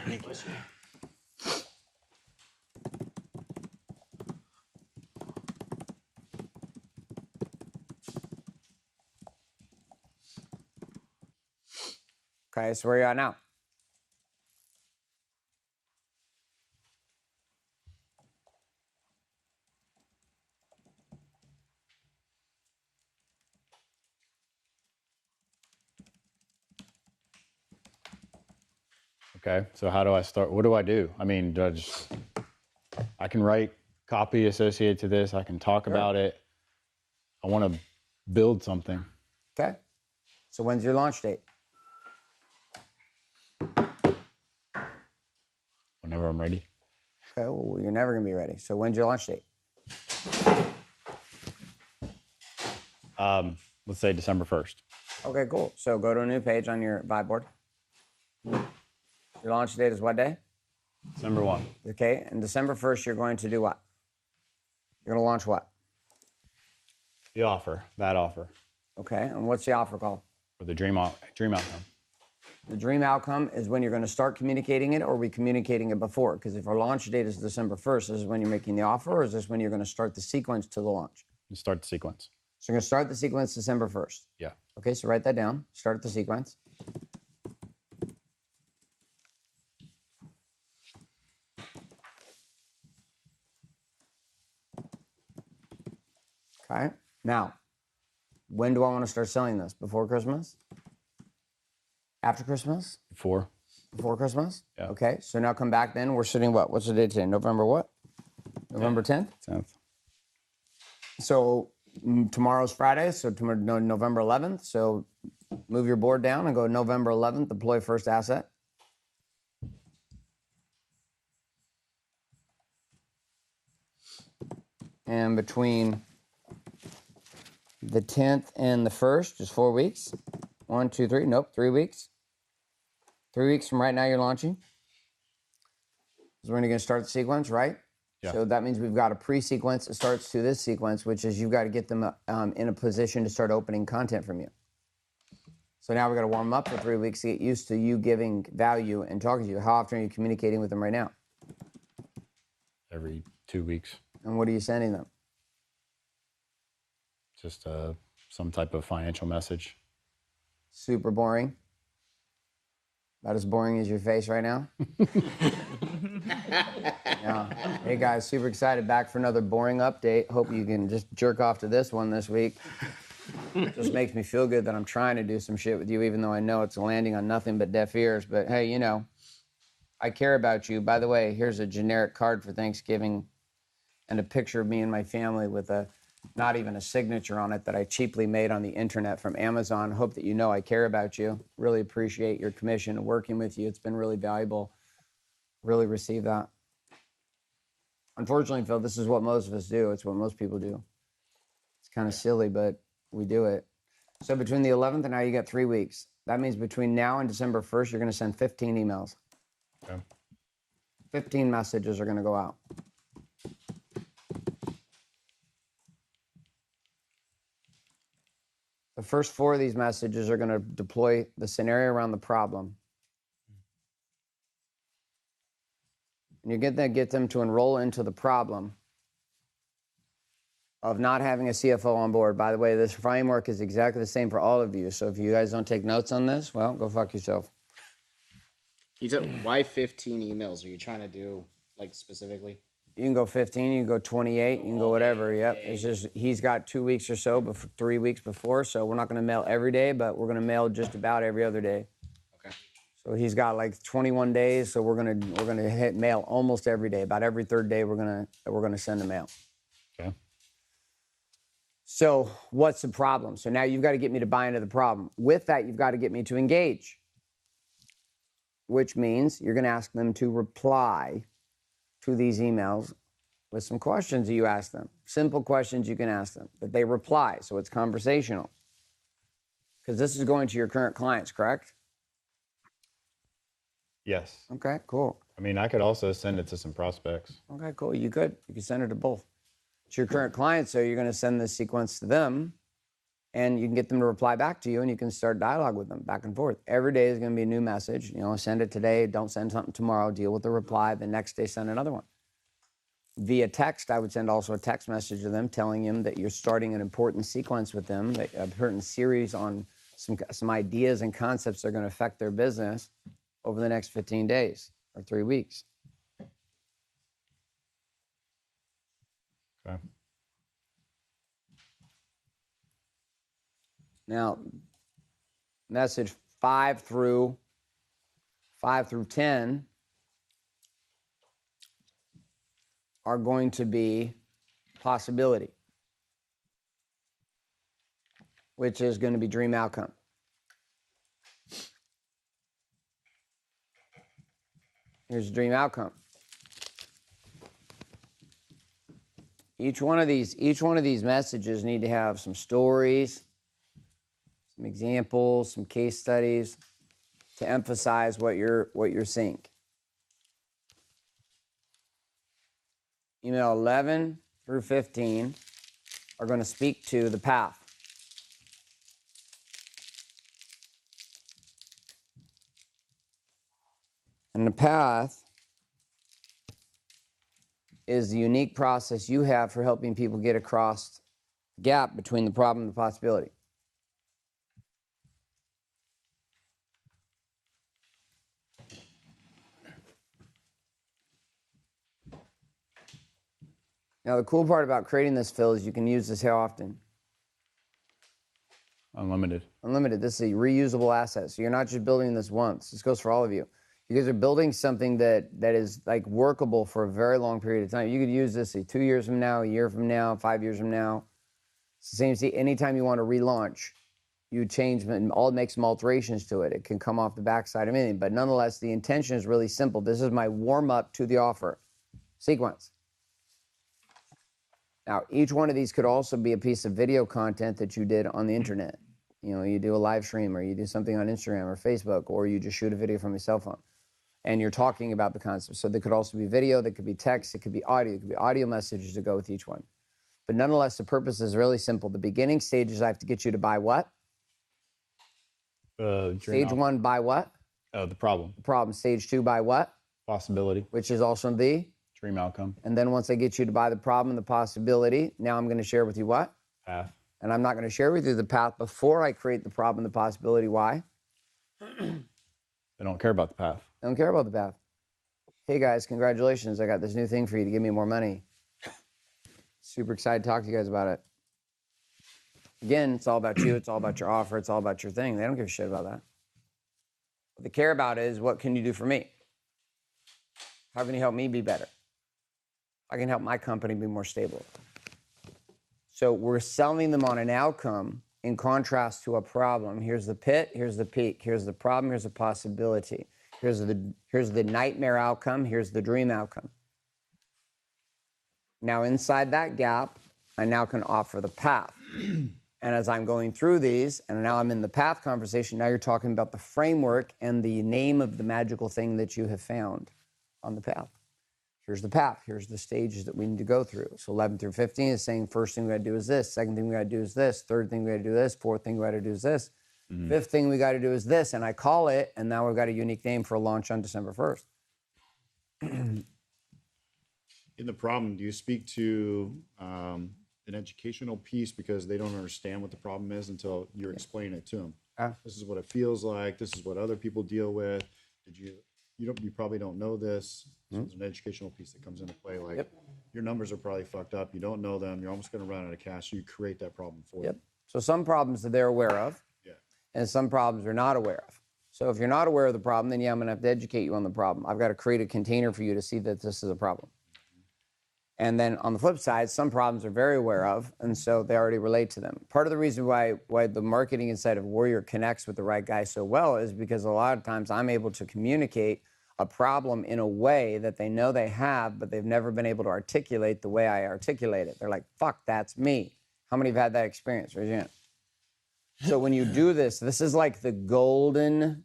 Any questions? Okay, so where are you at now? Okay, so how do I start? What do I do? I mean, I can write copy associated to this. I can talk about it. I want to build something. Okay. So when's your launch date? Whenever I'm ready. Okay, well, you're never going to be ready. So when's your launch date? Let's say December 1st. Okay, cool. So go to a new page on your Vibe board. Your launch date is what day? December 1. Okay, and December 1st, you're going to do what? You're going to launch what? The offer, that offer. Okay, and what's the offer called? For the dream outcome. The dream outcome is when you're going to start communicating it, or are we communicating it before? Because if our launch date is December 1st, this is when you're making the offer, or is this when you're going to start the sequence to the launch? You start the sequence. So you're going to start the sequence December 1st. Yeah. Okay, so write that down. Start the sequence. Okay, now, when do I want to start selling this? Before Christmas? After Christmas? Before. Before Christmas? Yeah. Okay, so now come back then. We're sitting what? What's the date today? November what? November 10th? 10th. So tomorrow's Friday, so tomorrow, November 11th. So move your board down and go November 11th, deploy first asset. And between the 10th and the 1st is 4 weeks. 1, 2, 3. Nope, 3 weeks. 3 weeks from right now, you're launching. Is when you're going to start the sequence, right? Yeah. So that means we've got a pre-sequence that starts to this sequence, which is you've got to get them in a position to start opening content from you. So now we've got to warm up for 3 weeks to get used to you giving value and talking to you. How often are you communicating with them right now? Every 2 weeks. And what are you sending them? Just some type of financial message. Super boring. About as boring as your face right now. Yeah. Hey guys, super excited back for another boring update. Hope you can just jerk off to this one this week. Just makes me feel good that I'm trying to do some shit with you, even though I know it's landing on nothing but deaf ears. But hey, you know, I care about you. By the way, here's a generic card for Thanksgiving and a picture of me and my family with not even a signature on it that I cheaply made on the internet from Amazon. Hope that you know I care about you. Really appreciate your commission and working with you. It's been really valuable. Really receive that. Unfortunately, Phil, this is what most of us do. It's what most people do. It's kind of silly, but we do it. So between the 11th and now, you got 3 weeks. That means between now and December 1st, you're going to send 15 emails. Okay. 15 messages are going to go out. The first 4 of these messages are going to deploy the scenario around the problem. And you're going to get them to enroll into the problem of not having a CFO on board. By the way, this framework is exactly the same for all of you. So if you guys don't take notes on this, well, go fuck yourself. Why 15 emails are you trying to do, like, specifically? You can go 15, you can go 28, you can go whatever. Yep. It's just he's got 2 weeks or so, 3 weeks before. So we're not going to mail every day, but we're going to mail just about every other day. Okay. So he's got like 21 days. So we're gonna hit mail almost every day. About every third day, we're gonna send a mail. Okay. So what's the problem? So now you've got to get me to buy into the problem. With that, you've got to get me to engage, which means you're going to ask them to reply to these emails with some questions that you ask them. Simple questions you can ask them, that they reply, so it's conversational. Because this is going to your current clients, correct? Yes. Okay, cool. I mean, I could also send it to some prospects. Okay, cool. You could send it to both. It's your current clients, so you're going to send this sequence to them, and you can get them to reply back to you, and you can start dialogue with them back and forth. Every day is going to be a new message. You know, send it today, don't send something tomorrow, deal with the reply. The next day, send another one. Via text, I would send also a text message to them telling them that you're starting an important sequence with them, an important series on some ideas and concepts that are going to affect their business over the next 15 days or 3 weeks. Okay. Now, message 5 through 10 are going to be possibility, which is going to be dream outcome. Here's the dream outcome. Each one of these messages need to have some stories, some examples, some case studies to emphasize what you're seeing. Email 11 through 15 are going to speak to the path. And the path is the unique process you have for helping people get across the gap between the problem and the possibility. Now, the cool part about creating this, Phil, is you can use this how often? Unlimited. Unlimited. This is a reusable asset. So you're not just building this once. This goes for all of you. You guys are building something that is like workable for a very long period of time. You could use this 2 years from now, a year from now, 5 years from now. It's the same. See, anytime you want to relaunch, you change and make some alterations to it. It can come off the backside of anything. But nonetheless, the intention is really simple. This is my warm-up to the offer sequence. Now, each one of these could also be a piece of video content that you did on the internet. You know, you do a live stream, or you do something on Instagram or Facebook, or you just shoot a video from your cell phone. And you're talking about the concept. So there could also be video, there could be text, it could be audio messages to go with each one. But nonetheless, the purpose is really simple. The beginning stages, I have to get you to buy what? Stage 1, buy what? The problem. The problem. Stage 2, buy what? Possibility. Which is also the? Dream outcome. And then once I get you to buy the problem and the possibility, now I'm going to share with you what? Path. And I'm not going to share with you the path before I create the problem and the possibility. Why? They don't care about the path. I don't care about the path. Hey guys, congratulations. I got this new thing for you to give me more money. Super excited to talk to you guys about it. Again, it's all about you. It's all about your offer. It's all about your thing. They don't give a shit about that. What they care about is, what can you do for me? How can you help me be better? I can help my company be more stable. So we're selling them on an outcome in contrast to a problem. Here's the pit, here's the peak, here's the problem, here's the possibility. Here's the nightmare outcome, here's the dream outcome. Now inside that gap, I now can offer the path. And as I'm going through these, and now I'm in the path conversation, now you're talking about the framework and the name of the magical thing that you have found on the path. Here's the path. Here's the stages that we need to go through. So 11 through 15 is saying first thing we got to do is this. Second thing we got to do is this. Third thing we got to do this. Fourth thing we got to do is this. Fifth thing we got to do is this. And I call it, and now we've got a unique name for a launch on December 1st. In the problem, do you speak to an educational piece because they don't understand what the problem is until you're explaining it to them? This is what it feels like. This is what other people deal with. You probably don't know this. So there's an educational piece that comes into play. Like your numbers are probably fucked up. You don't know them. You're almost going to run out of cash. So you create that problem for them. So some problems that they're aware of, and some problems they're not aware of. So if you're not aware of the problem, then I'm going to have to educate you on the problem. I've got to create a container for you to see that this is a problem. And then on the flip side, some problems are very aware of, and so they already relate to them. Part of the reason why the marketing inside of Warrior connects with the right guy so well is because a lot of times I'm able to communicate a problem in a way that they know they have, but they've never been able to articulate the way I articulate it. They're like, fuck, that's me. How many have had that experience? Raise your hand. So when you do this, this is like the golden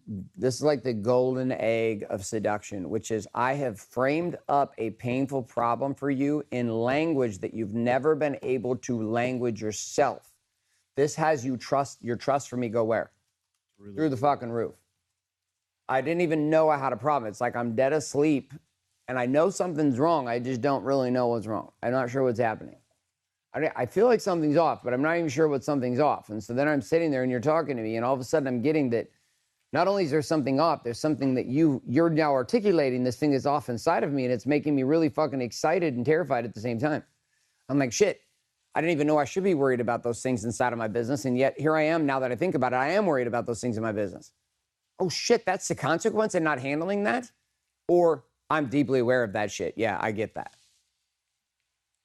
egg of seduction, which is I have framed up a painful problem for you in language that you've never been able to language yourself. This has your trust for me go where? Through the fucking roof. I didn't even know I had a problem. It's like I'm dead asleep and I know something's wrong. I just don't really know what's wrong. I'm not sure what's happening. I feel like something's off, but I'm not even sure what something's off. And so then I'm sitting there and you're talking to me and all of a sudden I'm getting that not only is there something off, there's something that you're now articulating this thing is off inside of me and it's making me really fucking excited and terrified at the same time. I'm like, shit, I didn't even know I should be worried about those things inside of my business. And yet here I am, now that I think about it, I am worried about those things in my business. Oh shit, that's the consequence of not handling that? Or I'm deeply aware of that shit. Yeah, I get that.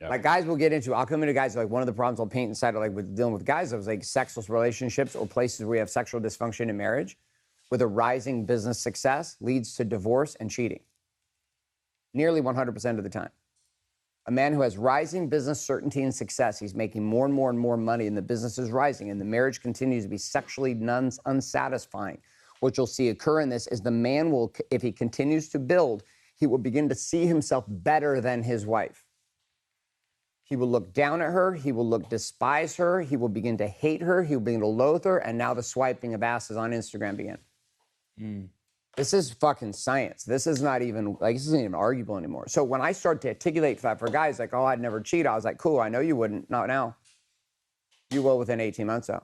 Like guys will get into, I'll come into guys like one of the problems I'll paint inside of like with dealing with guys, I was like sexless relationships or places where you have sexual dysfunction in marriage with a rising business success leads to divorce and cheating. Nearly 100% of the time. A man who has rising business certainty and success, he's making more and more and more money and the business is rising and the marriage continues to be sexually unsatisfying. What you'll see occur in this is the man will, if he continues to build, he will begin to see himself better than his wife. He will look down at her. He will despise her. He will begin to hate her. He will begin to loathe her. And now the swiping of asses on Instagram begin. This is fucking science. This is not even, like, this isn't even arguable anymore. So when I start to articulate that for guys like, oh, I'd never cheat, I was like, cool, I know you wouldn't. Not now. You will within 18 months, though.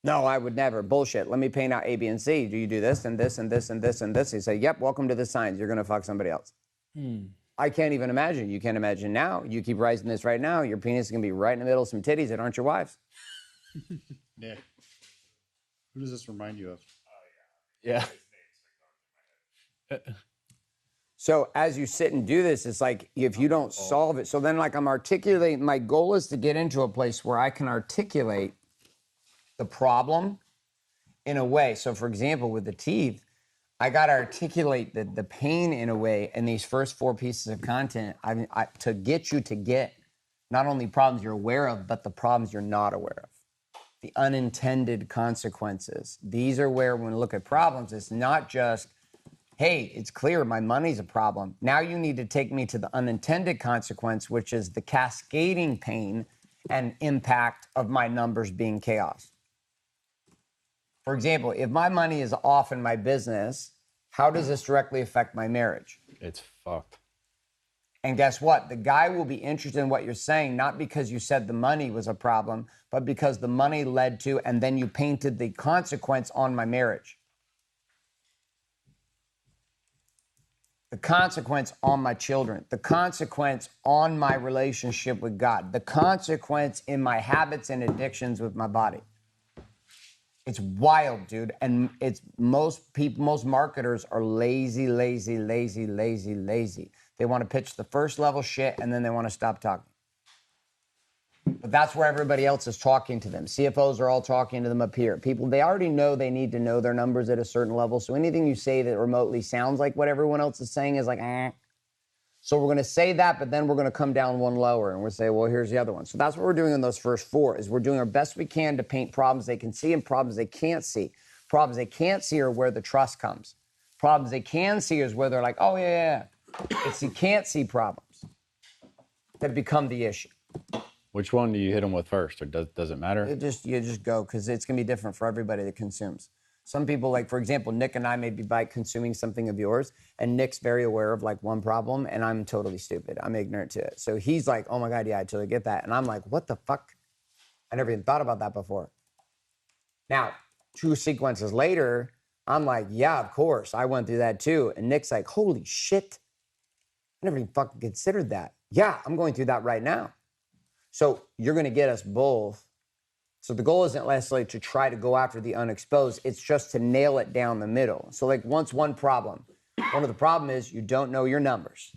No, I would never. Bullshit. Let me paint out A, B, and C. Do you do this and this and this and this and this? You say, yep, welcome to the science. You're going to fuck somebody else. I can't even imagine. You can't imagine now. You keep rising this right now. Your penis is going to be right in the middle of some titties that aren't your wives. Nick, who does this remind you of? Yeah. So as you sit and do this, it's like if you don't solve it. So then like I'm articulating, my goal is to get into a place where I can articulate the problem in a way. So for example, with the teeth, I got to articulate the pain in a way in these first 4 pieces of content to get you to get not only problems you're aware of, but the problems you're not aware of. The unintended consequences. These are where when we look at problems, it's not just, hey, it's clear my money's a problem. Now you need to take me to the unintended consequence, which is the cascading pain and impact of my numbers being chaos. For example, if my money is off in my business, how does this directly affect my marriage? It's fucked. And guess what? The guy will be interested in what you're saying, not because you said the money was a problem, but because the money led to, and then you painted the consequence on my marriage. The consequence on my children, the consequence on my relationship with God, the consequence in my habits and addictions with my body. It's wild, dude. And it's most people, most marketers are lazy. They want to pitch the first level shit and then they want to stop talking. But that's where everybody else is talking to them. CFOs are all talking to them up here. People, they already know they need to know their numbers at a certain level. So anything you say that remotely sounds like what everyone else is saying is like, eh. So we're going to say that, but then we're going to come down one lower and we'll say, well, here's the other one. So that's what we're doing in those first 4 is we're doing our best we can to paint problems they can see and problems they can't see. Problems they can't see are where the trust comes. Problems they can see is where they're like, oh, yeah. It's the can't see problems that become the issue. Which one do you hit them with first, or does it matter? You just go, because it's going to be different for everybody that consumes. Some people, like, for example, Nick and I may be by consuming something of yours, and Nick's very aware of like one problem, and I'm totally stupid. I'm ignorant to it. So he's like, oh my God, yeah, I totally get that. And I'm like, what the fuck? I never even thought about that before. Now, 2 sequences later, I'm like, yeah, of course. I went through that too. And Nick's like, holy shit. I never even fucking considered that. Yeah, I'm going through that right now. So you're going to get us both. So the goal isn't necessarily to try to go after the unexposed. It's just to nail it down the middle. So like once one problem, one of the problem is you don't know your numbers.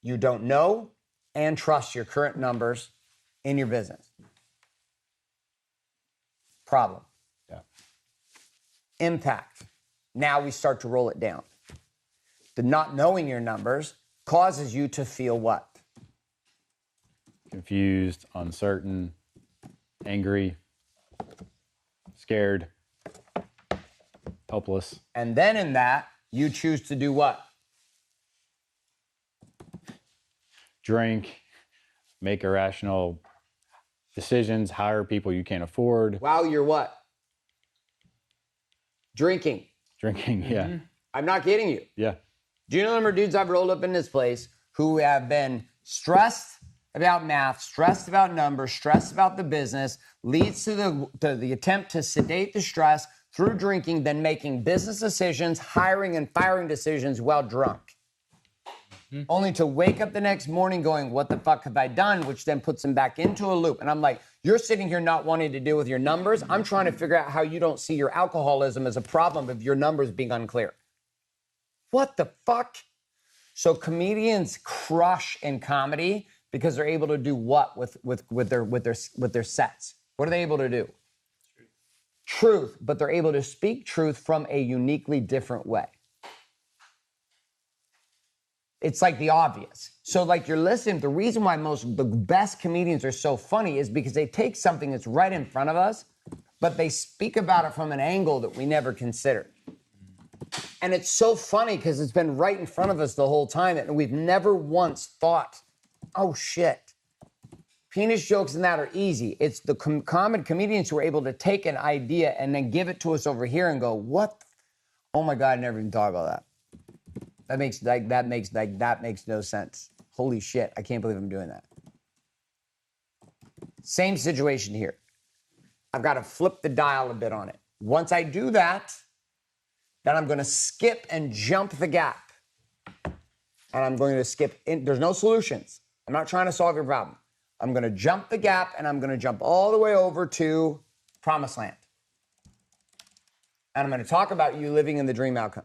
You don't know and trust your current numbers in your business. Problem. Yeah. Impact. Now we start to roll it down. The not knowing your numbers causes you to feel what? Confused, uncertain, angry, scared, helpless. And then in that, you choose to do what? Drink, make irrational decisions, hire people you can't afford. While you're what? Drinking. Drinking, yeah. I'm not kidding you. Yeah. Do you know the number of dudes I've rolled up in this place who have been stressed about math, stressed about numbers, stressed about the business, leads to the attempt to sedate the stress through drinking, then making business decisions, hiring and firing decisions while drunk. Only to wake up the next morning going, what the fuck have I done? Which then puts them back into a loop. And I'm like, you're sitting here not wanting to deal with your numbers. I'm trying to figure out how you don't see your alcoholism as a problem of your numbers being unclear. What the fuck? So comedians crush in comedy because they're able to do what with their sets? What are they able to do? Truth, but they're able to speak truth from a uniquely different way. It's like the obvious. So like you're listening, the reason why the best comedians are so funny is because they take something that's right in front of us, but they speak about it from an angle that we never considered. And it's so funny because it's been right in front of us the whole time, and we've never once thought, oh shit. Penis jokes and that are easy. It's the common comedians who are able to take an idea and then give it to us over here and go, what? Oh my God, I never even thought about that. That makes no sense. Holy shit, I can't believe I'm doing that. Same situation here. I've got to flip the dial a bit on it. Once I do that, then I'm going to skip and jump the gap. And I'm going to skip in. There's no solutions. I'm not trying to solve your problem. I'm going to jump the gap, and I'm going to jump all the way over to promised land. And I'm going to talk about you living in the dream outcome.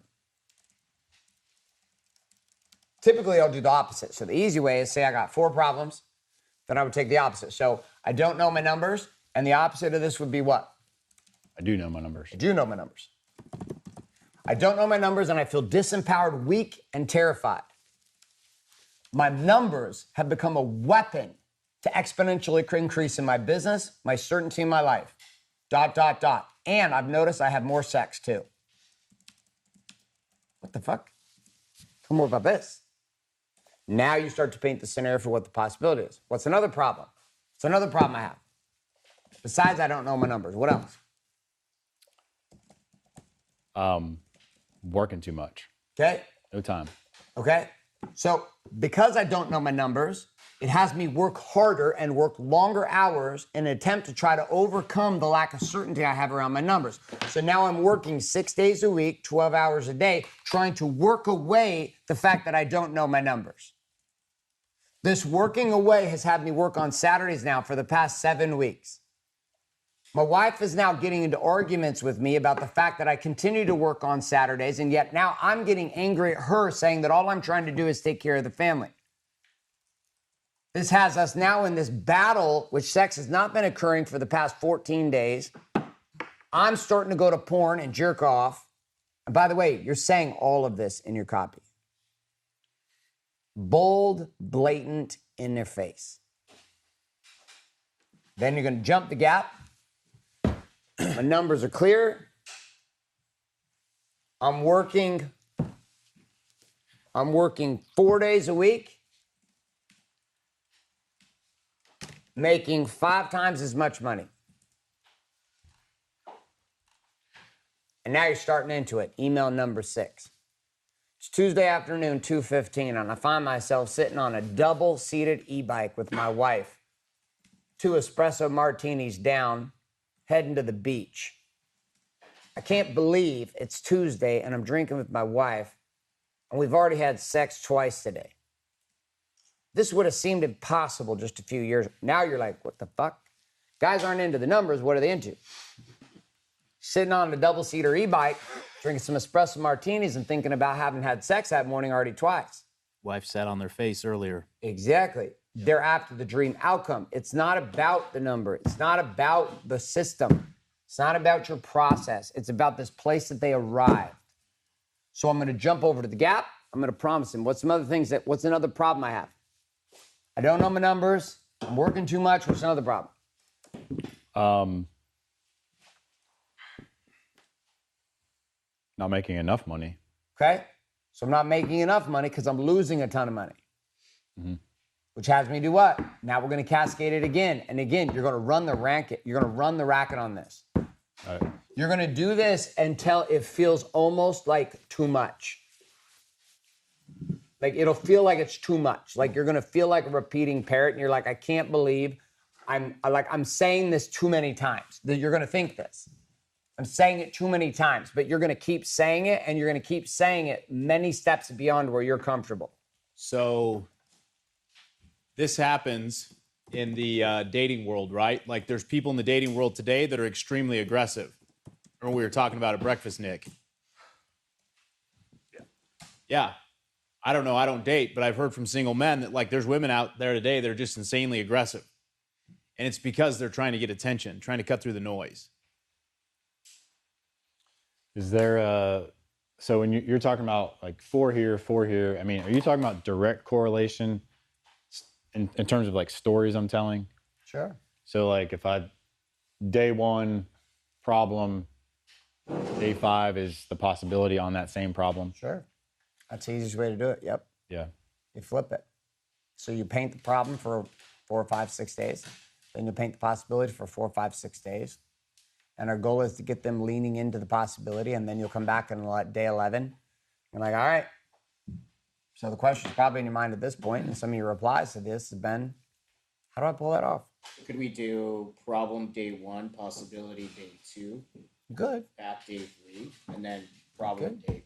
Typically, I'll do the opposite. So the easy way is say I got 4 problems, then I would take the opposite. So I don't know my numbers, and the opposite of this would be what? I do know my numbers. I do know my numbers. I don't know my numbers, and I feel disempowered, weak, and terrified. My numbers have become a weapon to exponentially increase in my business, my certainty in my life, ... And I've noticed I have more sex too. What the fuck? Tell me more about this. Now you start to paint the scenario for what the possibility is. What's another problem? It's another problem I have. Besides, I don't know my numbers. What else? Working too much. Okay. No time. Okay. So because I don't know my numbers, it has me work harder and work longer hours in an attempt to try to overcome the lack of certainty I have around my numbers. So now I'm working 6 days a week, 12 hours a day, trying to work away the fact that I don't know my numbers. This working away has had me work on Saturdays now for the past 7 weeks. My wife is now getting into arguments with me about the fact that I continue to work on Saturdays, and yet now I'm getting angry at her saying that all I'm trying to do is take care of the family. This has us now in this battle, which sex has not been occurring for the past 14 days. I'm starting to go to porn and jerk off. And by the way, you're saying all of this in your copy. Bold, blatant, in their face. Then you're going to jump the gap. My numbers are clear. I'm working 4 days a week, making 5 times as much money. And now you're starting into it. Email number 6. It's Tuesday afternoon, 2:15, and I find myself sitting on a double-seated e-bike with my wife, 2 espresso martinis down, heading to the beach. I can't believe it's Tuesday and I'm drinking with my wife, and we've already had sex twice today. This would have seemed impossible just a few years. Now you're like, what the fuck? Guys aren't into the numbers. What are they into? Sitting on a double-seater e-bike, drinking some espresso martinis and thinking about having had sex that morning already twice. Wife sat on their face earlier. Exactly. They're after the dream outcome. It's not about the number. It's not about the system. It's not about your process. It's about this place that they arrived. So I'm going to jump over to the gap. I'm going to promise them. What's another problem I have? I don't know my numbers. I'm working too much. What's another problem? Not making enough money. Okay. So I'm not making enough money because I'm losing a ton of money. Mm-hmm. Which has me do what? Now we're going to cascade it again. And again, you're going to run the racket. You're going to run the racket on this. You're going to do this until it feels almost like too much. Like it'll feel like it's too much. Like you're going to feel like a repeating parrot and you're like, I can't believe I'm saying this too many times. That you're going to think this. I'm saying it too many times, but you're going to keep saying it and you're going to keep saying it many steps beyond where you're comfortable. So this happens in the dating world, right? Like there's people in the dating world today that are extremely aggressive. Remember we were talking about at breakfast, Nick? Yeah. I don't know. I don't date, but I've heard from single men that like there's women out there today that are just insanely aggressive. And it's because they're trying to get attention, trying to cut through the noise. Is there so when you're talking about like 4 here, 4 here, I mean, are you talking about direct correlation in terms of like stories I'm telling? Sure. So like if day 1 problem, day 5 is the possibility on that same problem? Sure. That's the easiest way to do it. Yep. Yeah. You flip it. So you paint the problem for 4, 5, 6 days. Then you paint the possibility for 4, 5, 6 days. And our goal is to get them leaning into the possibility. And then you'll come back on day 11. You're like, all right. So the question is probably in your mind at this point, and some of your replies to this have been, how do I pull that off? Could we do problem day 1, possibility day 2? Good. Back day 3, and then problem day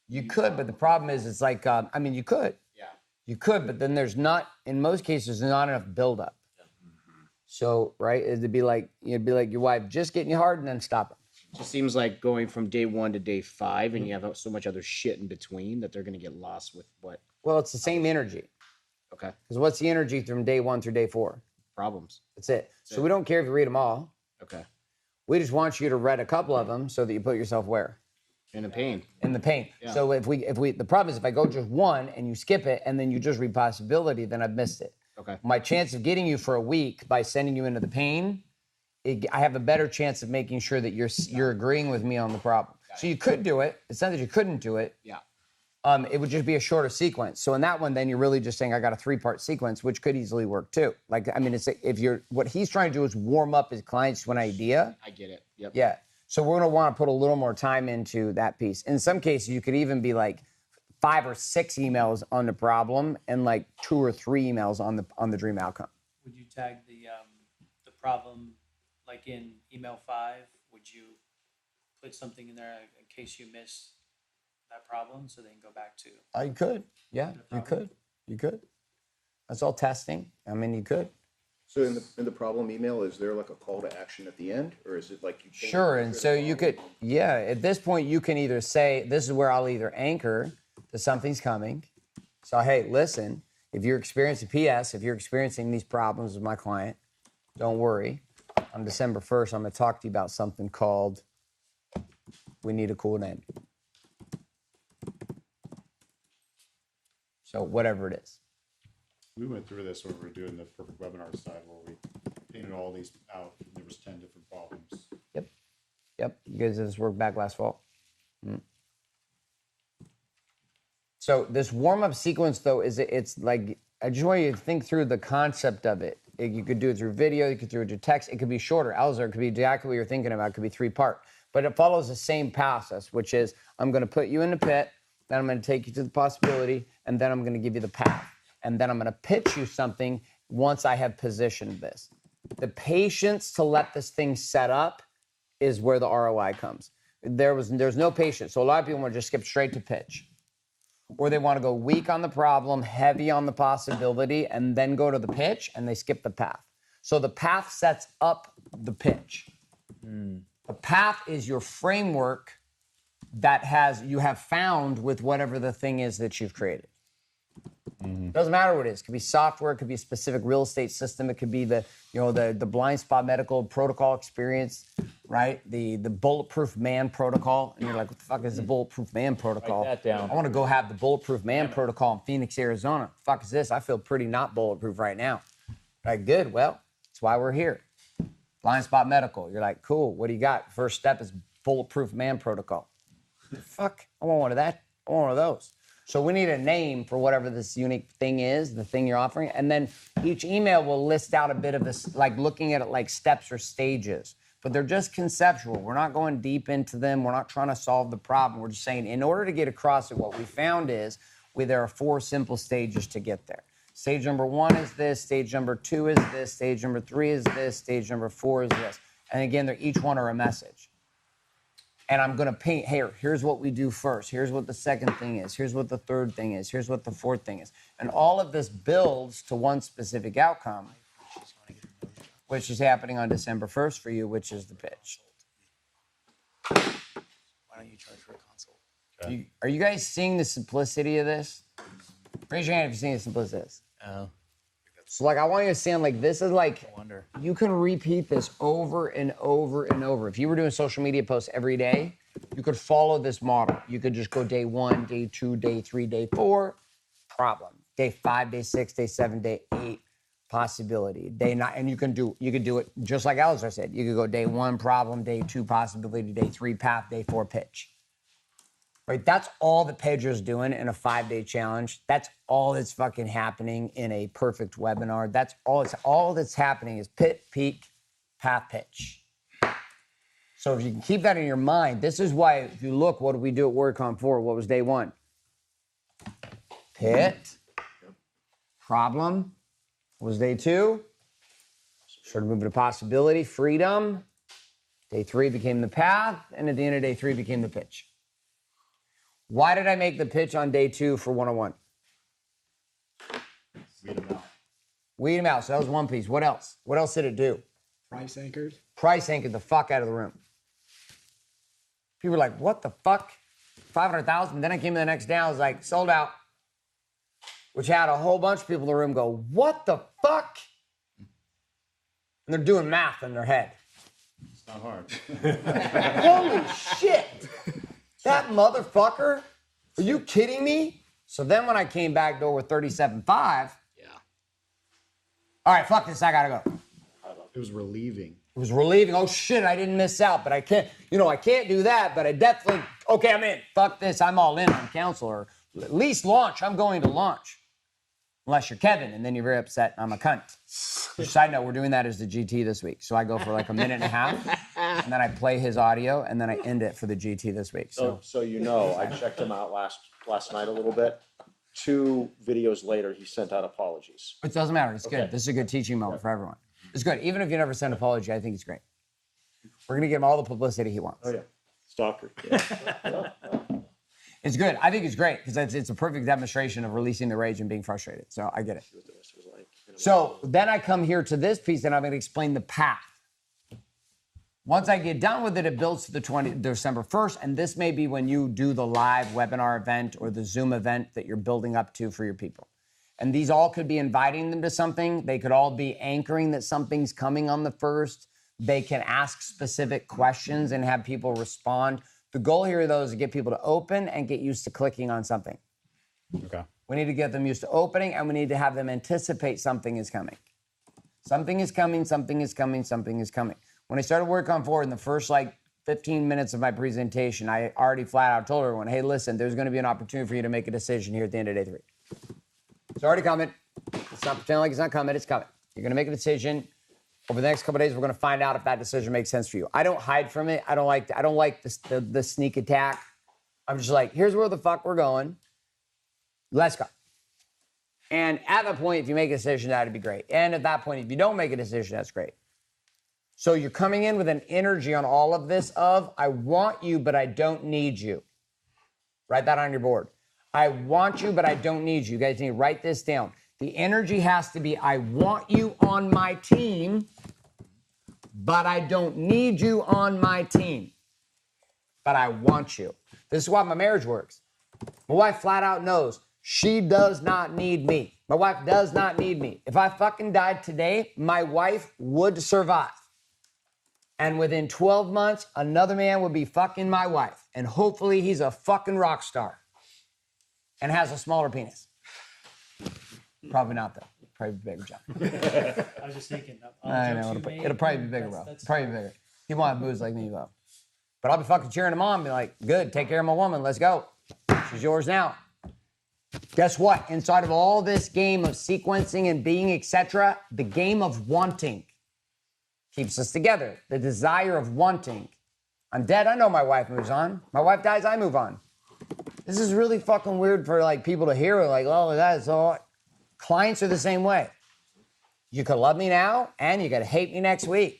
You could, but the problem is, it's like, I mean, you could. Yeah. You could, but then there's not, in most cases, there's not enough buildup. So, right, it'd be like your wife just getting you hard and then stopping. It just seems like going from day 1 to day 5, and you have so much other shit in between that they're going to get lost with what. Well, it's the same energy. Okay. Because what's the energy from day 1 through day 4? Problems. That's it. So we don't care if you read them all. Okay. We just want you to read a couple of them so that you put yourself where? In the pain. In the pain. Yeah. So if the problem is if I go just 1 and you skip it and then you just read possibility, then I've missed it. Okay. My chance of getting you for a week by sending you into the pain, I have a better chance of making sure that you're agreeing with me on the problem. So you could do it. It's not that you couldn't do it. Yeah. It would just be a shorter sequence. So in that one, then you're really just saying I got a 3-part sequence, which could easily work too. Like, I mean, what he's trying to do is warm up his clients to an idea. I get it. Yep. Yeah. So we're going to want to put a little more time into that piece. In some cases, you could even be like 5 or 6 emails on the problem and like 2 or 3 emails on the dream outcome. Would you tag the problem like in email 5? Would you put something in there in case you miss that problem so they can go back to? You could. Yeah, you could. You could. That's all testing. I mean, you could. So in the problem email, is there like a call to action at the end, or is it like you? Sure. And so you could, at this point, you can either say, this is where I'll either anchor that something's coming. So, hey, listen, if you're experiencing if you're experiencing these problems with my client, don't worry. On December 1st, I'm going to talk to you about something called We Need a Cool Name. So whatever it is. We went through this when we were doing the perfect webinar side where we painted all these out. And there was 10 different problems. Yep. You guys did this work back last fall. So this warm-up sequence, though, it's like, I just want you to think through the concept of it. You could do it through video, you could do it through text, it could be shorter. Alzar, it could be exactly what you're thinking about. It could be 3-part. But it follows the same process, which is I'm going to put you in the pit, then I'm going to take you to the possibility, and then I'm going to give you the path. And then I'm going to pitch you something once I have positioned this. The patience to let this thing set up is where the ROI comes. There's no patience. So a lot of people want to just skip straight to pitch. Or they want to go weak on the problem, heavy on the possibility, and then go to the pitch, and they skip the path. So the path sets up the pitch. The path is your framework that you have found with whatever the thing is that you've created. Doesn't matter what it is. It could be software. It could be a specific real estate system. It could be the blind spot medical protocol experience, right? The bulletproof man protocol. And you're like, what the fuck is the bulletproof man protocol? Write that down. I want to go have the bulletproof man protocol in Phoenix, Arizona. The fuck is this? I feel pretty not bulletproof right now. Like, good. Well, that's why we're here. Blind spot medical. You're like, cool. What do you got? First step is bulletproof man protocol. Fuck. I want one of that. I want one of those. So we need a name for whatever this unique thing is, the thing you're offering. And then each email will list out a bit of this, like looking at it like steps or stages. But they're just conceptual. We're not going deep into them. We're not trying to solve the problem. We're just saying in order to get across it, what we found is there are 4 simple stages to get there. Stage number 1 is this. Stage number 2 is this. Stage number 3 is this. Stage number 4 is this. And again, they're each one are a message. And I'm going to paint, here's what we do first. Here's what the second thing is. Here's what the third thing is. Here's what the fourth thing is. And all of this builds to one specific outcome, which is happening on December 1st for you, which is the pitch. Why don't you charge for a consult? Are you guys seeing the simplicity of this? Raise your hand if you're seeing the simplicity of this. Oh. So like, I want you to stand like, this is like, you can repeat this over and over and over. If you were doing social media posts every day, you could follow this model. You could just go day 1, day 2, day 3, day 4, problem. Day 5, day 6, day 7, day 8, possibility. Day 9, and you can do it just like Alzar said. You could go day 1, problem, day 2, possibility, day 3, path, day 4, pitch. Right, that's all that Pedro's doing in a 5-day challenge. That's all that's fucking happening in a perfect webinar. That's all that's happening is pit, peak, path, pitch. So if you can keep that in your mind, this is why if you look, what did we do at WordCon 4? What was day 1? Pit, problem. What was day 2? Started moving to possibility, freedom. Day 3 became the path, and at the end of day 3 became the pitch. Why did I make the pitch on day 2 for 101? Weed them out. Weed them out. So that was one piece. What else? What else did it do? Price anchored. Price anchored the fuck out of the room. People were like, what the fuck? 500,000. Then I came in the next day, I was like, sold out. Which had a whole bunch of people in the room go, what the fuck? And they're doing math in their head. It's not hard. Holy shit. That motherfucker? Are you kidding me? So then when I came back door with 37.5, all right, fuck this, I gotta go. It was relieving. It was relieving. Oh shit, I didn't miss out, but I can't do that, but I definitely, okay, I'm in. Fuck this, I'm all in on counselor. At least launch, I'm going to launch. Unless you're Kevin, and then you're very upset, I'm a cunt. Just side note, we're doing that as the GT this week. So I go for like a minute and a half, and then I play his audio, and then I end it for the GT this week. So I checked him out last night a little bit. 2 videos later, he sent out apologies. it doesn't matter, it's Okay. good. This is a good teaching moment for everyone. It's good. Even if you never send an apology, I think it's great. We're gonna give him all the publicity he wants. Oh yeah, stalker. It's good. I think it's great because it's a perfect demonstration of releasing the rage and being frustrated. So I get it. So then I come here to this piece and I'm going to explain the path. Once I get done with it, it builds to the December 1st. And this may be when you do the live webinar event or the Zoom event that you're building up to for your people. And these all could be inviting them to something. They could all be anchoring that something's coming on the 1st. They can ask specific questions and have people respond. The goal here, though, is to get people to open and get used to clicking on something. Okay. We need to get them used to opening, and we need to have them anticipate something is coming. Something is coming, something is coming, something is coming. When I started work on Forward in the first 15 minutes of my presentation, I already flat out told everyone, hey, listen, there's going to be an opportunity for you to make a decision here at the end of day 3. It's already coming. It's not pretending like it's not coming. It's coming. You're going to make a decision. Over the next couple of days, we're going to find out if that decision makes sense for you. I don't hide from it. I don't like the sneak attack. I'm just like, here's where the fuck we're going. Let's go. And at that point, if you make a decision, that'd be great. And at that point, if you don't make a decision, that's great. So you're coming in with an energy on all of this of, I want you, but I don't need you. Write that on your board. I want you, but I don't need you. You guys need to write this down. The energy has to be, I want you on my team, but I don't need you on my team. But I want you. This is why my marriage works. My wife flat out knows she does not need me. My wife does not need me. If I fucking died today, my wife would survive. And within 12 months, another man would be fucking my wife. And hopefully he's a fucking rock star and has a smaller penis. Probably not, though. Probably bigger, John. I was just thinking. I know. It'll probably be bigger, bro. Probably be bigger. He won't have boobs like me, though. But I'll be fucking cheering him on, be like, good, take care of my woman. Let's go. She's yours now. Guess what? Inside of all this game of sequencing and being, etc., the game of wanting keeps us together. The desire of wanting. I'm dead. I know my wife moves on. My wife dies. I move on. This is really fucking weird for people to hear. Like, oh, that's all. Clients are the same way. You could love me now and you could hate me next week.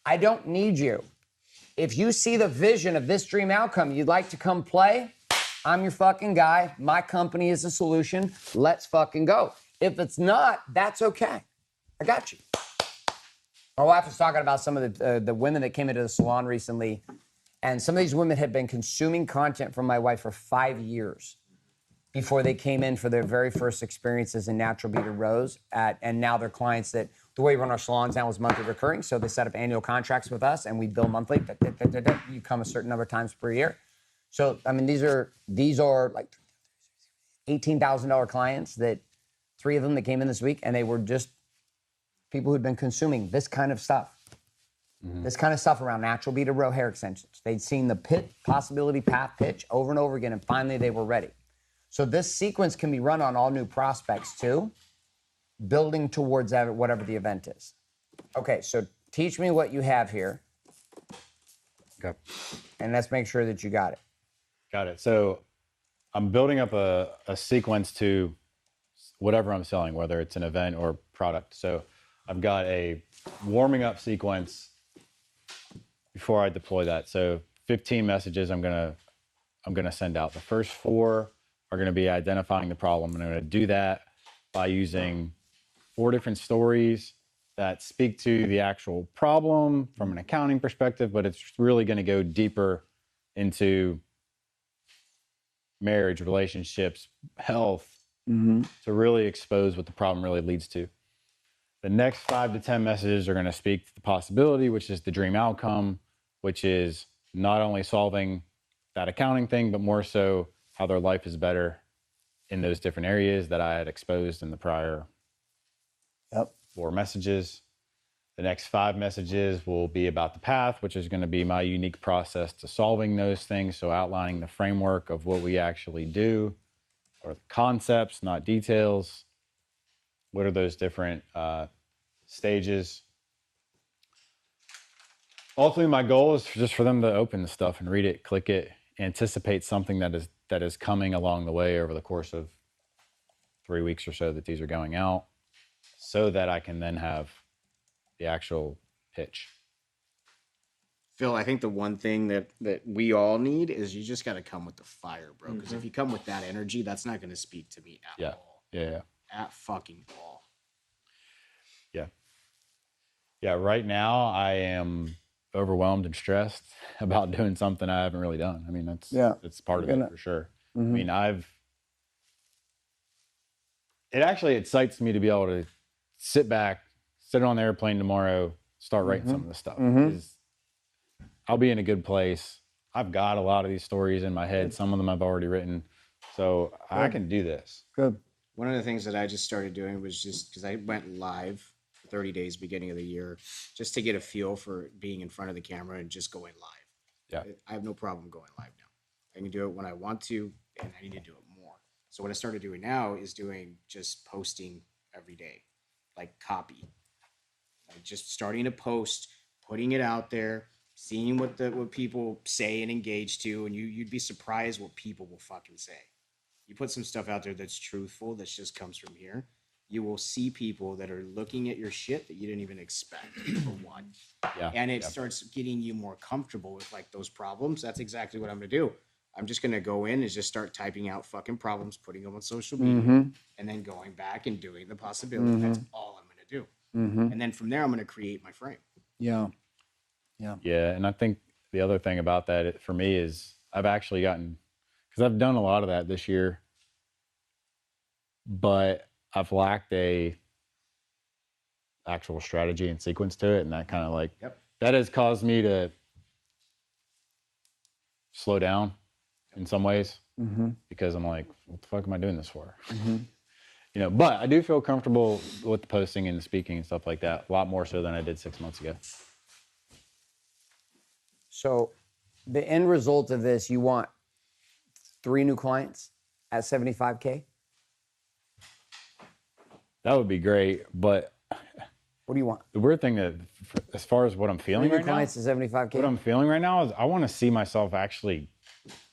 I don't need you. If you see the vision of this dream outcome, you'd like to come play, I'm your fucking guy. My company is a solution. Let's fucking go. If it's not, that's okay. I got you. My wife was talking about some of the women that came into the salon recently, and some of these women had been consuming content from my wife for 5 years before they came in for their very first experiences in Natural Beauty Rose. And now they're clients that, the way we run our salons now is monthly recurring, so they set up annual contracts with us, and we bill monthly. You come a certain number of times per year. So, I mean, these are like $18,000 clients that 3 of them that came in this week, and they were just people who'd been consuming this kind of stuff. This kind of stuff around Natural Beauty Row hair extensions. They'd seen the possibility path pitch over and over again, and finally they were ready. So this sequence can be run on all new prospects too, building towards whatever the event is. Okay, so teach me what you have here. Okay. And let's make sure that you got it. Got it. So I'm building up a sequence to whatever I'm selling, whether it's an event or product. So I've got a warming up sequence before I deploy that. So 15 messages I'm gonna send out. The first 4 are gonna be identifying the problem. And I'm gonna do that by using 4 different stories that speak to the actual problem from an accounting perspective, but it's really gonna go deeper into marriage, relationships, health, to really expose what the problem really leads to. The next 5 to 10 messages are going to speak to the possibility, which is the dream outcome, which is not only solving that accounting thing, but more so how their life is better in those different areas that I had exposed in the prior 4 messages. The next 5 messages will be about the path, which is going to be my unique process to solving those things. So outlining the framework of what we actually do, or the concepts, not details. What are those different stages? Ultimately, my goal is just for them to open the stuff and read it, click it, anticipate something that is coming along the way over the course of 3 weeks or so that these are going out, so that I can then have the actual pitch. Phil, I think the one thing that we all need is you just got to come with the fire, bro. Because if you come with that energy, that's not going to speak to me at all. Yeah. At fucking all. Yeah, right now I am overwhelmed and stressed about doing something I haven't really done. I mean, it's part of it for sure. I mean, it actually excites me to be able to sit on the airplane tomorrow, start writing some of the stuff. I'll be in a good place. I've got a lot of these stories in my head. Some of them I've already written. So I can do this. Good. one of the things that I just started doing was just because I went live for 30 days beginning of the year, just to get a feel for being in front of the camera and just going live. Yeah. I have no problem going live now. I can do it when I want to, and I need to do it more. So what I started doing now is doing just posting every day, like copy. Like just starting to post, putting it out there, seeing what people say and engage to, and you'd be surprised what people will fucking say. You put some stuff out there that's truthful, that just comes from here, you will see people that are looking at your shit that you didn't even expect, for one. Yeah. And it starts getting you more comfortable with like those problems. That's exactly what I'm gonna do. I'm just gonna go in and just start typing out fucking problems, putting them on social media, and then going back and doing the possibility. That's all I'm gonna do. And then from there, I'm gonna create my frame. Yeah. Yeah, and I think the other thing about that for me is I've actually gotten, because I've done a lot of that this year, but I've lacked a actual strategy and sequence to it, and that kind of like that has caused me to slow down in some ways because I'm like, what the fuck am I doing this for? You know, but I do feel comfortable with the posting and the speaking and stuff like that a lot more so than I did 6 months ago. So the end result of this, you want 3 new clients at $75K? That would be great, but what do you want? The weird thing that, as far as what I'm feeling 3 new right now, clients at $75K? what I'm feeling right now is I want to see myself actually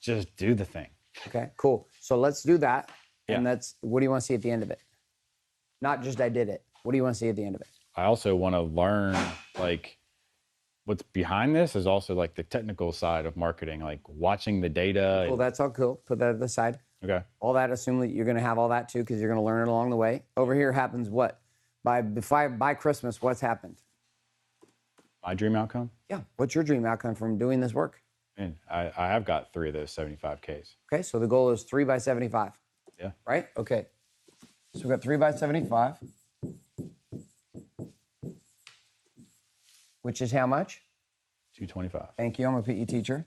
just do the thing. Okay, cool. So let's do that. And Yeah. what do you want to see at the end of it? Not just I did it. What do you want to see at the end of it? I also want to learn like what's behind this is also like the technical side of marketing, like watching the data. Well, that's all cool. Put that to the side. Okay. All that, assume that you're going to have all that too, because you're going to learn it along the way. Over here happens what? By Christmas, what's happened? My dream outcome? Yeah. What's your dream outcome from doing this work? And I have got 3 of those 75Ks. Okay, so the goal is 3 by 75. Yeah. Right? Okay. So we've got 3 by 75. Which is how much? 225. Thank you. I'm a PE teacher.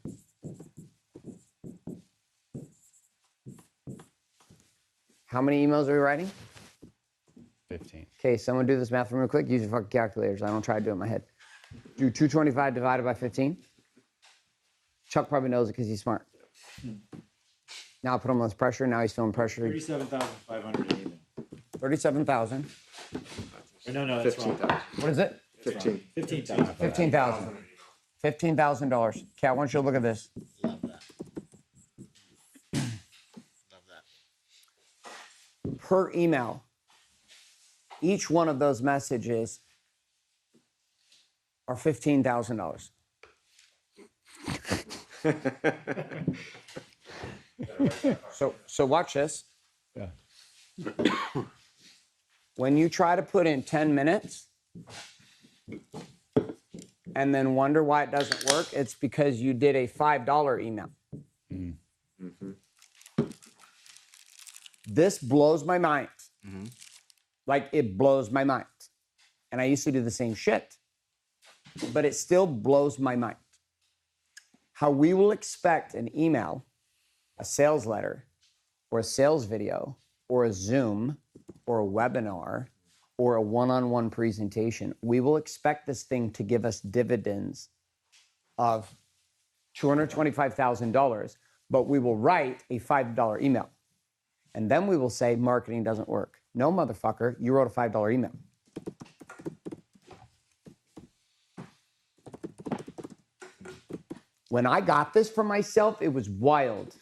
How many emails are we writing? 15. Okay, someone do this math real quick. Use your fucking calculators. I don't try to do it in my head. Do 225 divided by 15. Chuck probably knows it because he's smart. Now put him on this pressure. Now he's feeling pressure. 37,500. 37,000. No, that's wrong. What is it? 15. 15,000. $15,000. $15,000. Kat, why don't you look at this? Per email, each one of those messages are $15,000. So watch this. Yeah. When you try to put in 10 minutes and then wonder why it doesn't work, it's because you did a $5 email. This blows my mind. Like, it blows my mind. And I used to do the same shit, but it still blows my mind. How we will expect an email, a sales letter, or a sales video, or a Zoom, or a webinar, or a one-on-one presentation. We will expect this thing to give us dividends of $225,000, but we will write a $5 email. And then we will say marketing doesn't work. No, motherfucker, you wrote a $5 email. When I got this for myself, it was wild.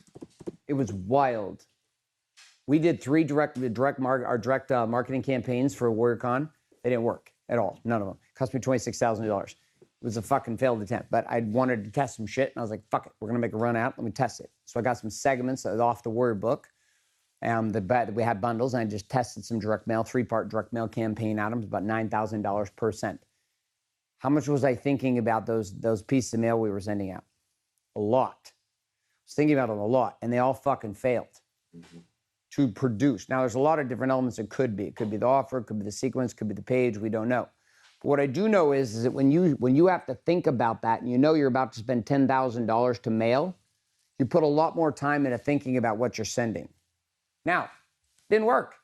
It was wild. We did 3 direct marketing campaigns for WarriorCon. They didn't work at all. None of them. It cost me $26,000. It was a fucking failed attempt, but I wanted to test some shit, and I was like, fuck it, we're gonna make a run out. Let me test it. So I got some segments off the Warrior book. We had bundles, and I just tested some direct mail, 3-part direct mail campaign items, about $9,000 per cent. How much was I thinking about those pieces of mail we were sending out? A lot. I was thinking about it a lot, and they all fucking failed to produce. Now, there's a lot of different elements it could be. It could be the offer, it could be the sequence, it could be the page, we don't know. But what I do know is that when you have to think about that, and you know you're about to spend $10,000 to mail, you put a lot more time into thinking about what you're sending. Now, didn't work.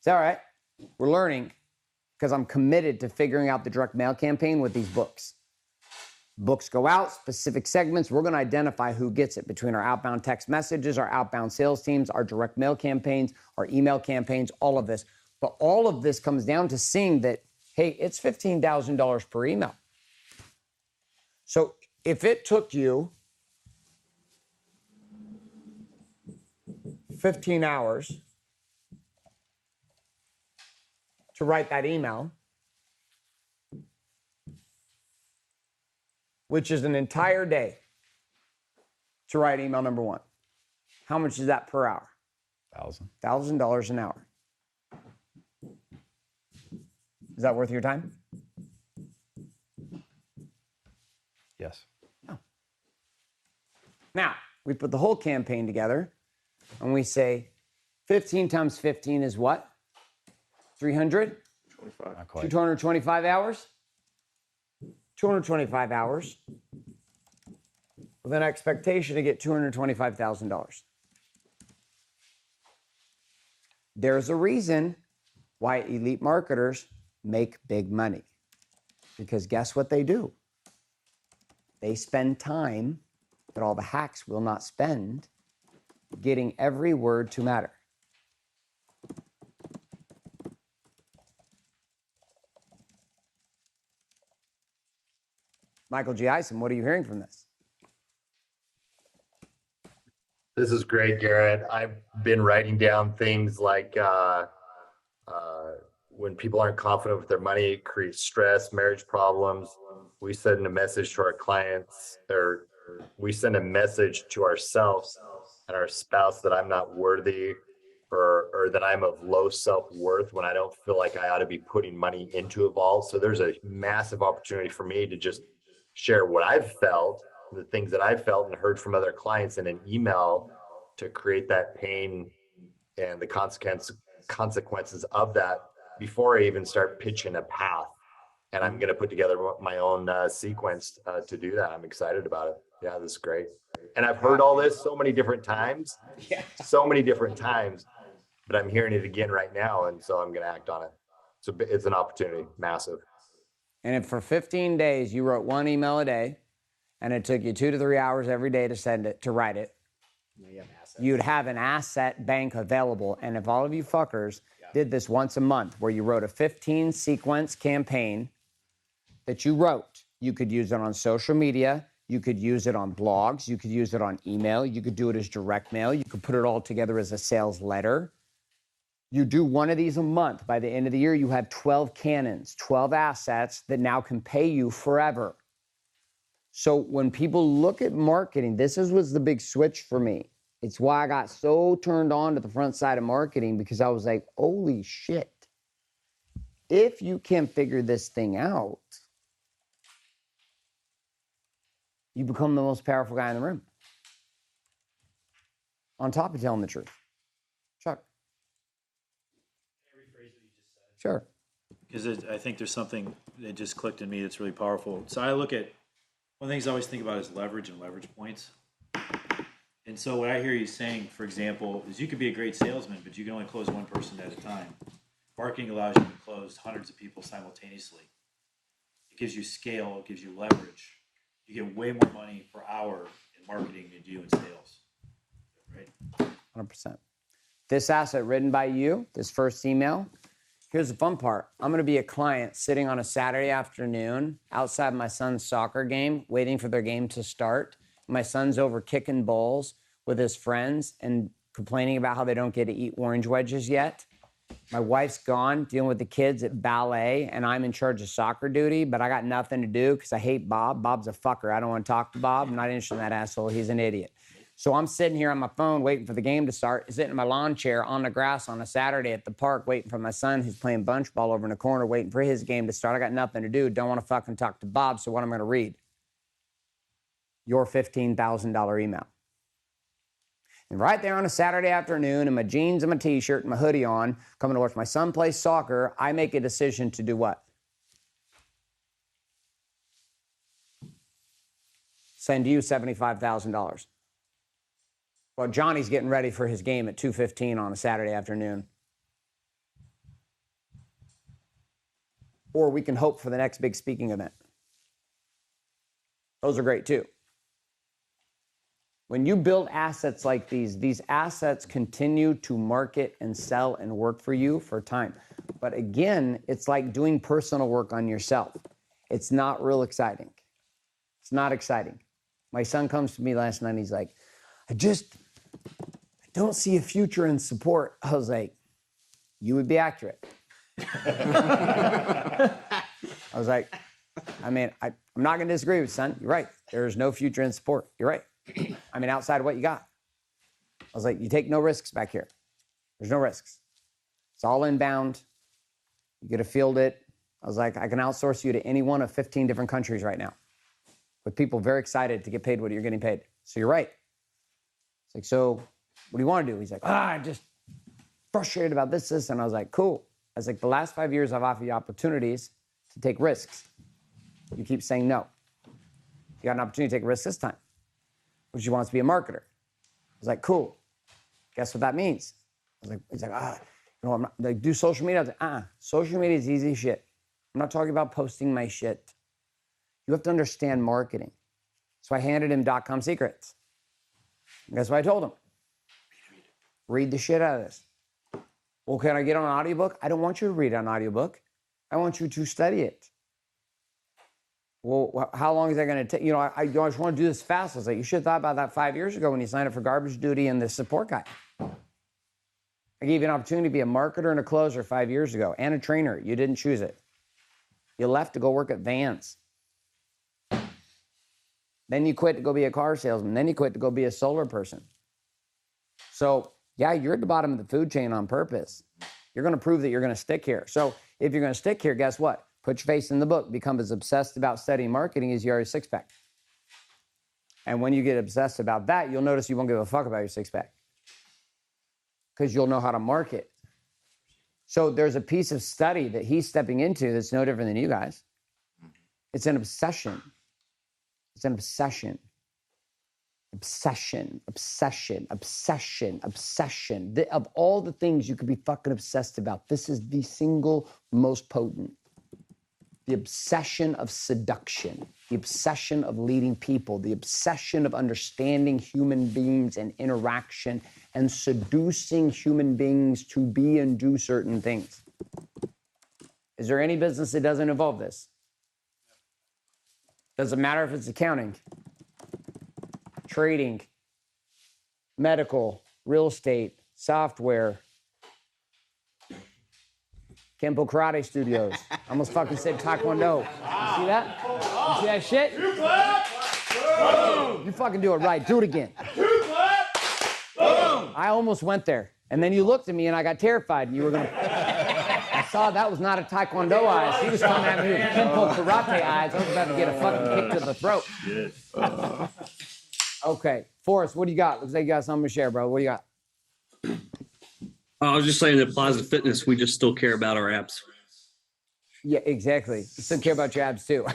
It's all right. We're learning because I'm committed to figuring out the direct mail campaign with these books. Books go out, specific segments. We're going to identify who gets it between our outbound text messages, our outbound sales teams, our direct mail campaigns, our email campaigns, all of this. But all of this comes down to seeing that, hey, it's $15,000 per email. So if it took you 15 hours to write that email, which is an entire day to write email number one, how much is that per hour? $1,000 an hour. Is that worth your time? Yes. No. Now, we put the whole campaign together and we say 15 times 15 is what? 300? 225 hours? 225 hours with an expectation to get $225,000. There's a reason why elite marketers make big money. Because guess what they do? They spend time that all the hacks will not spend getting every word to matter. Michael G. Eisen, what are you hearing from this? This is great, Garrett. I've been writing down things like when people aren't confident with their money, it creates stress, marriage problems. We send a message to our clients, or we send a message to ourselves and our spouse that I'm not worthy, or that I'm of low self-worth when I don't feel like I ought to be putting money into Evolve. So there's a massive opportunity for me to just share what I've felt, the things that I've felt and heard from other clients in an email to create that pain and the consequences of that before I even start pitching a path. And I'm going to put together my own sequence to do that. I'm excited about it. Yeah, this is great. And I've heard all this so many different times, but I'm hearing it again right now. And so I'm going to act on it. So it's an opportunity, massive. And if for 15 days you wrote one email a day and it took you 2 to 3 hours every day to send it, to write it, you'd have an asset bank available. And if all of you fuckers did this once a month, where you wrote a 15 sequence campaign that you wrote, you could use it on social media, you could use it on blogs, you could use it on email, you could do it as direct mail, you could put it all together as a sales letter. You do one of these a month. By the end of the year, you have 12 cannons, 12 assets that now can pay you forever. So when people look at marketing, this was the big switch for me. It's why I got so turned on to the front side of marketing, because I was like, holy shit. If you can figure this thing out, you become the most powerful guy in the room. On top of telling the truth. Chuck. Sure. Because I think there's something that just clicked in me that's really powerful. So I look at, one of the things I always think about is leverage and leverage points. And so what I hear you saying, for example, is you could be a great salesman, but you can only close one person at a time. Marketing allows you to close hundreds of people simultaneously. It gives you scale, it gives you leverage. You get way more money per hour in marketing than you do in sales, right? 100%. This asset written by you, this first email, here's the fun part. I'm going to be a client sitting on a Saturday afternoon outside my son's soccer game, waiting for their game to start. My son's over kicking balls with his friends and complaining about how they don't get to eat orange wedges yet. My wife's gone dealing with the kids at ballet, and I'm in charge of soccer duty, but I got nothing to do because I hate Bob. Bob's a fucker. I don't want to talk to Bob. I'm not interested in that asshole. He's an idiot. So I'm sitting here on my phone waiting for the game to start, sitting in my lawn chair on the grass on a Saturday at the park waiting for my son who's playing bunch ball over in the corner, waiting for his game to start. I got nothing to do. Don't want to fucking talk to Bob, so what I'm going to read? Your $15,000 email. And right there on a Saturday afternoon in my jeans and my t-shirt and my hoodie on, coming to watch my son play soccer, I make a decision to do what? Send you $75,000. Well, Johnny's getting ready for his game at 2:15 on a Saturday afternoon. or we can hope for the next big speaking event. Those are great too. When you build assets like these assets continue to market and sell and work for you for time. But again, it's like doing personal work on yourself. It's not real exciting. It's not exciting. My son comes to me last night and he's like, I don't see a future in support. I was like, you would be accurate. I was like, I mean, I'm not going to disagree with you, son. You're right. There is no future in support. You're right. I mean, outside of what you got. I was like, you take no risks back here. There's no risks. It's all inbound. You get to field it. I was like, I can outsource you to any one of 15 different countries right now with people very excited to get paid what you're getting paid. So you're right. It's like, so what do you want to do? He's like, I'm just frustrated about this. And I was like, cool. I was like, the last 5 years I've offered you opportunities to take risks. You keep saying no. You got an opportunity to take a risk this time. Which you want to be a marketer. I was like, cool. Guess what that means? I was like, he's like, I'm not, like, do social media. I was like, social media is easy shit. I'm not talking about posting my shit. You have to understand marketing. So I handed him .com secrets. And guess what I told him? Read the shit out of this. Well, can I get on an audiobook? I don't want you to read an audiobook. I want you to study it. Well, how long is that going to take? I just want to do this fast. I was like, you should have thought about that 5 years ago when you signed up for Garbage Duty and the support guy. I gave you an opportunity to be a marketer and a closer 5 years ago and a trainer. You didn't choose it. You left to go work at Vans. Then you quit to go be a car salesman. Then you quit to go be a solar person. So, yeah, you're at the bottom of the food chain on purpose. You're going to prove that you're going to stick here. So if you're going to stick here, guess what? Put your face in the book. Become as obsessed about studying marketing as you are a six-pack. And when you get obsessed about that, you'll notice you won't give a fuck about your six-pack. Because you'll know how to market. So there's a piece of study that he's stepping into that's no different than you guys. It's an obsession. It's an obsession. Obsession, obsession, obsession, obsession. Of all the things you could be fucking obsessed about, this is the single most potent. The obsession of seduction, the obsession of leading people, the obsession of understanding human beings and interaction and seducing human beings to be and do certain things. Is there any business that doesn't involve this? Doesn't matter if it's accounting, trading, medical, real estate, software, Kempo Karate Studios. I almost fucking said Taekwondo. You see that? You see that shit? You clap! Boom! You fucking do it right. Do it again. You clap! Boom! I almost went there. And then you looked at me and I got terrified. And you were gonna... I saw that was not a Taekwondo eyes. He was coming at me with Kempo Karate eyes. I was about to get a fucking kick to the throat. Okay. Forrest, what do you got? Looks like you got something to share, bro. What do you got? I was just saying that Plaza Fitness, we just still care about our abs. Yeah, exactly. You still care about your abs too.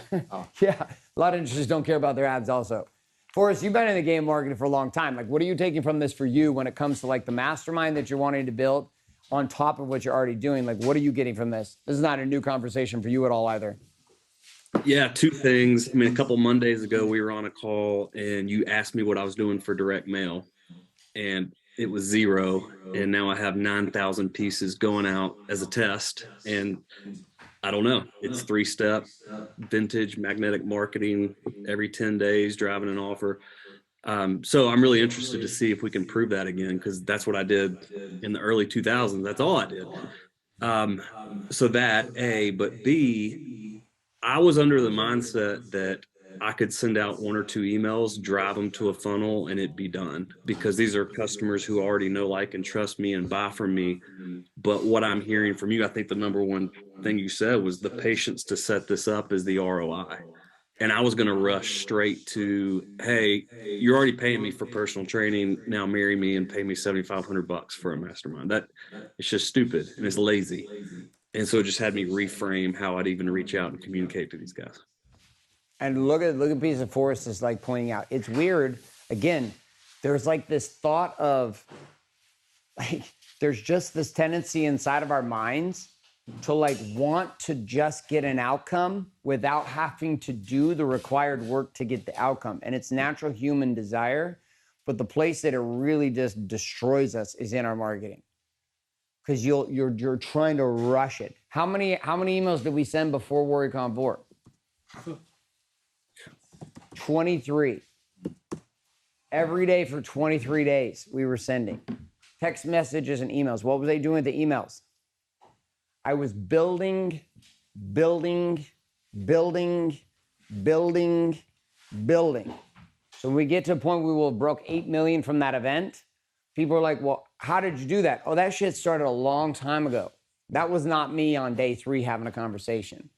Yeah, a lot of industries don't care about their abs also. Forrest, you've been in the game of marketing for a long time. Like, what are you taking from this for you when it comes to like the mastermind that you're wanting to build on top of what you're already doing? Like, what are you getting from this? This is not a new conversation for you at all either. Yeah, two things. I mean, a couple Mondays ago, we were on a call and you asked me what I was doing for direct mail. And it was 0, and now I have 9,000 pieces going out as a test, and I don't know. It's 3-step, vintage magnetic marketing every 10 days, driving an offer. So I'm really interested to see if we can prove that again, because that's what I did in the early 2000s. That's all I did. So that, A, but B, I was under the mindset that I could send out 1 or 2 emails, drive them to a funnel, and it'd be done, because these are customers who already know, like, and trust me and buy from me. But what I'm hearing from you, I think the number one thing you said was the patience to set this up is the ROI. And I was going to rush straight to, hey, you're already paying me for personal training. Now marry me and pay me $7,500 for a mastermind. That it's just stupid and it's lazy. And so it just had me reframe how I'd even reach out and communicate to these guys. And look at a piece of Forrest is like pointing out. It's weird. Again, there's like this thought of like there's just this tendency inside of our minds to like want to just get an outcome without having to do the required work to get the outcome. And it's natural human desire, but the place that it really just destroys us is in our marketing. Because you're trying to rush it. How many emails did we send before WarriorCon 4? 23. Every day for 23 days, we were sending text messages and emails. What was I doing with the emails? I was building. So when we get to a point we will have broke 8 million from that event, people are like, well, how did you do that? Oh, that shit started a long time ago. That was not me on day 3 having a conversation.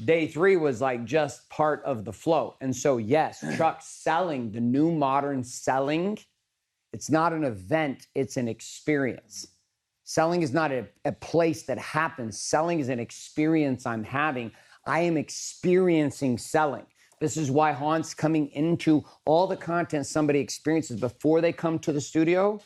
Day 3 was like just part of the flow. And so, yes, Chuck, selling, the new modern selling, it's not an event, it's an experience. Selling is not a place that happens. Selling is an experience I'm having. I am experiencing selling. This is why Han's coming into all the content somebody experiences before they come to the studio.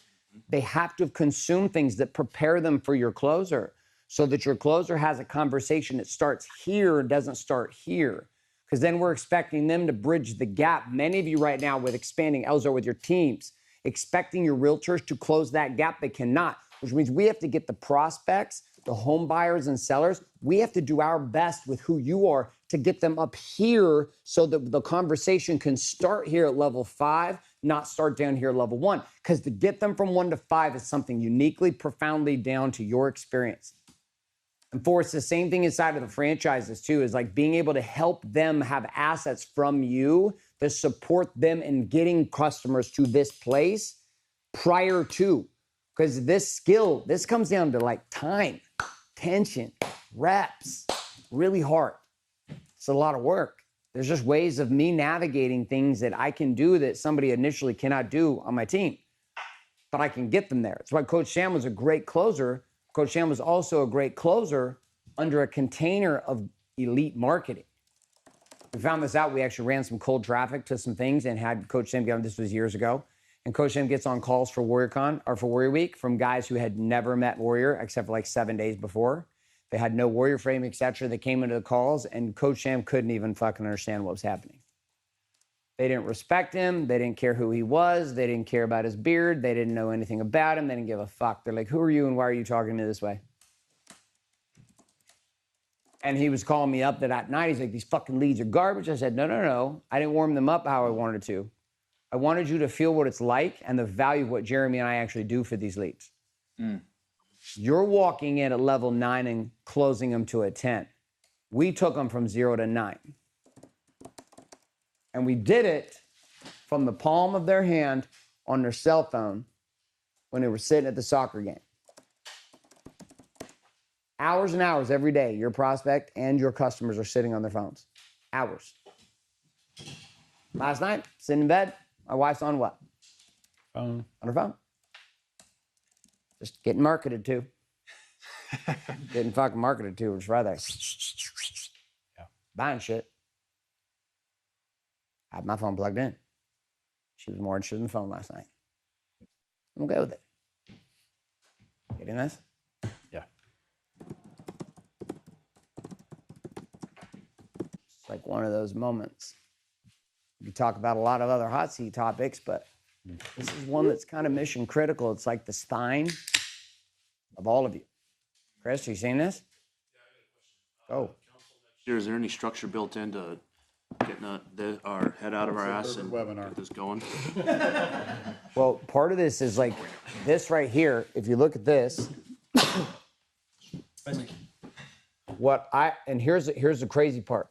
They have to have consumed things that prepare them for your closer, so that your closer has a conversation that starts here and doesn't start here. Because then we're expecting them to bridge the gap. Many of you right now with expanding Elzo with your teams, expecting your realtors to close that gap, they cannot, which means we have to get the prospects, the home buyers and sellers, we have to do our best with who you are to get them up here so that the conversation can start here at level 5, not start down here at level 1. Because to get them from 1 to 5 is something uniquely, profoundly down to your experience. And for it's the same thing inside of the franchises too, is like being able to help them have assets from you to support them in getting customers to this place prior to. Because this skill, this comes down to like time, tension, reps, really hard. It's a lot of work. There's just ways of me navigating things that I can do that somebody initially cannot do on my team. But I can get them there. That's why Coach Sam was a great closer. Coach Sam was also a great closer under a container of elite marketing. We found this out. We actually ran some cold traffic to some things and had Coach Sam get on. This was years ago. And Coach Sam gets on calls for WarriorCon or for Warrior Week from guys who had never met Warrior except for like 7 days before. They had no Warrior frame, etc. They came into the calls and Coach Sam couldn't even fucking understand what was happening. They didn't respect him. They didn't care who he was. They didn't care about his beard. They didn't know anything about him. They didn't give a fuck. They're like, who are you and why are you talking to me this way? And he was calling me up that night. He's like, these fucking leads are garbage. I said, no. I didn't warm them up how I wanted to. I wanted you to feel what it's like and the value of what Jeremy and I actually do for these leads. You're walking in at level 9 and closing them to a 10. We took them from 0 to 9. And we did it from the palm of their hand on their cell phone when they were sitting at the soccer game. Hours and hours every day, your prospect and your customers are sitting on their phones. Hours. Last night, sitting in bed, my wife's on what? Phone. On her phone. Just getting marketed to. Getting fucking marketed to. It's right there. Yeah. Buying shit. I had my phone plugged in. She was more interested in the phone last night. I'm okay with it. Getting this? Yeah. It's like one of those moments. You talk about a lot of other hot seat topics, but this is one that's kind of mission critical. It's like the spine of all of you. Chris, you seen this? Oh. Is there any structure built into getting our head out of our ass and get this going? Well, part of this is like this right here. If you look at this, here's the crazy part.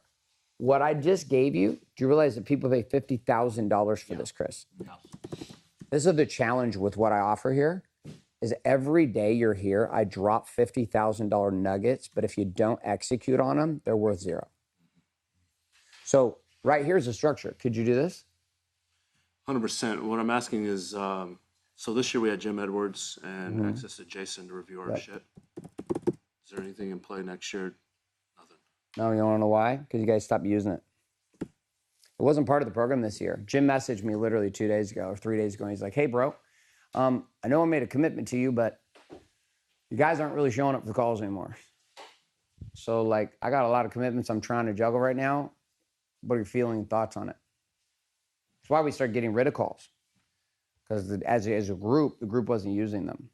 What I just gave you, do you realize that people pay $50,000 for this, Chris? This is the challenge with what I offer here, is every day you're here, I drop $50,000 nuggets, but if you don't execute on them, they're worth 0. So right here's the structure. Could you do this? 100%. What I'm asking is, so this year we had Jim Edwards and access to Jason to review our shit. Is there anything in play next year? No, you want to know why? Because you guys stopped using it. It wasn't part of the program this year. Jim messaged me literally 2 days ago or 3 days ago. And he's like, hey, bro, I know I made a commitment to you, but You guys aren't really showing up for calls anymore. So like, I got a lot of commitments I'm trying to juggle right now. What are your feeling and thoughts on it? That's why we started getting rid of calls. Because as a group, the group wasn't using them.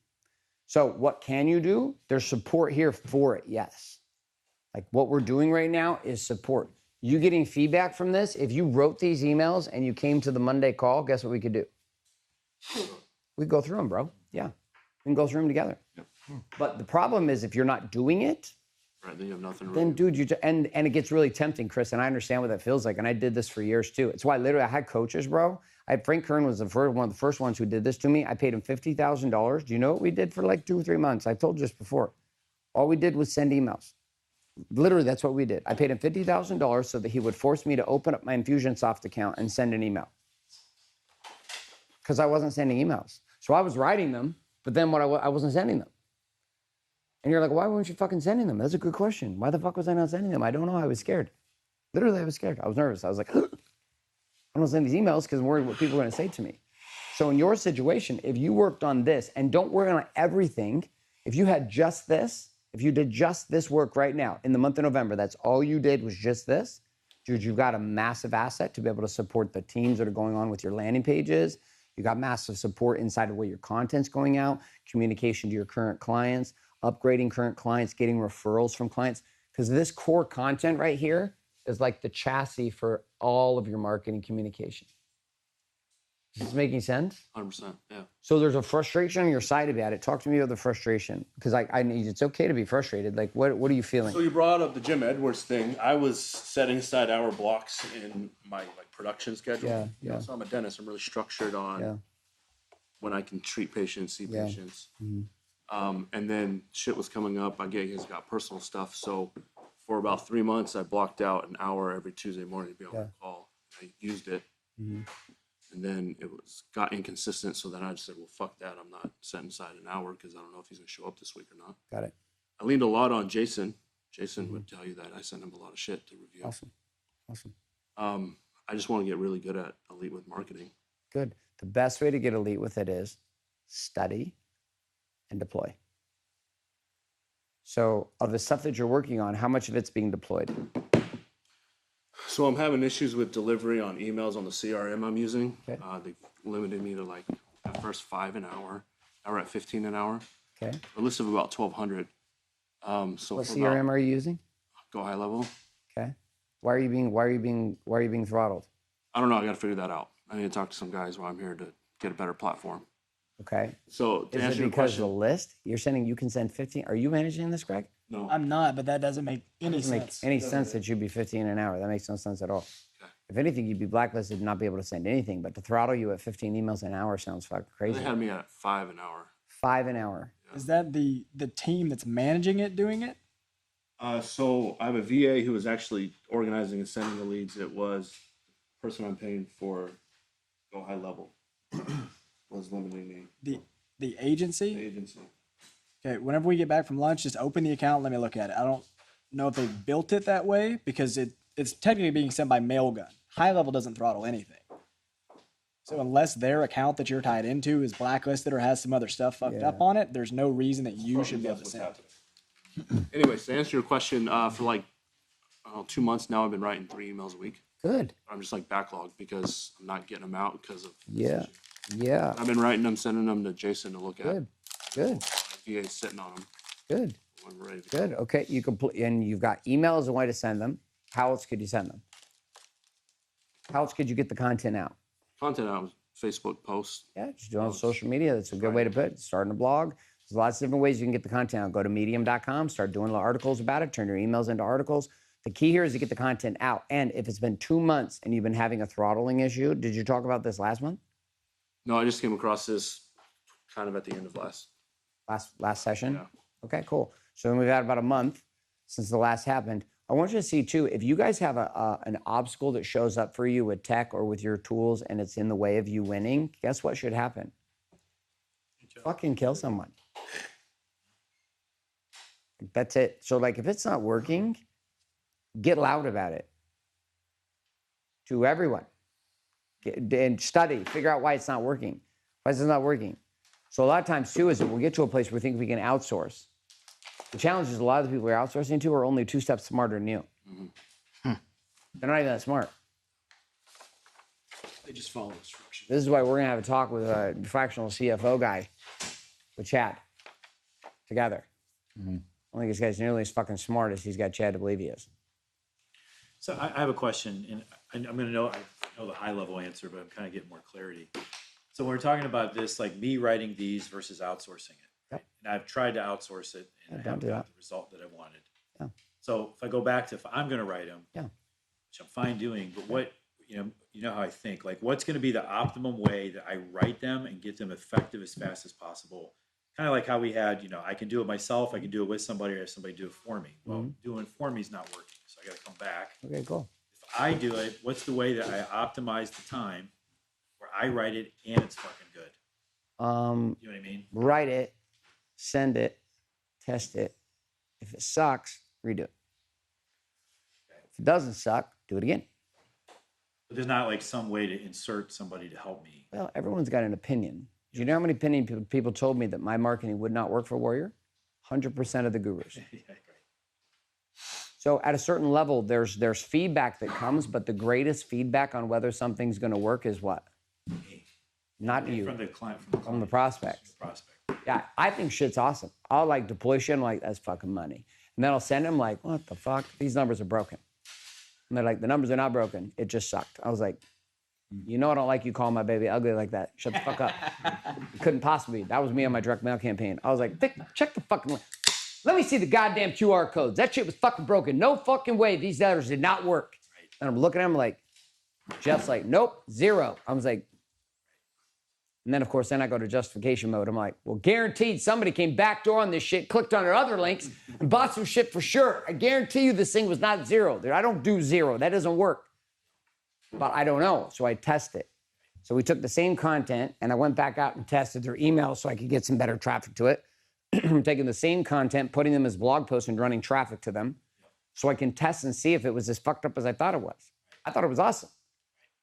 So what can you do? There's support here for it, yes. Like what we're doing right now is support. You getting feedback from this? If you wrote these emails and you came to the Monday call, guess what we could do? We go through them, bro. Yeah, we can go through them together. But the problem is if you're not doing it, Right, then you have nothing. then dude, and it gets really tempting, Chris, and I understand what that feels like. And I did this for years too. It's why literally I had coaches, bro. Frank Kern was one of the first ones who did this to me. I paid him $50,000. Do you know what we did for like 2 or 3 months? I told you this before. All we did was send emails. Literally, that's what we did. I paid him $50,000 so that he would force me to open up my Infusionsoft account and send an email. Because I wasn't sending emails. So I was writing them, but then I wasn't sending them. And you're like, why weren't you fucking sending them? That's a good question. Why the fuck was I not sending them? I don't know. I was scared. Literally, I was scared. I was nervous. I was like, I don't send these emails because I'm worried what people are going to say to me. So in your situation, if you worked on this, and don't work on everything, if you had just this, if you did just this work right now in the month of November, that's all you did was just this, dude, you've got a massive asset to be able to support the teams that are going on with your landing pages. You got massive support inside of where your content's going out, communication to your current clients, upgrading current clients, getting referrals from clients. Because this core content right here is like the chassis for all of your marketing communication. Is this making sense? 100%, yeah. So there's a frustration on your side about it. Talk to me about the frustration. Because I need, it's okay to be frustrated. Like, what are you feeling? So you brought up the Jim Edwards thing. I was setting aside hour blocks in my production schedule. Yeah, You know, yeah. so I'm a dentist. I'm really structured on Yeah. When I can treat patients, see Yeah. patients. Mhm. And then shit was coming up. I guys got personal stuff. So for about 3 months, I blocked out an hour every Tuesday morning to be on Yeah. the call. I used it. Mhm. And then it got inconsistent. So then I just said, well, fuck that. I'm not setting aside an hour because I don't know if he's going to show up this week or not. Got it. I leaned a lot on Jason. Jason would tell you that. I sent him a lot of shit to review. Awesome. Awesome. I just want to get really good at Elite with marketing. Good. The best way to get elite with it is study and deploy. So of the stuff that you're working on, how much of it's being deployed? So I'm having issues with delivery on emails on the CRM I'm using. Okay. They limited me to like at first 5 an hour. Now we're at 15 an hour. Okay. A list of about 1,200. So What for CRM about are you using? Go High Level. Okay. Why are you being throttled? I don't know. I got to figure that out. I need to talk to some guys while I'm here to get a better platform. Okay. So to Is answer it your because question, the list? You're saying you can send 15. Are you managing this, Greg? no. I'm not, but that doesn't make any Doesn't make sense. any sense that you'd be 15 an hour. That makes no sense at all. If anything, you'd be blacklisted and not be able to send anything. But to throttle you at 15 emails an hour sounds fucking They crazy. had me at 5 an hour. 5 an hour. Is that the team that's managing it doing it? So I have a VA who was actually organizing and sending the leads. It was the person I'm paying for Go High Level was limiting me. The agency? The agency. Okay, whenever we get back from lunch, just open the account. Let me look at it. I don't know if they built it that way because it's technically being sent by Mailgun. High Level doesn't throttle anything. So unless their account that you're tied into is blacklisted or has some other stuff fucked up on it, there's no reason that you should be able to send it. Anyways, to answer your question, for like 2 months now, I've been writing 3 emails a week. Good. I'm just like backlogged because I'm not getting them out because of. Yeah. Yeah. I've been writing them, sending them to Jason to look at. Good. Good. VA's sitting on them. Good. When we're ready to go. Good. Okay. You and you've got email as a way to send them. How else could you send them? How else could you get the content out? Content out, Facebook posts. Yeah, just do it on social media. That's a good way to put it. Starting a blog. There's lots of different ways you can get the content out. Go to medium.com, start doing little articles about it, turn your emails into articles. The key here is to get the content out. And if it's been 2 months and you've been having a throttling issue, did you talk about this last month? No, I just came across this kind of at the end of Last session? Yeah. Okay, cool. So then we've had about a month since the last happened. I want you to see too, if you guys have an obstacle that shows up for you with tech or with your tools and it's in the way of you winning, guess what should happen? Fucking kill someone. That's it. So like if it's not working, get loud about it to everyone. And study, figure out why it's not working. Why is it not working? So a lot of times too is that we'll get to a place where we think we can outsource. The challenge is a lot of the people you're outsourcing to are only 2 steps smarter than you. They're not even that smart. They just follow instructions. This is why we're gonna have a talk with a fractional CFO guy, with Chad, together. I don't think this guy's nearly as fucking smart as he's got Chad to believe he is. So I have a question, and I'm gonna I know the high level answer, but I'm kind of getting more clarity. So when we're talking about this, like me writing these versus outsourcing it, Yep. and I've tried to outsource it, and Yeah, I don't haven't do got that. the result that I wanted. Yeah. So if I go back to if I'm gonna write them, Yeah. which I'm fine doing, but what you know how I think, like what's gonna be the optimum way that I write them and get them effective as fast as possible? Kind of like how we had, I can do it myself, I can do it with somebody, or have somebody do it for me. Well, doing it for me is not working, so I got to come back. Okay, cool. If I do it, what's the way that I optimize the time where I write it and it's fucking good? You know what I mean? Write it, send it, test it. If it sucks, redo it. If it doesn't suck, do it again. But there's not like some way to insert somebody to help me. Well, everyone's got an opinion. Do you know how many opinion people told me that my marketing would not work for Warrior? 100% of the gurus. So at a certain level, there's feedback that comes, but the greatest feedback on whether something's going to work is what? Not you. From the client, From the prospects. prospect. Yeah, I think shit's awesome. I'll like deploy shit. I'm like, that's fucking money. And then I'll send them like, what the fuck? These numbers are broken. And they're like, the numbers are not broken. It just sucked. I was like, you know I don't like you calling my baby ugly like that. Shut the fuck up. It couldn't possibly. That was me on my direct mail campaign. I was like, check the fucking. Let me see the goddamn QR codes. That shit was fucking broken. No fucking way these letters did not work. And I'm looking at him like, Jeff's like, nope, 0. I was like, and then of course, then I go to justification mode. I'm like, well, guaranteed somebody came backdoor on this shit, clicked on our other links, and bought some shit for sure. I guarantee you this thing was not 0. I don't do 0. That doesn't work. But I don't know, so I test it. So we took the same content, and I went back out and tested their email so I could get some better traffic to it. Taking the same content, putting them as blog posts and running traffic to them so I can test and see if it was as fucked up as I thought it was. I thought it was awesome.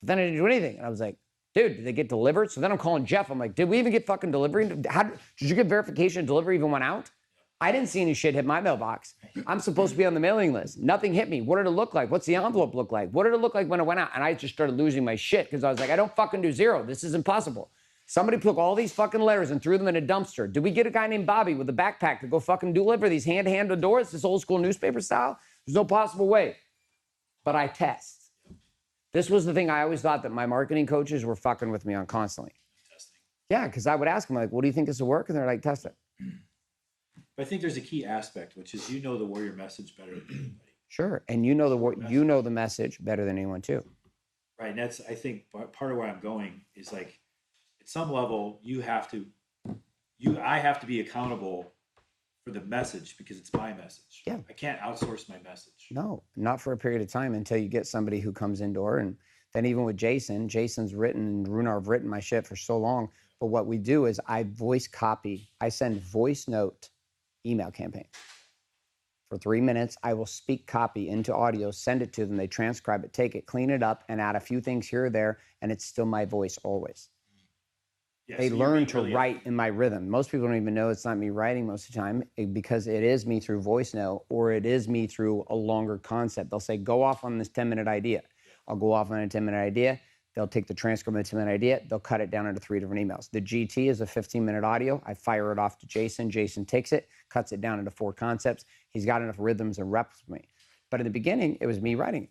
But then I didn't do anything. And I was like, dude, did they get delivered? So then I'm calling Jeff. I'm like, did we even get fucking delivery? Did you get verification delivery even went out? I didn't see any shit hit my mailbox. I'm supposed to be on the mailing list. Nothing hit me. What did it look like? What's the envelope look like? What did it look like when it went out? And I just started losing my shit because I was like, I don't fucking do 0. This is impossible. Somebody took all these fucking letters and threw them in a dumpster. Did we get a guy named Bobby with a backpack to go fucking deliver these hand-to-hand doors, this old school newspaper style? There's no possible way. But I test. This was the thing I always thought that my marketing coaches were fucking with me on constantly. Testing. Yeah, because I would ask them like, what do you think this will work? And they're like, test it. But I think there's a key aspect, which is the Warrior message better than anybody. Sure, and you know the message better than anyone too. Right, and that's, I think, part of where I'm going is like, at some level, I have to be accountable for the message because it's my message. Yeah. I can't outsource my message. No, not for a period of time until you get somebody who comes indoor. And then even with Jason's written, and Runar have written my shit for so long. But what we do is I voice copy. I send voice note email campaigns. For 3 minutes, I will speak copy into audio, send it to them. They transcribe it, take it, clean it up, and add a few things here or there. And it's still my voice always. Yeah, They so you're learn being to really- write in my rhythm. Most people don't even know it's not me writing most of the time because it is me through voice note or it is me through a longer concept. They'll say, go off on this 10-minute idea. I'll go off on a 10-minute idea. They'll take the transcript of the 10-minute idea. They'll cut it down into 3 different emails. The GT is a 15-minute audio. I fire it off to Jason. Jason takes it, cuts it down into 4 concepts. He's got enough rhythms and reps with me. But in the beginning, it was me writing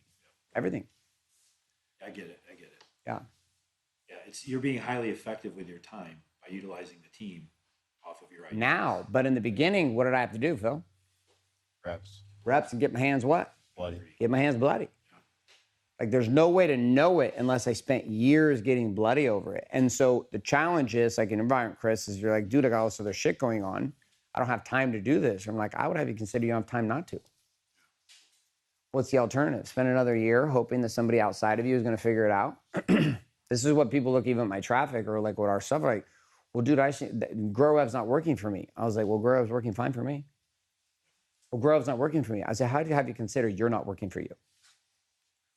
everything. I get it. Yeah. Yeah, you're being highly effective with your time by utilizing the team off of your ideas. Now, but in the beginning, what did I have to do, Phil? Reps and get my hands what? Bloody. Get my hands bloody. Like there's no way to know it unless I spent years getting bloody over it. And so the challenge is like in environment, Chris, is you're like, dude, I got all this other shit going on. I don't have time to do this. I'm like, I would have you consider you don't have time not to. What's the alternative? Spend another year hoping that somebody outside of you is going to figure it out. This is what people look even at my traffic or like what our stuff like, well, dude, I see GrowWeb's not working for me. I was like, well, GrowWeb's working fine for me. Well, GrowWeb's not working for me. I said, how do you have you consider you're not working for you?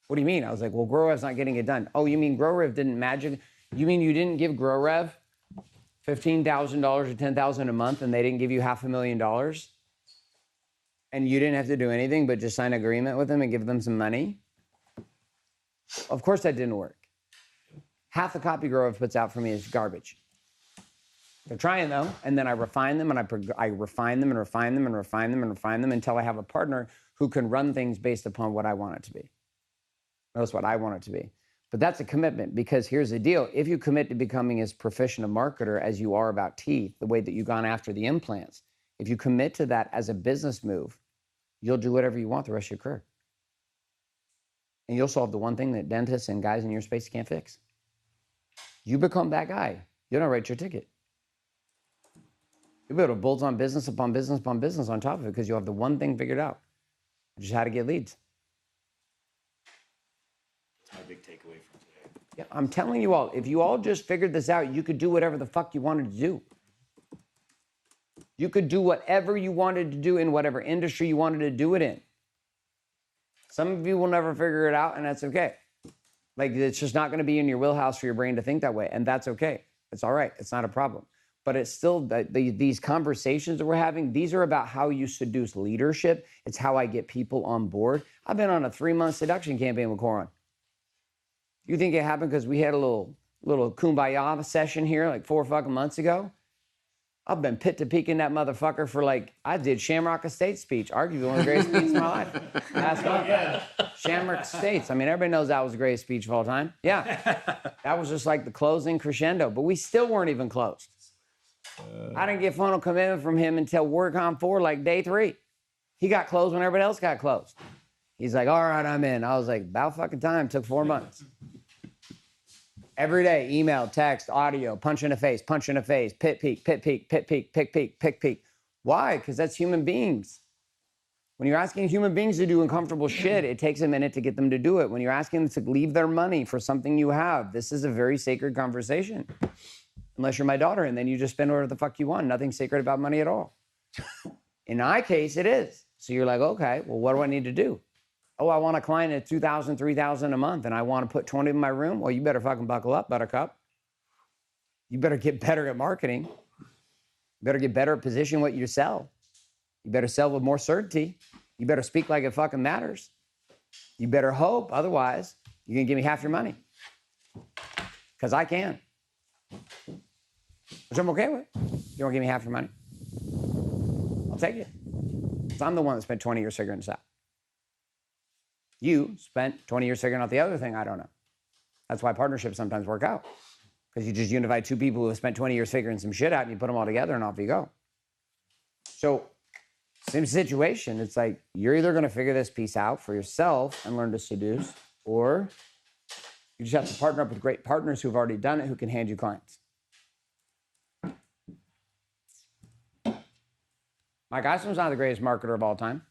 What do you mean? I was like, well, GrowRev's not getting it done. Oh, you mean GrowRev didn't magic? You mean you didn't give GrowRev $15,000 or $10,000 a month and they didn't give you $500,000? and you didn't have to do anything but just sign an agreement with them and give them some money, of course that didn't work. Half the copy Grove puts out for me is garbage. They're trying though, and then I refine them and I refine them and refine them and refine them and refine them until I have a partner who can run things based upon what I want it to be. That's what I want it to be. But that's a commitment, because here's the deal. If you commit to becoming as proficient a marketer as you are about teeth, the way that you've gone after the implants, if you commit to that as a business move, you'll do whatever you want the rest of your career. And you'll solve the one thing that dentists and guys in your space can't fix. You become that guy. You don't write your ticket. You'll be able to bolt on business upon business upon business on top of it because you have the one thing figured out, which is how to get leads. That's my big takeaway from today. Yeah, I'm telling you all, if you all just figured this out, you could do whatever the fuck you wanted to do. You could do whatever you wanted to do in whatever industry you wanted to do it in. Some of you will never figure it out, and that's okay. Like, it's just not going to be in your wheelhouse for your brain to think that way, and that's okay. It's all right. It's not a problem. But it's still, these conversations that we're having, these are about how you seduce leadership. It's how I get people on board. I've been on a 3-month seduction campaign with Coron. You think it happened because we had a little kumbaya session here like 4 fucking months ago? I've been pit to peak in that motherfucker for I did Shamrock Estates speech, arguably one of the greatest speeches of my life. Last month. Shamrock Estates. I mean, everybody knows that was the greatest speech of all time. Yeah. That was just like the closing crescendo, but we still weren't even closed. I didn't get final commitment from him until WordCon 4, like day 3. He got closed when everybody else got closed. He's like, all right, I'm in. I was like, about fucking time. Took 4 months. Every day, email, text, audio, punch in the face, pit peek, pit peek, pit peek, pick peek, pick peek. Why? Because that's human beings. When you're asking human beings to do uncomfortable shit, it takes a minute to get them to do it. When you're asking them to leave their money for something you have, this is a very sacred conversation. Unless you're my daughter, and then you just spend whatever the fuck you want. Nothing sacred about money at all. In my case, it is. So you're like, okay, well, what do I need to do? Oh, I want a client at $2,000, $3,000 a month, and I want to put 20 in my room. Well, you better fucking buckle up, buttercup. You better get better at marketing. You better get better at positioning what you sell. You better sell with more certainty. You better speak like it fucking matters. You better hope. Otherwise, you're going to give me half your money. Because I can. Which I'm okay with. You don't give me half your money? I'll take it. Because I'm the one that spent 20 years figuring this out. You spent 20 years figuring out the other thing I don't know. That's why partnerships sometimes work out. Because you just unify 2 people who have spent 20 years figuring some shit out and you put them all together and off you go. So, same situation. It's like, you're either going to figure this piece out for yourself and learn to seduce, or you just have to partner up with great partners who've already done it, who can hand you clients. Mike Isom's not the greatest marketer of all time.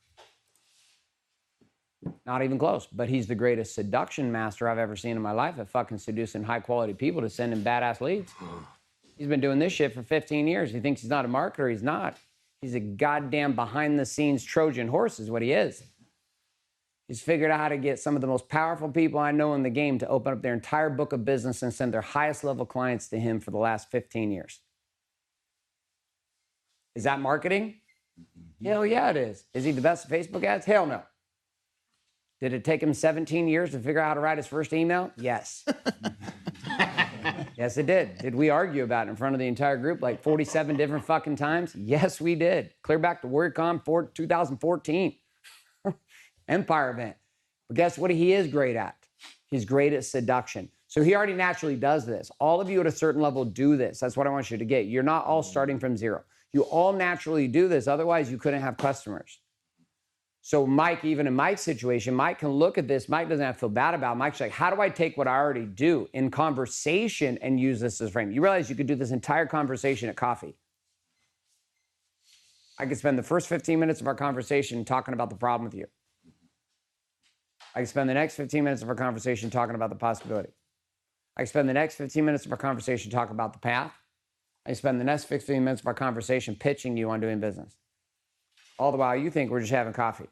Not even close. But he's the greatest seduction master I've ever seen in my life at fucking seducing high-quality people to send him badass leads. He's been doing this shit for 15 years. He thinks he's not a marketer. He's not. He's a goddamn behind-the-scenes Trojan horse is what he is. He's figured out how to get some of the most powerful people I know in the game to open up their entire book of business and send their highest-level clients to him for the last 15 years. Is that marketing? Hell yeah, it is. Is he the best at Facebook ads? Hell no. Did it take him 17 years to figure out how to write his first email? Yes. Yes, it did. Did we argue about it in front of the entire group like 47 different fucking times? Yes, we did. Clear back to WordCon 2014. Empire event. But guess what he is great at? He's great at seduction. So he already naturally does this. All of you at a certain level do this. That's what I want you to get. You're not all starting from zero. You all naturally do this. Otherwise, you couldn't have customers. So Mike, even in Mike's situation, Mike can look at this. Mike doesn't have to feel bad about it. Mike's like, how do I take what I already do in conversation and use this as a frame? You realize you could do this entire conversation at coffee. I could spend the first 15 minutes of our conversation talking about the problem with you. I could spend the next 15 minutes of our conversation talking about the possibility. I could spend the next 15 minutes of our conversation talking about the path. I could spend the next 15 minutes of our conversation pitching you on doing business. All the while you think we're just having coffee.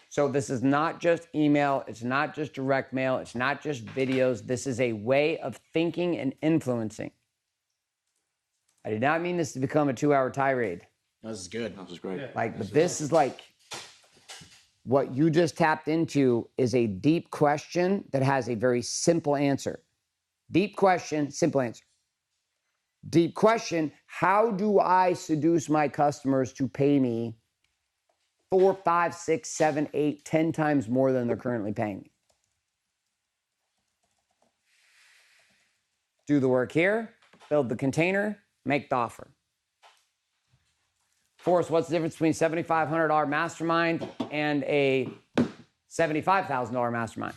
So this is not just email. It's not just direct mail. It's not just videos. This is a way of thinking and influencing. I did not mean this to become a 2-hour tirade. This is good. That was great. Like, but this is like what you just tapped into is a deep question that has a very simple answer. Deep question, simple answer. Deep question, how do I seduce my customers to pay me 4, 5, 6, 7, 8, 10 times more than they're currently paying me? Do the work here, build the container, make the offer. Forrest, what's the difference between $7,500 mastermind and a $75,000 mastermind?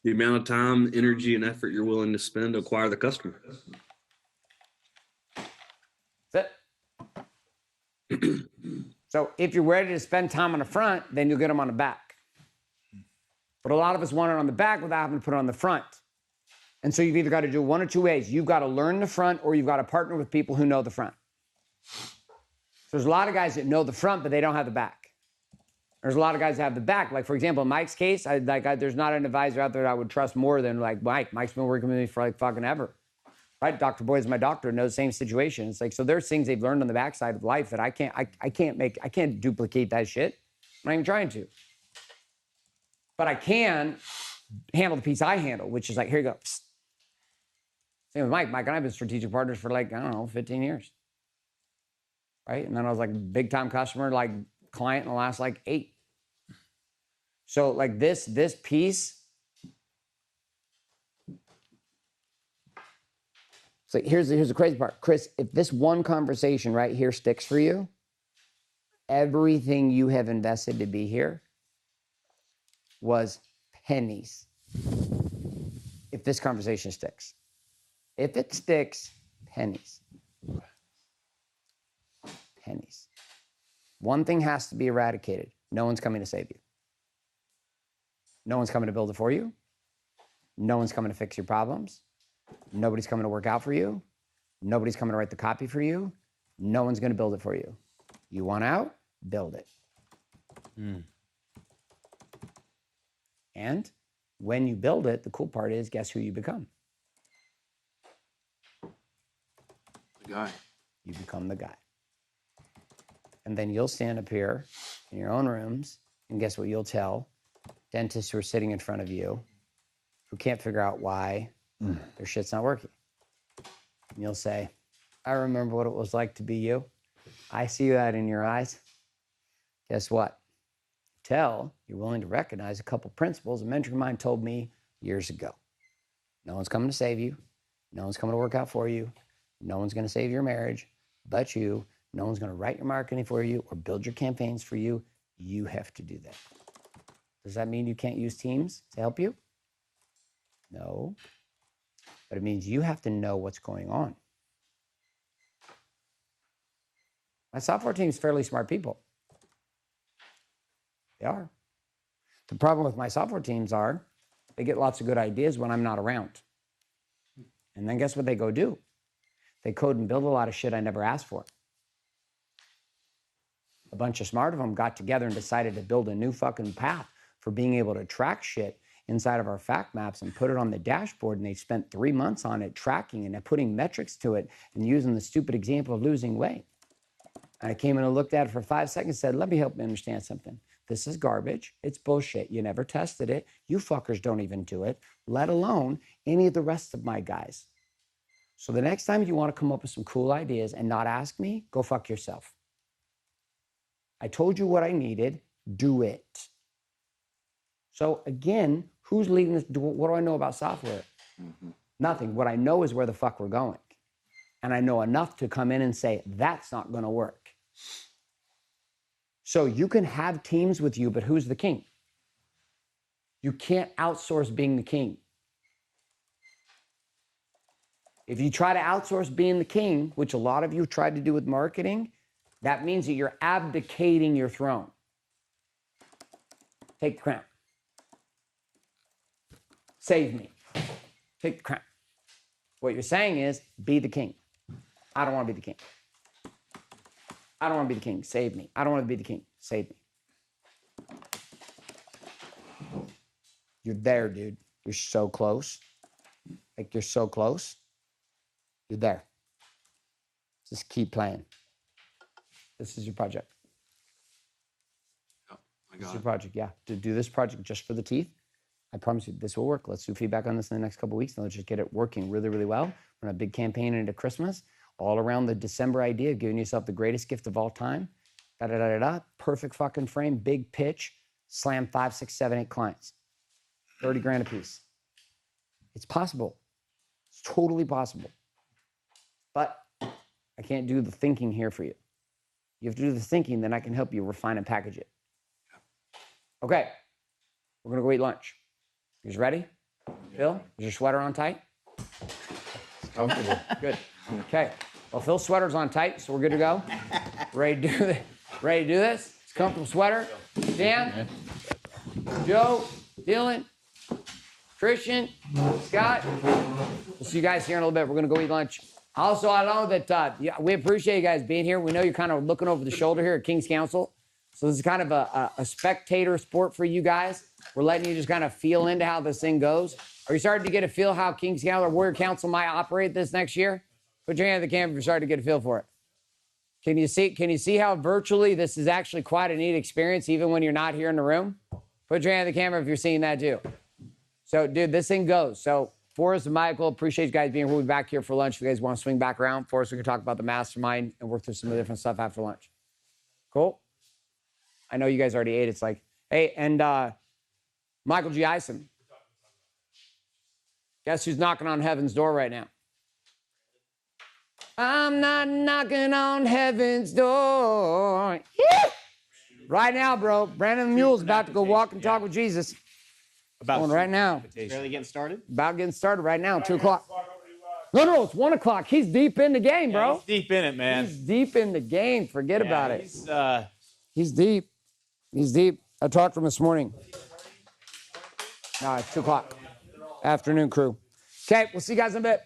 The amount of time, energy, and effort you're willing to spend to acquire the customer. That's it. So if you're ready to spend time on the front, then you'll get them on the back. But a lot of us want it on the back without having to put it on the front. And so you've either got to do one or two ways. You've got to learn the front or you've got to partner with people who know the front. So there's a lot of guys that know the front, but they don't have the back. There's a lot of guys that have the back. Like, for example, in Mike's case, there's not an advisor out there that I would trust more than like Mike. Mike's been working with me for like fucking ever. Right? Dr. Boyd's my doctor, knows the same situation. It's like, so there's things they've learned on the backside of life that I can't duplicate that shit. I'm not even trying to. But I can handle the piece I handle, which is like, here you go. Psst. Same with Mike. Mike and I have been strategic partners for like, I don't know, 15 years. Right? And then I was like big time customer, like client in the last like 8. So like this piece. So here's the crazy part. Chris, if this one conversation right here sticks for you, everything you have invested to be here was pennies. If this conversation sticks. If it sticks, pennies. Pennies. One thing has to be eradicated. No one's coming to save you. No one's coming to build it for you. No one's coming to fix your problems. Nobody's coming to work out for you. Nobody's coming to write the copy for you. No one's going to build it for you. You want out? Build it. And when you build it, the cool part is, guess who you become? The guy. You become the guy. And then you'll stand up here in your own rooms, and guess what you'll tell dentists who are sitting in front of you who can't figure out why their shit's not working. And you'll say, I remember what it was like to be you. I see that in your eyes. Guess what? Tell you're willing to recognize a couple principles a mentor of mine told me years ago. No one's coming to save you. No one's coming to work out for you. No one's going to save your marriage but you. No one's going to write your marketing for you or build your campaigns for you. You have to do that. Does that mean you can't use teams to help you? No. But it means you have to know what's going on. My software team is fairly smart people. They are. The problem with my software teams are they get lots of good ideas when I'm not around. And then guess what they go do? They code and build a lot of shit I never asked for. A bunch of smart of them got together and decided to build a new fucking path for being able to track shit inside of our fact maps and put it on the dashboard. And they spent 3 months on it tracking and putting metrics to it and using the stupid example of losing weight. And I came in and looked at it for 5 seconds and said, let me help you understand something. This is garbage. It's bullshit. You never tested it. You fuckers don't even do it, let alone any of the rest of my guys. So the next time you want to come up with some cool ideas and not ask me, go fuck yourself. I told you what I needed. Do it. So again, who's leading this? What do I know about software? Nothing. What I know is where the fuck we're going. And I know enough to come in and say, that's not going to work. So you can have teams with you, but who's the king? You can't outsource being the king. If you try to outsource being the king, which a lot of you tried to do with marketing, that means that you're abdicating your throne. Take the crown. Save me. Take the crown. What you're saying is, be the king. I don't want to be the king. I don't want to be the king. Save me. I don't want to be the king. Save me. You're there, dude. You're so close. Like you're so close. You're there. Just keep playing. This is your project. This is your project, yeah. To do this project just for the teeth, I promise you this will work. Let's do feedback on this in the next couple of weeks, and let's just get it working really, really well. We're on a big campaign into Christmas, all around the December idea of giving yourself the greatest gift of all time. Da-da-da-da-da. Perfect fucking frame, big pitch, slam 5, 6, 7, 8 clients. 30 grand a piece. It's possible. It's totally possible. But I can't do the thinking here for you. You have to do the thinking, then I can help you refine and package it. Okay, we're gonna go eat lunch. You guys ready? Phil, is your sweater on tight? It's comfortable. Good. Okay. Well, Phil's sweater's on tight, so we're good to go. Ready to do this? Ready to do this? It's a comfortable sweater. Dan, Joe, Dylan, Christian, Scott. We'll see you guys here in a little bit. We're gonna go eat lunch. Also, I know that we appreciate you guys being here. We know you're kind of looking over the shoulder here at King's Council. So this is kind of a spectator sport for you guys. We're letting you just kind of feel into how this thing goes. Are you starting to get a feel how King's Council or Warrior Council might operate this next year? Put your hand at the camera if you're starting to get a feel for it. Can you see how virtually this is actually quite a neat experience, even when you're not here in the room? Put your hand at the camera if you're seeing that too. So, dude, this thing goes. So, Forrest and Michael, appreciate you guys being here. We'll be back here for lunch. If you guys want to swing back around, Forrest, we can talk about the mastermind and work through some of the different stuff after lunch. Cool? I know you guys already ate. It's like, hey, and Michael G. Eisen. Guess who's knocking on heaven's door right now? I'm not knocking on heaven's door. Yeah. Right now, bro. Brandon the Mule's about to go walk and talk with Jesus. Going right now. Barely getting started? About getting started right now, 2 o'clock. No, it's 1 o'clock. He's deep in the game, bro. He's deep in it, man. He's deep in the game. Forget about it. He's deep. He's deep. I talked to him this morning. No, it's 2 o'clock. Afternoon crew. Okay, we'll see you guys in a bit.